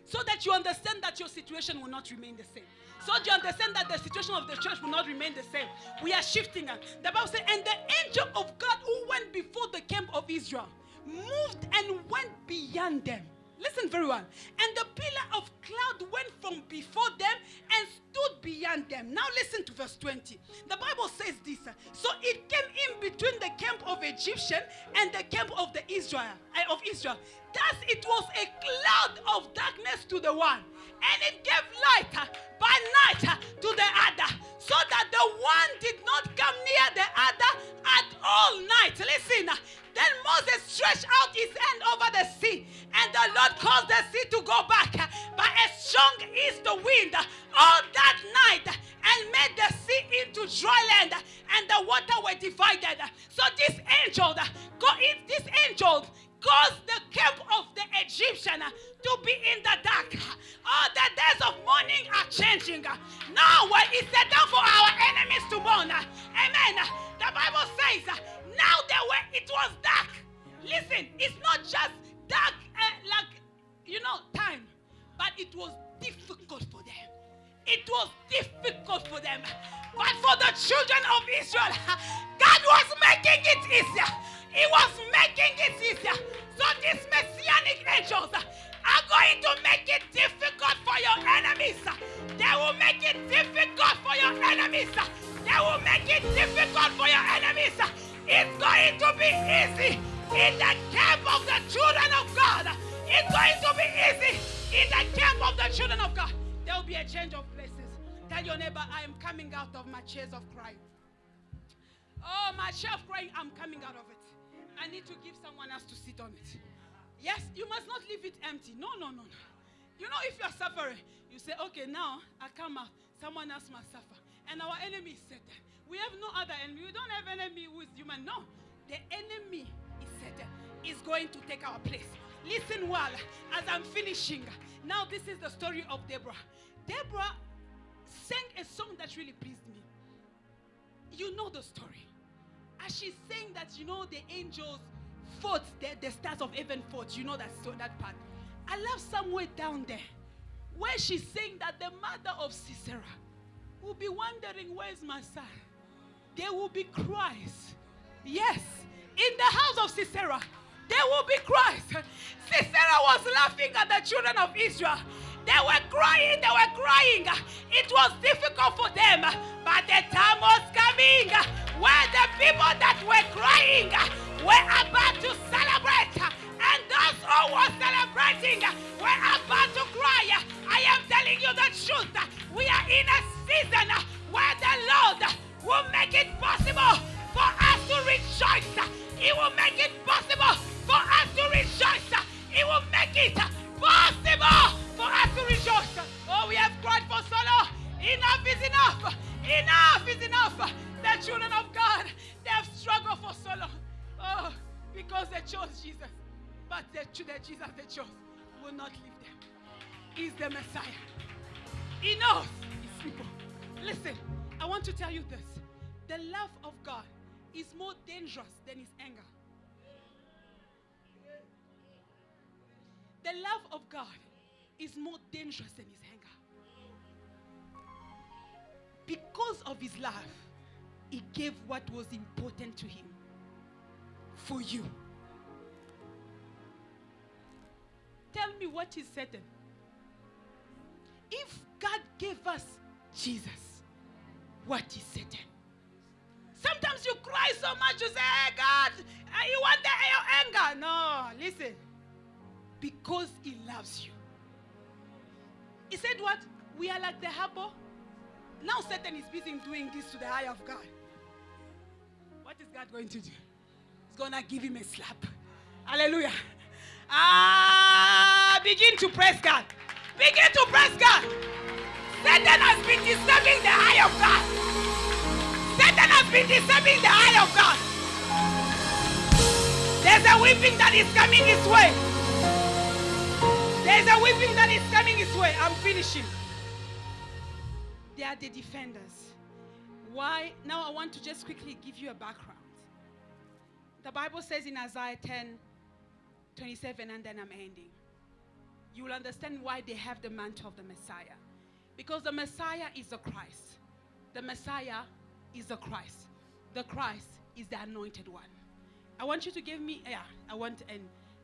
so that you understand that your situation will not remain the same. So you understand that the situation of the church will not remain the same. We are shifting. The Bible says, and the angel of God who went before the camp of Israel moved and went beyond them. Listen very well. And the pillar of cloud went from before them and stood beyond them. Now listen to verse 20. The Bible says this. So it came in between the camp of Egyptian and the camp of the Israel. Thus it was a cloud of darkness to the one, and it gave light by night to the other, so that the one did not come near the other at all night. Listen. Then Moses stretched out his hand over the sea, and the Lord caused the sea to go back by a strong east wind all that night, and made the sea into dry land, and the water were divided. So this angel caused the camp of the Egyptian to be in the dark. All the days of mourning are changing. Now it's set down for our enemies to mourn. Amen. The Bible says now it was dark. Listen, it's not just dark time, but it was difficult for them. It was difficult for them. But for the children of Israel, God was making it easier. He was making it easier. So these messianic angels are going to make it difficult for your enemies. They will make it difficult for your enemies. They will make it difficult for your enemies. It's going to be easy in the camp of the children of God. It's going to be easy in the camp of the children of God. There will be a change of places. Tell your neighbor, I am coming out of my chairs of crying. Oh, my chair of crying, I'm coming out of it. I need to give someone else to sit on it. Yes, you must not leave it empty. No. You know, if you're suffering, you say, okay, now I come out. Someone else must suffer. And our enemy is Satan. We have no other enemy. We don't have enemy who is human. No. The enemy is Satan. Is going to take our place. Listen well, as I'm finishing. Now this is the story of Deborah. Deborah sang a song that really pleased me. You know the story. As she's saying that, the angels fought, the stars of heaven fought. You know that part. I love somewhere down there where she's saying that the mother of Sisera will be wondering, where's my son? There will be cries. Yes, in the house of Sisera, there will be cries. Sisera was laughing at the children of Israel. They were crying. It was difficult for them. But the time was coming where the people that were crying were about to celebrate. And those who were celebrating were about to cry. I am telling you the truth. We are in a season where the Lord will make it possible for us to rejoice. He will make it possible for us to rejoice. He will make it possible for us to rejoice. Oh, we have cried for so long. Enough is enough. Enough is enough. The children of God, they have struggled for so long. Oh, because they chose Jesus. But the Jesus they chose will not leave them. He's the Messiah. He knows his people. Listen, I want to tell you this. The love of God is more dangerous than his anger. The love of God is more dangerous than his anger. Because of his love, he gave what was important to him for you. Tell me, what is Satan? If God gave us Jesus, what is Satan? Sometimes you cry so much, you say, hey God, you want your anger. No, listen. Because he loves you. He said what? We are like the harbor. Now Satan is busy doing this to the eye of God. What is God going to do? He's going to give him a slap. Hallelujah. Begin to praise God. Begin to praise God. Satan has been disturbing the eye of God. Satan has been disturbing the eye of God. There's a weeping that is coming his way. There's a weeping that is coming his way. I'm finishing. They are the defenders. Why? Now I want to just quickly give you a background. The Bible says in Isaiah 10:27, and then I'm ending. You will understand why they have the mantle of the Messiah. Because the Messiah is the Christ. The Messiah is the Christ. The Christ is the anointed one. I want you to give me, I want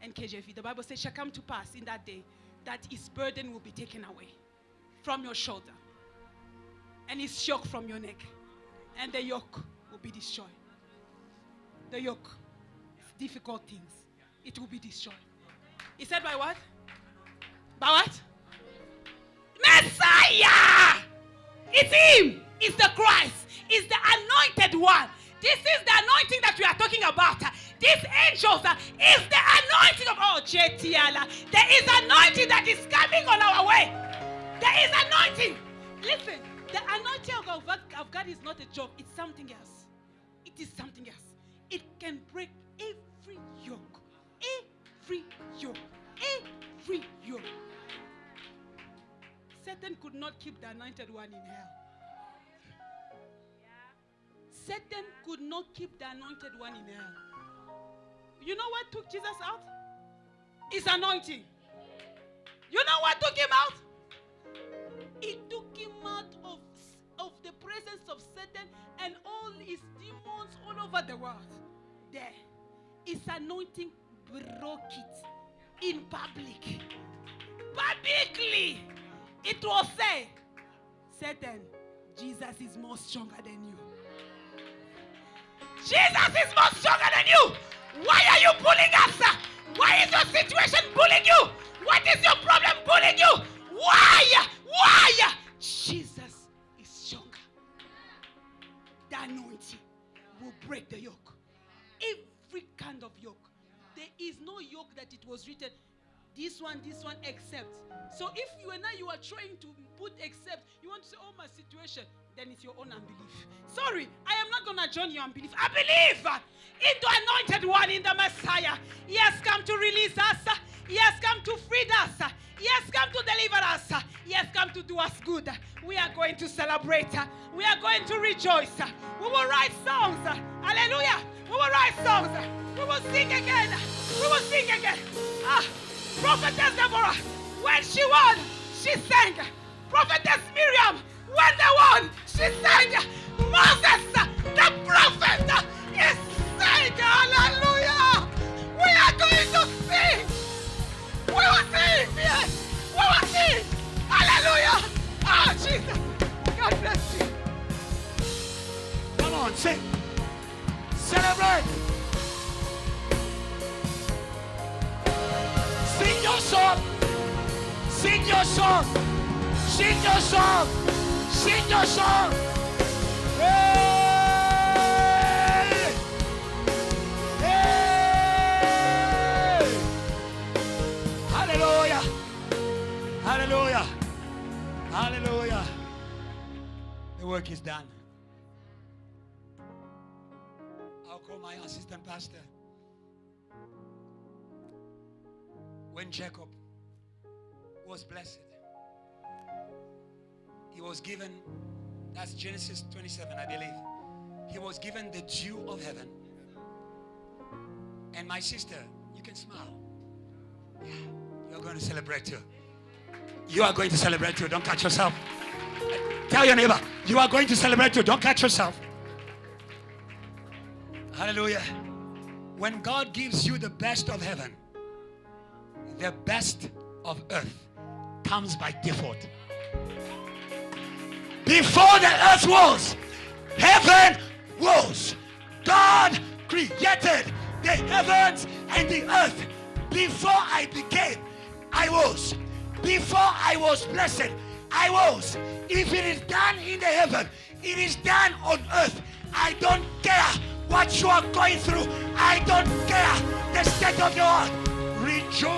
and KJV. The Bible says, shall come to pass in that day that his burden will be taken away from your shoulder, and his yoke from your neck, and the yoke will be destroyed. The yoke, difficult things, it will be destroyed. He said by what? By what? Messiah! It's him! It's the Christ! It's the anointed one! This is the anointing that we are talking about. These angels is the anointing of JTL. There is anointing that is coming on our way. There is anointing. Listen, the anointing of God is not a joke. It's something else. It is something else. It can break every yoke. Every yoke. Every yoke. Satan could not keep the anointed one in hell. Satan could not keep the anointed one in hell. You know what took Jesus out? His anointing. You know what took him out? It took him out of the presence of Satan and all his demons all over the world. There. His anointing broke it in public. Publicly. It was said, Satan, Jesus is more stronger than you. Jesus is more stronger than you. Why are you bullying us? Why is your situation bullying you? What is your problem bullying you? Why? Why? Jesus is stronger. The anointing will break the yoke. Every kind of yoke. There is no yoke that it was written, this one, except. So if you and you are trying to put except, you want to say, oh, my situation, then it's your own unbelief. Sorry, I am not going to join your unbelief. I believe in the anointed one, in the Messiah. He has come to release us. He has come to free us. He has come to deliver us. He has come to do us good. We are going to celebrate. We are going to rejoice. We will write songs. Hallelujah. We will write songs. We will sing again. We will sing again. Prophetess Deborah, when she won, she sang. Prophetess Miriam, when they won, she sang. Moses, the prophet, is saying, hallelujah. We are going to sing. We will sing, yes. We will sing. Hallelujah. Jesus. God bless you. Come on, sing. Celebrate. Sing your song. Sing your song. Sing your song. Sing your song. Hey! Hey! Hallelujah. Hallelujah. Hallelujah. The work is done. I'll call my assistant pastor. When Jacob was blessed, he was given, that's Genesis 27, I believe. He was given the dew of heaven. And my sister, you can smile. Yeah, you're going to celebrate too. You are going to celebrate too. Don't catch yourself. Tell your neighbor, you are going to celebrate too. Don't catch yourself. Hallelujah. When God gives you the best of heaven, the best of earth comes by default. Before the earth was, heaven was. God created the heavens and the earth. Before I became, I was. Before I was blessed, I was. If it is done in the heaven, it is done on earth. I don't care what you are going through. I don't care the state of your heart. Rejoice.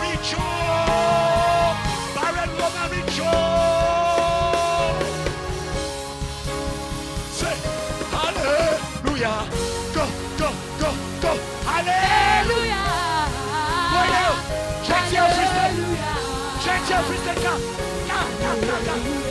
Rejoice. Barren woman, rejoice. Say hallelujah. Go, go, go, go. Hallelujah. come. Hallelujah.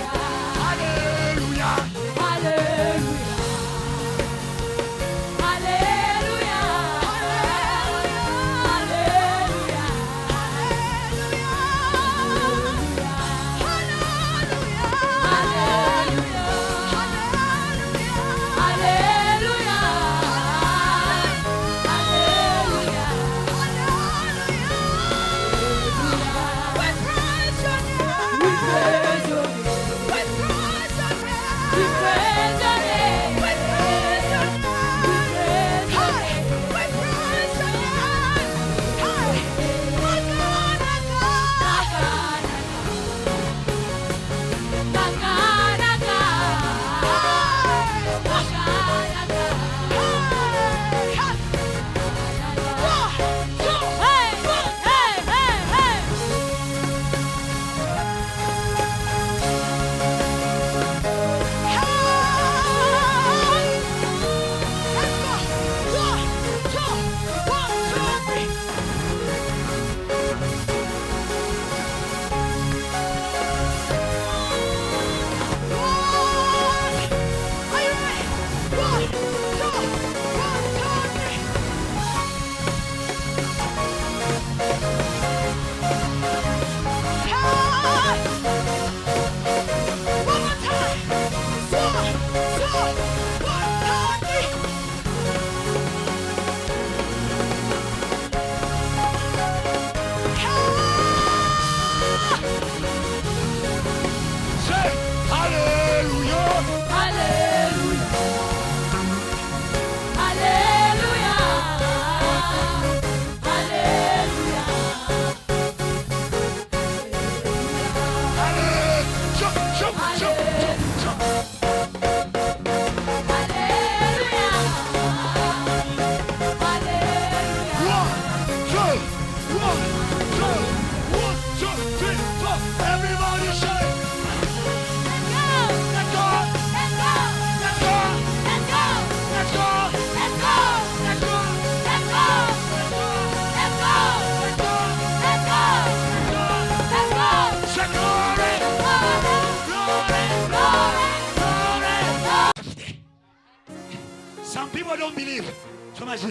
Some people don't believe. So much.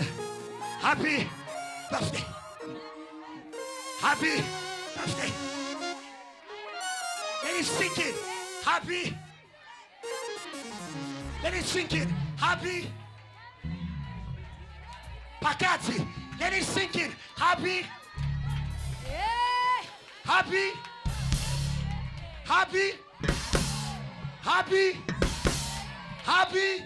Happy birthday. Happy birthday. Let it sink in. Happy. Let it sink in. Happy. Pakati. Let it sink in. Happy. Happy. Happy. Happy. Happy.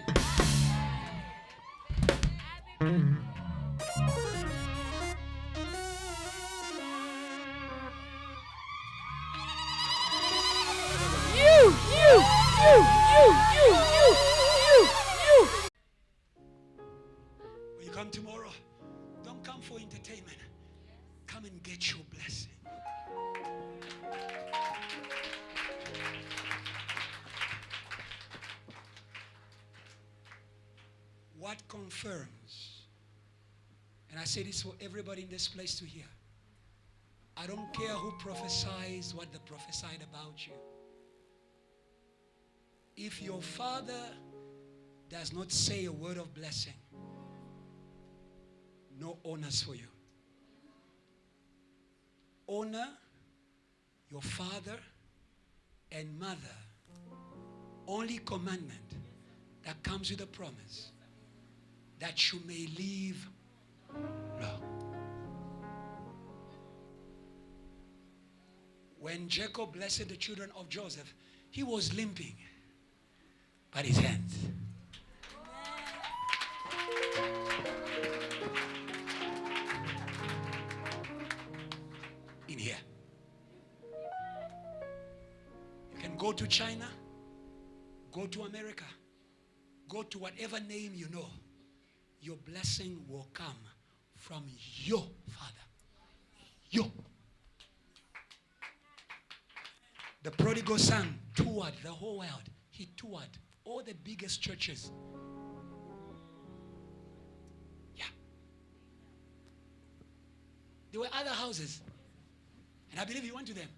When you come tomorrow, don't come for entertainment. Come and get your blessing. What confirms, and I say this for everybody in this place to hear, I don't care who prophesies what they prophesied about you. If your father does not say a word of blessing, no honors for you. Honor your father and mother. Only commandment that comes with a promise that you may live long. When Jacob blessed the children of Joseph, he was limping, but his hands. In here. You can go to China, go to America, go to whatever name you know. Your blessing will come from your father. You. The prodigal son toured the whole world. He toured all the biggest churches. Yeah. There were other houses. And I believe he went to them.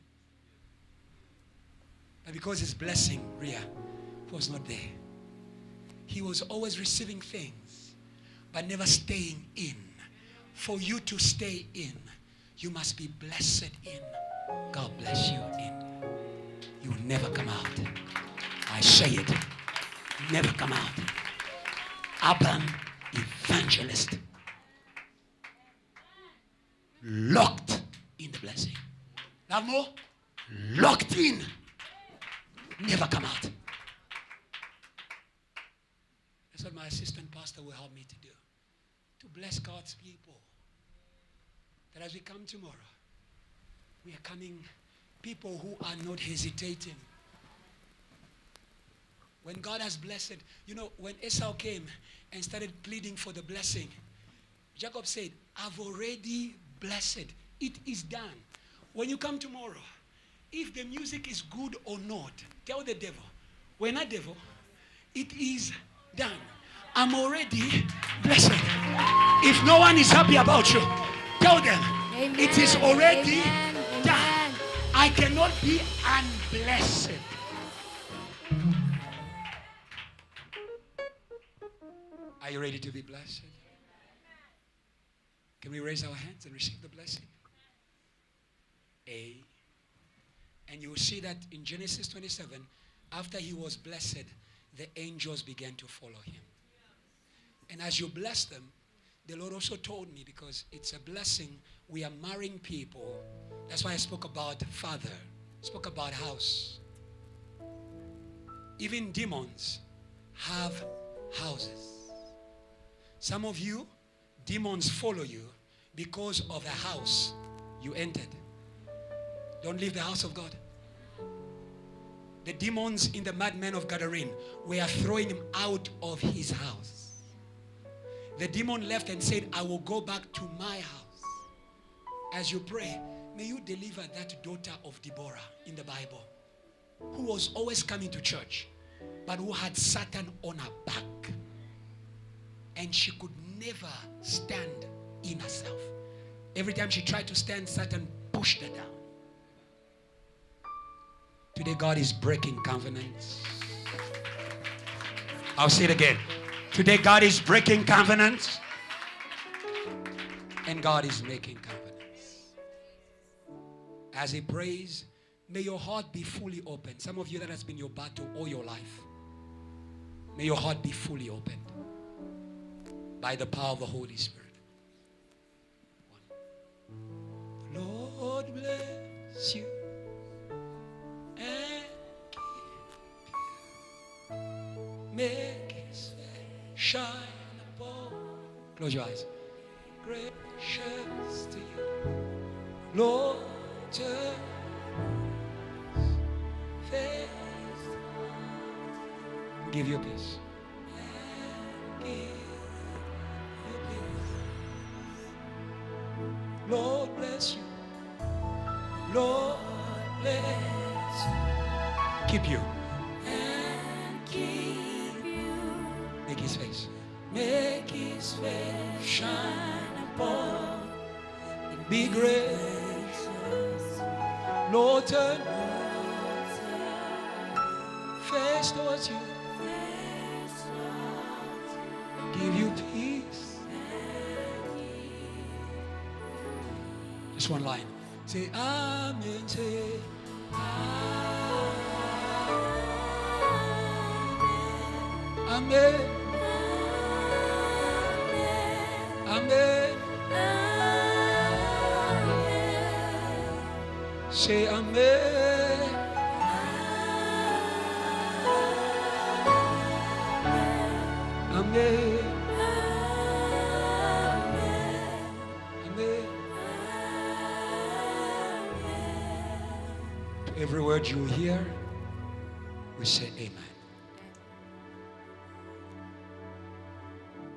But because his blessing, Ria, was not there. He was always receiving things, but never staying in. For you to stay in, you must be blessed in. God bless you in. You will never come out. I say it. Never come out. Abraham, evangelist. Locked in the blessing. Now more? Locked in. Never come out. That's what my assistant pastor will help me to do. To bless God's people. That as we come tomorrow, we are coming people who are not hesitating. When God has blessed, you know, when Esau came and started pleading for the blessing, Jacob said, I've already blessed. It is done. When you come tomorrow, if the music is good or not, tell the devil, when I devil, it is done. I'm already blessed. If no one is happy about you, tell them, Amen. it is already Amen. done. Amen. I cannot be unblessed. Are you ready to be blessed? Can we raise our hands and receive the blessing? And you will see that in Genesis 27, after he was blessed, the angels began to follow him. And as you bless them, the Lord also told me, because it's a blessing, we are marrying people. That's why I spoke about father, spoke about house. Even demons have houses. Some of you, demons follow you because of a house you entered. Don't leave the house of God. The demons in the madman of Gadarene were throwing him out of his house. The demon left and said, I will go back to my house. As you pray, may you deliver that daughter of Deborah in the Bible, who was always coming to church, but who had Satan on her back. And she could never stand in herself. Every time she tried to stand, Satan pushed her down. Today God is breaking covenants. I'll say it again. Today God is breaking covenants. And God is making covenants. As he prays, may your heart be fully open. Some of you, that has been your battle all your life. May your heart be fully opened by the power of the Holy Spirit. The Lord bless you and keep you. Make his face shine upon. Close your eyes. Gracious to you. Lord, turn face. Give you peace. And give you peace. Lord bless you. Lord bless you. Keep you. And keep you. Make his face. Make his face shine upon. And be gracious. Lord, turn face towards you. Give you peace. Just one line. Say amen. Say amen. Amen. Say amen. Amen. Amen. To every word you hear, we say amen.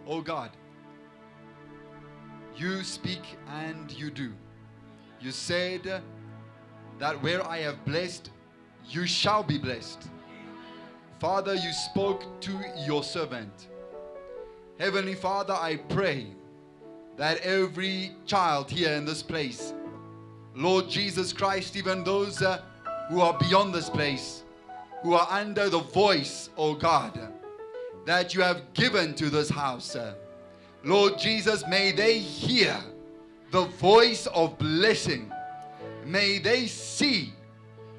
Oh God, you speak and you do. You said that where I have blessed, you shall be blessed. Father, you spoke to your servant. Heavenly Father, I pray that every child here in this place, Lord Jesus Christ, even those who are beyond this place, who are under the voice, oh God, that you have given to this house. Lord Jesus, may they hear the voice of blessing. May they see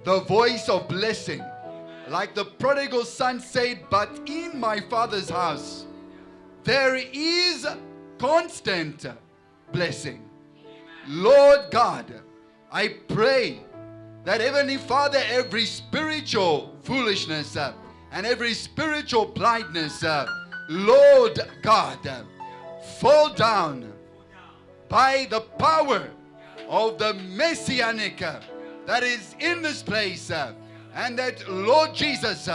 the voice of blessing. Like the prodigal son said, but in my father's house, there is constant blessing. Lord God, I pray that Heavenly Father, every spiritual foolishness and every spiritual blindness, Lord God, fall down by the power of the Messianic that is in this place, and that, Lord Jesus,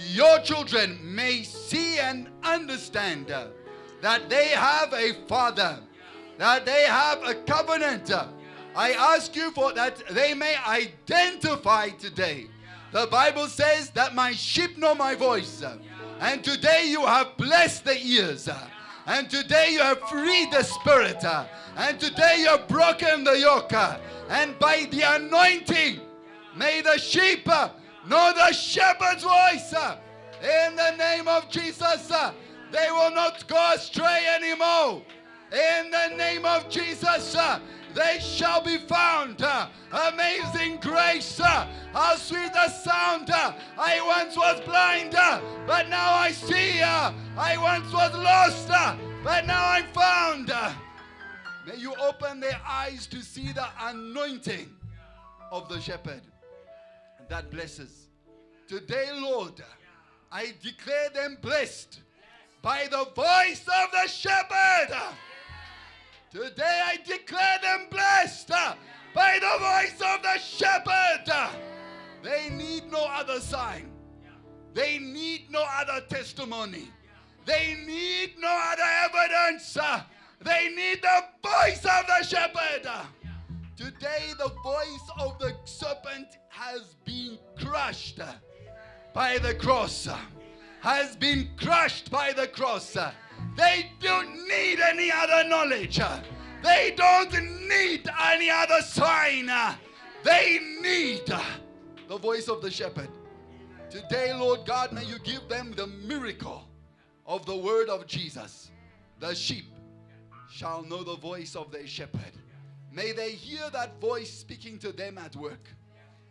your children may see and understand that they have a Father, that they have a covenant. I ask you for that they may identify today. The Bible says that my sheep know my voice, and today you have blessed the ears, and today you have freed the spirit, and today you have broken the yoke, and by the anointing, may the sheep know the shepherd's voice. In the name of Jesus, they will not go astray anymore. In the name of Jesus, they shall be found. Amazing grace, how sweet the sound. I once was blind, but now I see. I once was lost, but now I'm found. May you open their eyes to see the anointing of the shepherd that blesses. Today, Lord, I declare them blessed by the voice of the shepherd. Today I declare them blessed by the voice of the shepherd. They need no other sign. They need no other testimony. They need no other evidence. They need the voice of the shepherd. Today the voice of the serpent has been crushed by the cross. Has been crushed by the cross. They don't need any other knowledge. They don't need any other sign. They need the voice of the shepherd. Today, Lord God, may you give them the miracle of the word of Jesus. The sheep shall know the voice of their shepherd. May they hear that voice speaking to them at work.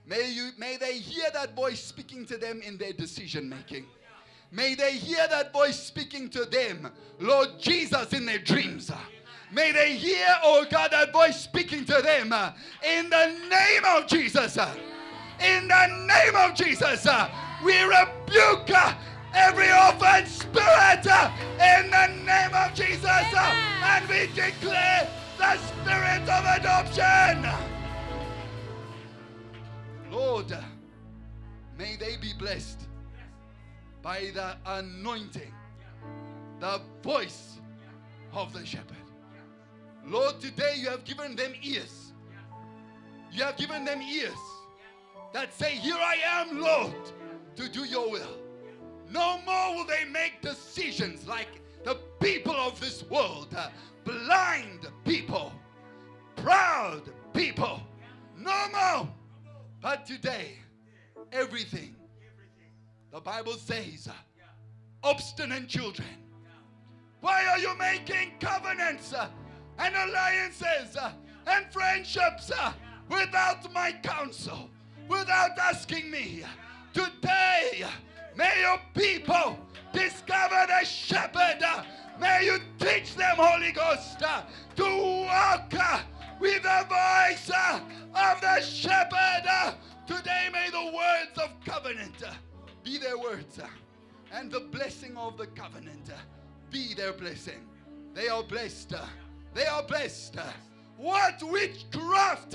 May they hear that voice speaking to them in their decision making. May they hear that voice speaking to them, Lord Jesus, in their dreams. May they hear, oh God, that voice speaking to them in the name of Jesus. In the name of Jesus, we rebuke every orphan spirit in the name of Jesus. And we declare the spirit of adoption. Lord, may they be blessed by the anointing, the voice of the shepherd. Lord, today you have given them ears. You have given them ears that say, here I am, Lord, to do your will. No more will they make decisions like the people of this world, blind people, proud people. No more. But today, everything, the Bible says, obstinate children, why are you making covenants and alliances and friendships without my counsel, without asking me? Today, may your people discover the shepherd. May you teach them, Holy Ghost, to walk with the voice of the shepherd. Today, may the words of covenant be their words, and the blessing of the covenant be their blessing. They are blessed. They are blessed. What witchcraft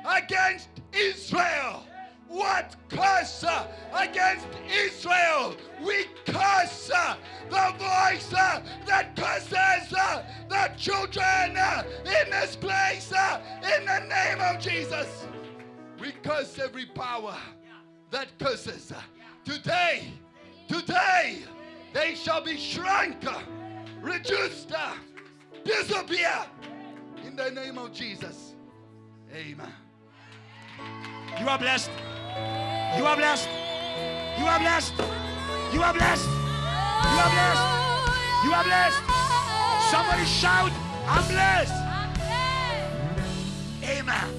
against Israel? What curse against Israel? We curse the voice that curses the children in this place in the name of Jesus. We curse every power that curses. Today, they shall be shrunk, reduced, disappear in the name of Jesus. Amen. You are blessed. You are blessed. You are blessed. You are blessed. You are blessed. You are blessed. Somebody shout, I'm blessed. Amen.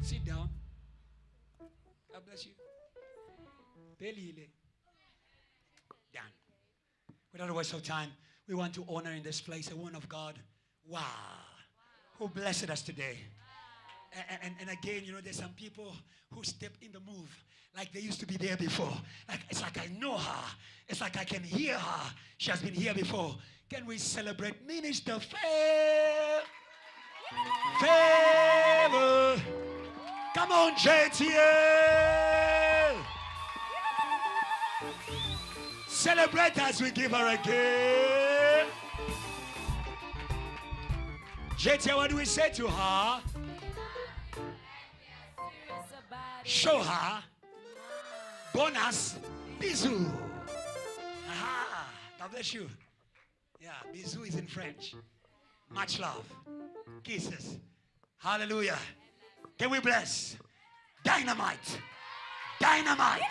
Sit down. God bless you. Belile. Done. Without a waste of time, we want to honor in this place a woman of God. Wow. Who blessed us today. And again, you know, there's some people who step in the move like they used to be there before. Like it's like I know her. It's like I can hear her. She has been here before. Can we celebrate Minister Favor? Come on, JTL. Celebrate as we give her a gift. JTL, what do we say to her? Show her. Bonus. Bisou. Aha. God bless you. Yeah, bisou is in French. Much love. Kisses. Hallelujah. Can we bless? Dynamite. Dynamite.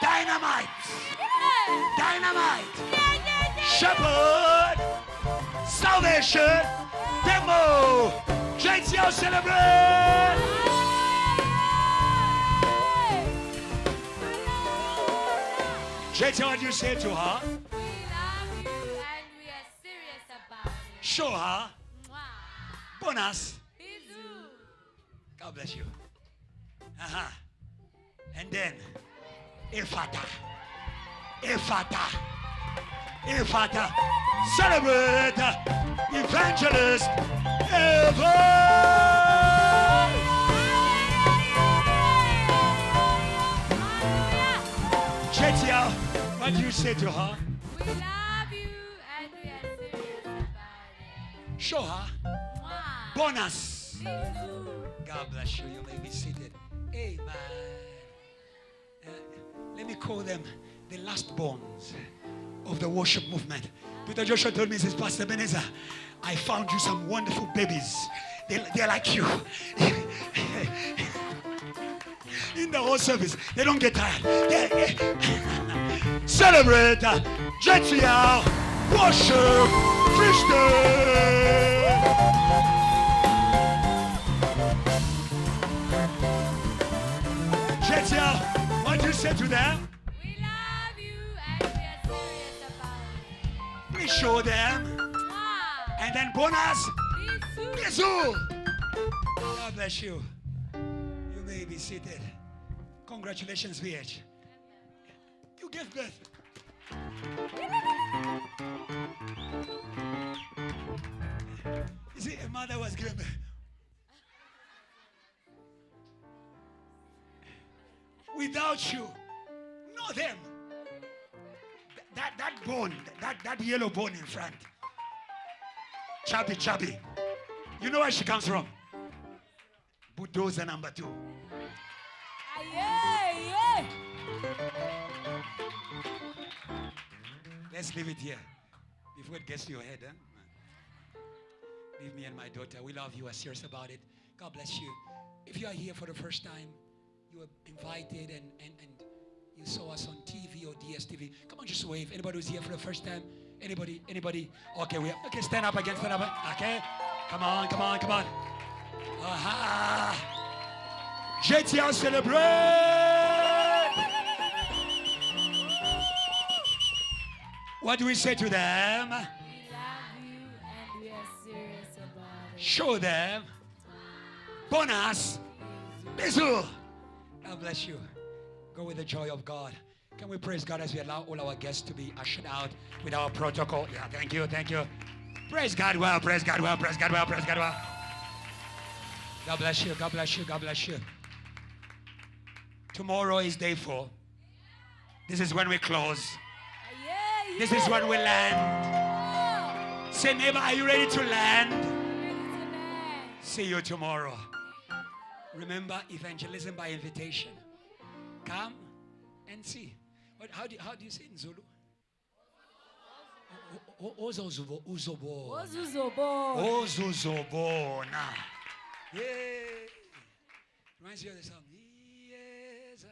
Dynamite. Dynamite. Shepherd. Salvation. Demo. JTO celebrate. JTO, what do you say to her? We love you and we are serious about it. Show her. Mwah. Bonus. Bisous. God bless you. And then, Ephata. Ephata. Ephata. Celebrate Evangelist JTL, what do you say to her? We love you and we are serious about it. Show her. Mwah. Bonus. Bisous. God bless you. You may be seated. Amen. Let me call them the last borns of the worship movement. Peter Joshua told me, he says, Pastor Beneza, I found you some wonderful babies. They're like you. In the whole service, they don't get tired. Celebrate JTL Worship Christian. JTL, what do you say to them? We love you and we are serious about it. Please show them. Mwah. And then bonus. Bisous. Bisou. God bless you. You may be seated. Congratulations, VH. You gave birth. You see, a mother was giving birth. Without you, know them. That bone, that yellow bone in front. Chubby. You know where she comes from? Bulldozer number 2. Yeah. Let's leave it here before it gets to your head. Huh? Leave me and my daughter. We love you. We're serious about it. God bless you. If you are here for the first time, you were invited and you saw us on TV or DSTV. Come on, just wave. Anybody who's here for the first time? Anybody? Okay, stand up again, stand up. Okay? Come on. Aha! JTL celebrate! What do we say to them? We love you and we are serious about it. Show them. Bonus. Bisou. God bless you. Go with the joy of God. Can we praise God as we allow all our guests to be ushered out with our protocol? Yeah, thank you. Praise God well. God bless you. Tomorrow is day 4. This is when we close. This is when we land. Say, neighbor, are you ready to land? See you tomorrow. Remember, evangelism by invitation. Come and see. How do you say it in Zulu? Ozuzobona. Yeah. Reminds you of the song. Yes.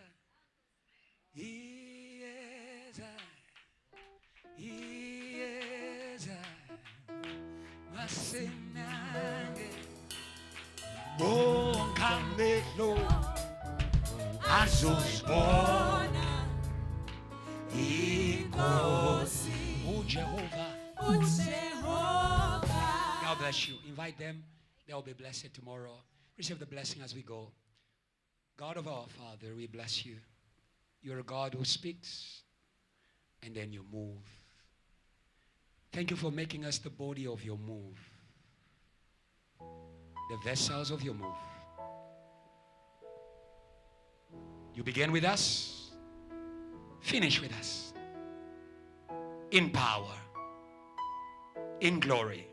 Melo azozibona inkosi Jehovah. God bless you. Invite them. They will be blessed tomorrow. Receive the blessing as we go. God of our Father, we bless you. You're a God who speaks and then you move. Thank you for making us the body of your move, the vessels of your move. You begin with us, finish with us, in power, in glory,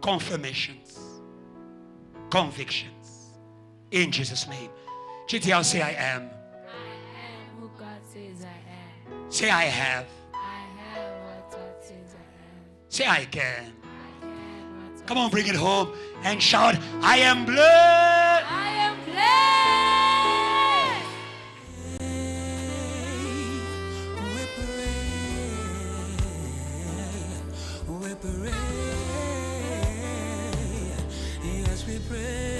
confirmations, convictions, in Jesus' name. GTL, say I am. I am who God says I am. Say I have. I have what God says I am. Say I can. I can what Come on, bring it home and shout, I am blessed. I am blessed. We pray, yes we pray.